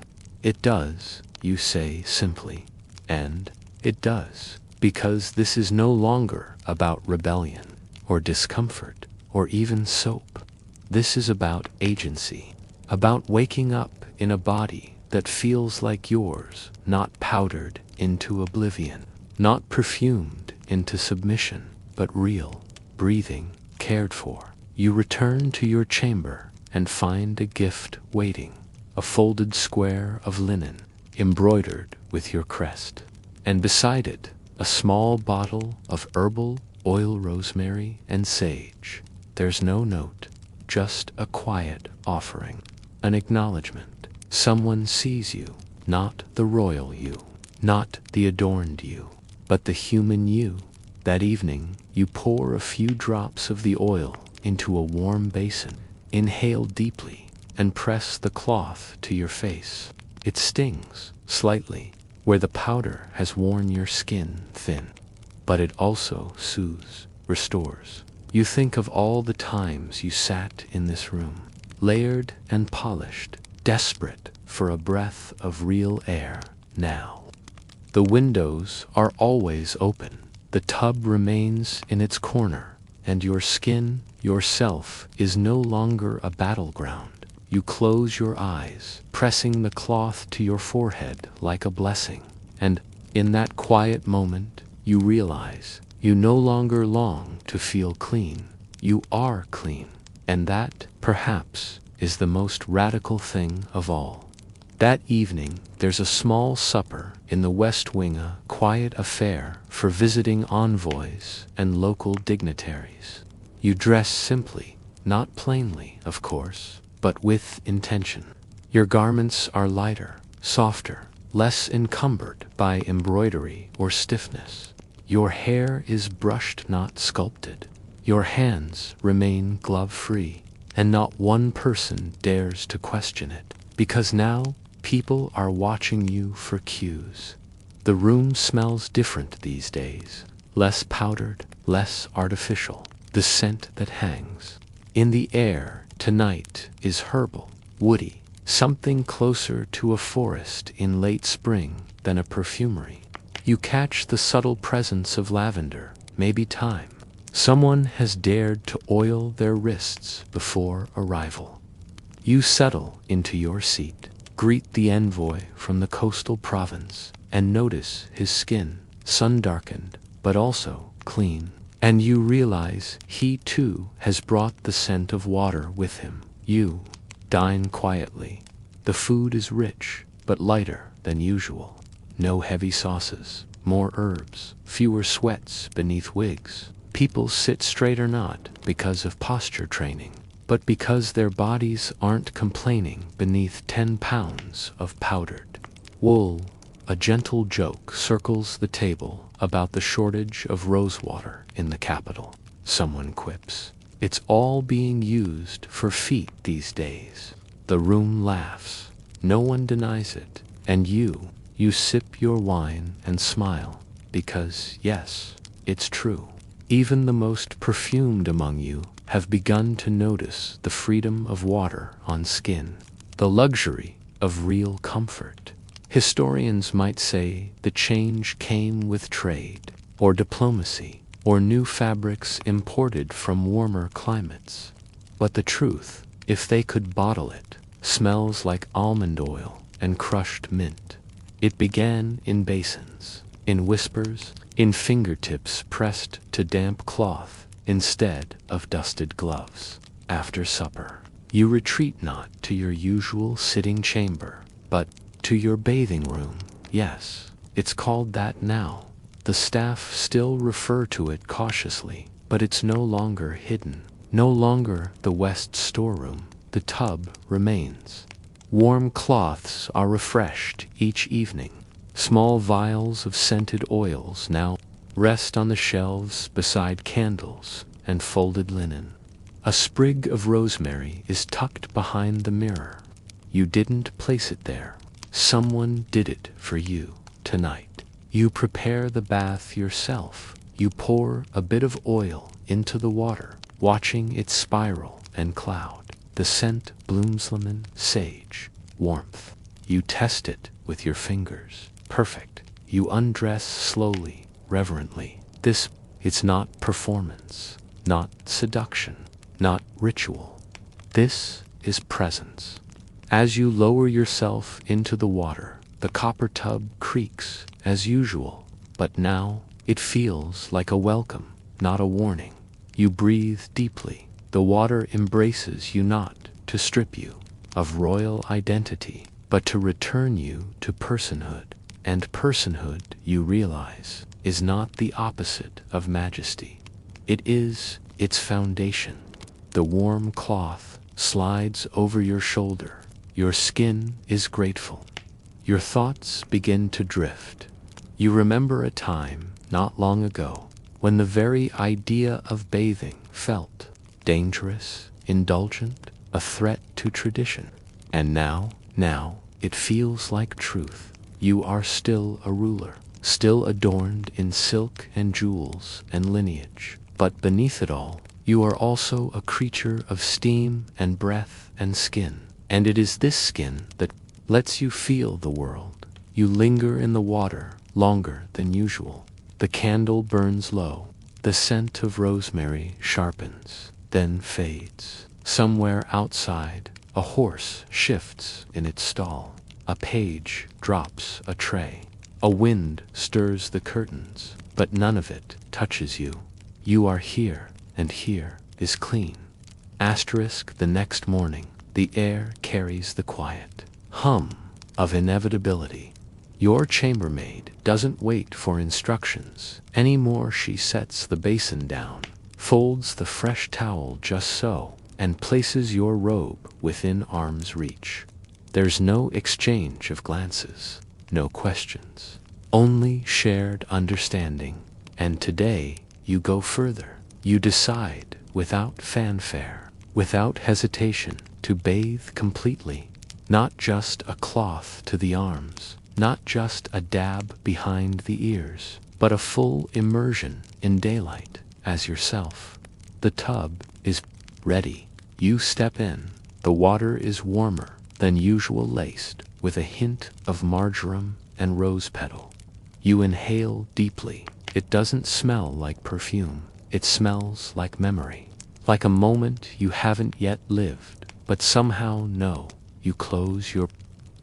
"It does," you say simply. And it does, because this is no longer about rebellion, or discomfort, or even soap. This is about agency, about waking up in a body that feels like yours, not powdered into oblivion, not perfumed into submission, but real, breathing, cared for. You return to your chamber and find a gift waiting, a folded square of linen, embroidered with your crest, and beside it, a small bottle of herbal oil, rosemary, and sage. There's no note, just a quiet offering, an acknowledgement. Someone sees you, not the royal you, not the adorned you, but the human you. That evening, you pour a few drops of the oil into a warm basin, inhale deeply, and press the cloth to your face. It stings slightly, where the powder has worn your skin thin, but it also soothes, restores. You think of all the times you sat in this room, layered and polished, desperate for a breath of real air. Now, the windows are always open. The tub remains in its corner, and your skin, yourself, is no longer a battleground. You close your eyes, pressing the cloth to your forehead like a blessing, and in that quiet moment, you realize you no longer long to feel clean. You are clean, and that, perhaps, is the most radical thing of all. That evening, there's a small supper in the West Wing, a quiet affair for visiting envoys and local dignitaries. You dress simply, not plainly, of course, but with intention. Your garments are lighter, softer, less encumbered by embroidery or stiffness. Your hair is brushed, not sculpted. Your hands remain glove-free, and not one person dares to question it, because now people are watching you for cues. The room smells different these days, less powdered, less artificial. The scent that hangs in the air tonight is herbal, woody, something closer to a forest in late spring than a perfumery. You catch the subtle presence of lavender, maybe thyme. Someone has dared to oil their wrists before arrival. You settle into your seat, greet the envoy from the coastal province, and notice his skin, sun-darkened, but also clean. And you realize he too has brought the scent of water with him. You dine quietly. The food is rich, but lighter than usual. No heavy sauces, more herbs, fewer sweats beneath wigs. People sit straighter not because of posture training, but because their bodies aren't complaining beneath 10 pounds of powdered wool. A gentle joke circles the table about the shortage of rosewater in the capital. Someone quips, "It's all being used for feet these days." The room laughs. No one denies it. And you sip your wine and smile, because, yes, it's true. Even the most perfumed among you have begun to notice the freedom of water on skin, the luxury of real comfort. Historians might say the change came with trade, or diplomacy, or new fabrics imported from warmer climates. But the truth, if they could bottle it, smells like almond oil and crushed mint. It began in basins, in whispers, in fingertips pressed to damp cloth instead of dusted gloves. After supper, you retreat not to your usual sitting chamber, but to your bathing room. Yes, it's called that now. The staff still refer to it cautiously, but it's no longer hidden, no longer the West storeroom. The tub remains. Warm cloths are refreshed each evening. Small vials of scented oils now rest on the shelves beside candles and folded linen. A sprig of rosemary is tucked behind the mirror. You didn't place it there. Someone did it for you tonight. You prepare the bath yourself. You pour a bit of oil into the water, watching it spiral and cloud. The scent blooms lemon, sage, warmth. You test it with your fingers. Perfect. You undress slowly, reverently. It's not performance, not seduction, not ritual. This is presence. As you lower yourself into the water, the copper tub creaks as usual, but now it feels like a welcome, not a warning. You breathe deeply. The water embraces you not to strip you of royal identity, but to return you to personhood. And personhood, you realize, is not the opposite of majesty. It is its foundation. The warm cloth slides over your shoulder. Your skin is grateful. Your thoughts begin to drift. You remember a time, not long ago, when the very idea of bathing felt dangerous, indulgent, a threat to tradition. And now it feels like truth. You are still a ruler, still adorned in silk and jewels and lineage. But beneath it all, you are also a creature of steam and breath and skin. And it is this skin that lets you feel the world. You linger in the water longer than usual. The candle burns low. The scent of rosemary sharpens, then fades. Somewhere outside, a horse shifts in its stall. A page drops a tray. A wind stirs the curtains, but none of it touches you. You are here, and here is clean. Asterisk the next morning, the air carries the quiet hum of inevitability. Your chambermaid doesn't wait for instructions anymore. She sets the basin down, folds the fresh towel just so, and places your robe within arm's reach. There's no exchange of glances, no questions, only shared understanding. And today you go further. You decide, without fanfare, without hesitation, to bathe completely. Not just a cloth to the arms, not just a dab behind the ears, but a full immersion in daylight as yourself. The tub is ready. You step in. The water is warmer than usual, laced with a hint of marjoram and rose petal. You inhale deeply. It doesn't smell like perfume. It smells like memory, like a moment you haven't yet lived, but somehow know. You close your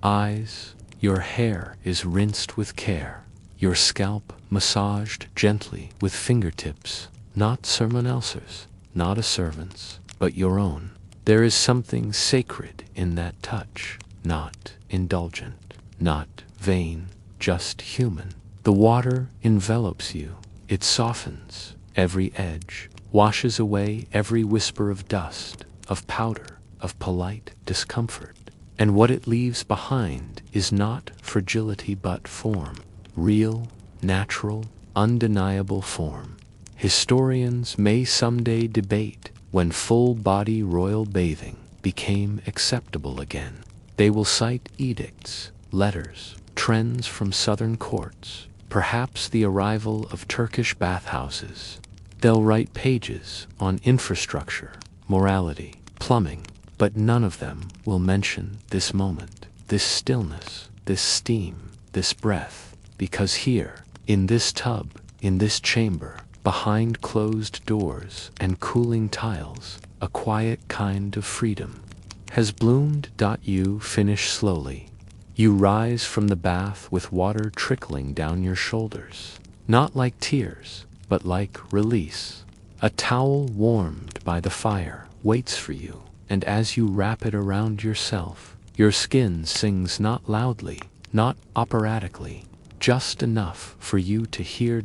eyes. Your hair is rinsed with care. Your scalp massaged gently with fingertips, not someone else's, not a servant's, but your own. There is something sacred in that touch, not indulgent, not vain, just human. The water envelops you. It softens every edge, washes away every whisper of dust, of powder, of polite discomfort. And what it leaves behind is not fragility but form. Real, natural, undeniable form. Historians may someday debate when full-body royal bathing became acceptable again. They will cite edicts, letters, trends from southern courts, perhaps the arrival of Turkish bathhouses. They'll write pages on infrastructure, morality, plumbing, but none of them will mention this moment, this stillness, this steam, this breath, because here, in this tub, in this chamber, behind closed doors and cooling tiles, a quiet kind of freedom has bloomed. You finish slowly. You rise from the bath with water trickling down your shoulders, not like tears, but like release. A towel warmed by the fire waits for you, and as you wrap it around yourself, your skin sings not loudly, not operatically, just enough for you to hear.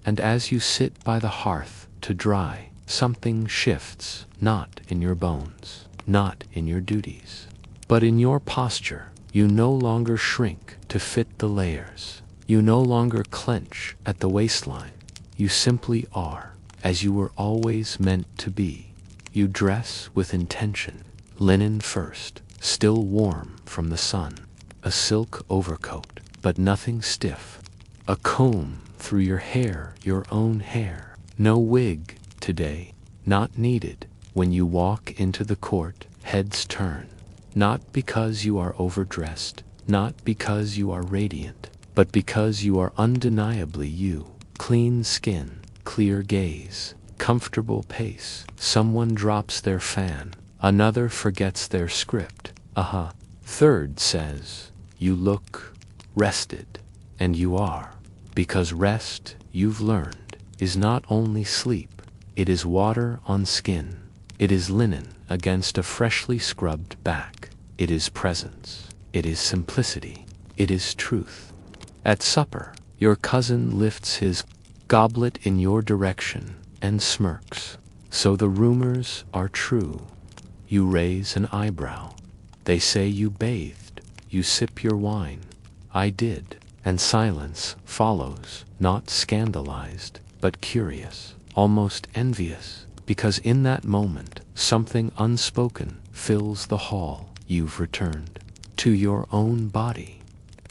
And as you sit by the hearth to dry, something shifts, not in your bones, not in your duties, but in your posture. You no longer shrink to fit the layers. You no longer clench at the waistline. You simply are, as you were always meant to be. You dress with intention, linen first, still warm from the sun, a silk overcoat, but nothing stiff, a comb through your hair, your own hair. No wig today, not needed. When you walk into the court, heads turn, not because you are overdressed, not because you are radiant, but because you are undeniably you. Clean skin, clear gaze, comfortable pace. Someone drops their fan, another forgets their script. Third says, you look rested, and you are. Because rest, you've learned, is not only sleep, it is water on skin. It is linen against a freshly scrubbed back. It is presence. It is simplicity. It is truth. At supper, your cousin lifts his goblet in your direction and smirks. So the rumors are true. You raise an eyebrow. They say you bathed. You sip your wine. I did. And silence follows, not scandalized, but curious, almost envious, because in that moment, something unspoken fills the hall. You've returned to your own body,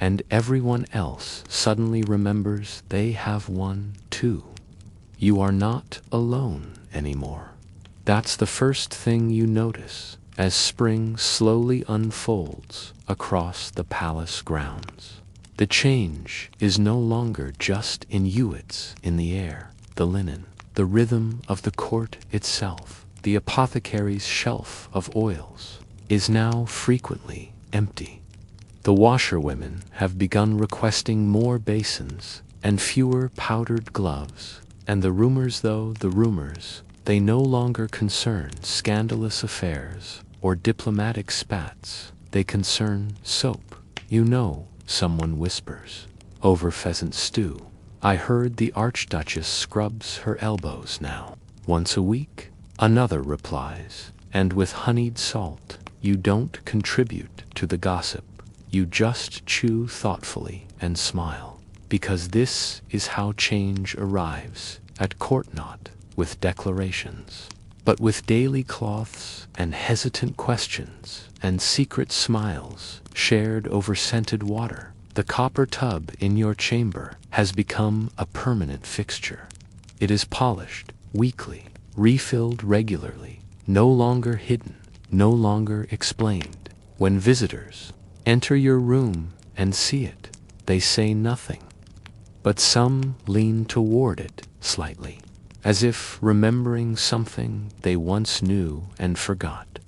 and everyone else suddenly remembers they have one too. You are not alone anymore. That's the first thing you notice as spring slowly unfolds across the palace grounds. The change is no longer just in you, it's in the air, the linen, the rhythm of the court itself. The apothecary's shelf of oils is now frequently empty. The washerwomen have begun requesting more basins and fewer powdered gloves. And the rumors, they no longer concern scandalous affairs or diplomatic spats. They concern soap. You know, someone whispers, over pheasant stew. I heard the Archduchess scrubs her elbows now. Once a week, another replies, and with honeyed salt. You don't contribute to the gossip. You just chew thoughtfully and smile. Because this is how change arrives at court, not with declarations, but with daily cloths and hesitant questions and secret smiles shared over scented water. The copper tub in your chamber has become a permanent fixture. It is polished weekly, refilled regularly, no longer hidden, no longer explained. When visitors enter your room and see it, they say nothing, but some lean toward it slightly, as if remembering something they once knew and forgot.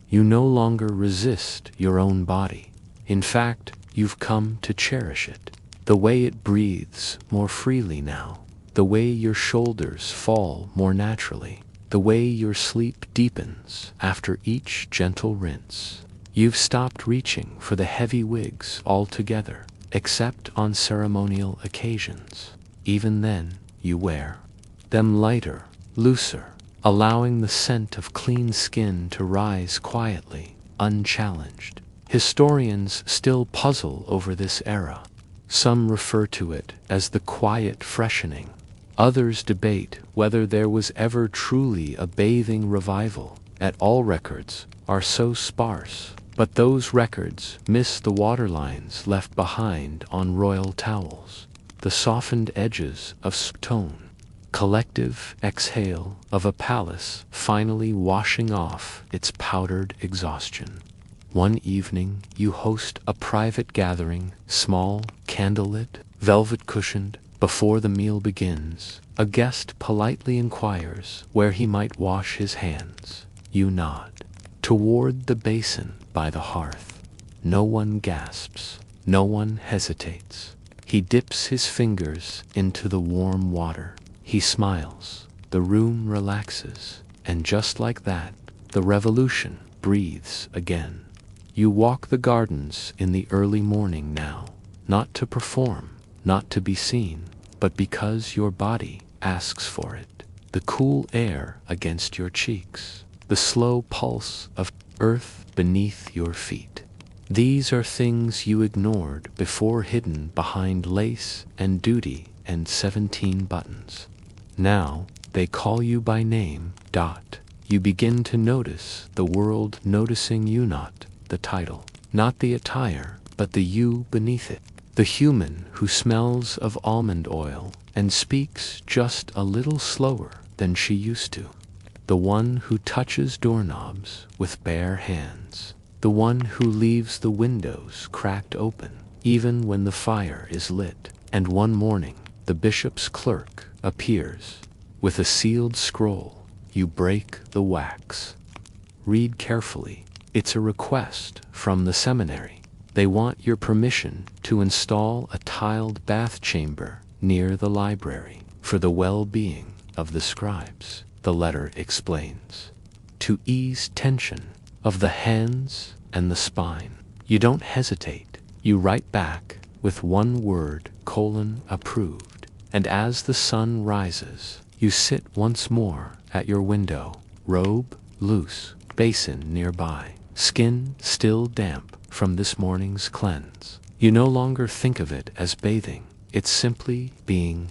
You no longer resist your own body. In fact, you've come to cherish it. The way it breathes more freely now. The way your shoulders fall more naturally. The way your sleep deepens after each gentle rinse. You've stopped reaching for the heavy wigs altogether, except on ceremonial occasions. Even then, you wear them lighter, looser, allowing the scent of clean skin to rise quietly, unchallenged. Historians still puzzle over this era. Some refer to it as the quiet freshening. Others debate whether there was ever truly a bathing revival. All records are so sparse, but those records miss the waterlines left behind on royal towels, the softened edges of stone, collective exhale of a palace finally washing off its powdered exhaustion. One evening you host a private gathering, small, candlelit, velvet-cushioned. Before the meal begins, a guest politely inquires where he might wash his hands. You nod toward the basin by the hearth. No one gasps, no one hesitates. He dips his fingers into the warm water. He smiles, the room relaxes, and just like that, the revolution breathes again. You walk the gardens in the early morning now, not to perform, not to be seen, but because your body asks for it. The cool air against your cheeks, the slow pulse of earth beneath your feet. These are things you ignored before, hidden behind lace and duty and 17 buttons. Now they call you by name. You begin to notice the world noticing you, not the title, not the attire, but the you beneath it. The human who smells of almond oil and speaks just a little slower than she used to. The one who touches doorknobs with bare hands. The one who leaves the windows cracked open, even when the fire is lit. And one morning, the bishop's clerk appears with a sealed scroll. You break the wax. Read carefully. It's a request from the seminary. They want your permission to install a tiled bath chamber near the library for the well-being of the scribes, the letter explains. To ease tension of the hands and the spine. You don't hesitate. You write back with one word, approved. And as the sun rises, you sit once more at your window, robe loose, basin nearby, skin still damp from this morning's cleanse. You no longer think of it as bathing. It's simply being.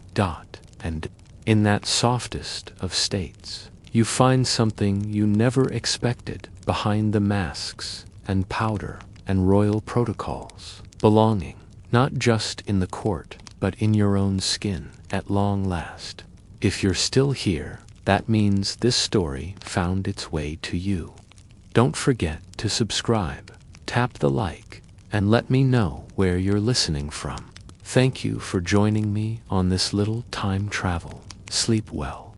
And in that softest of states, you find something you never expected behind the masks and powder and royal protocols. Belonging, not just in the court, but in your own skin, at long last. If you're still here, that means this story found its way to you. Don't forget to subscribe, tap the like, and let me know where you're listening from. Thank you for joining me on this little time travel. Sleep well.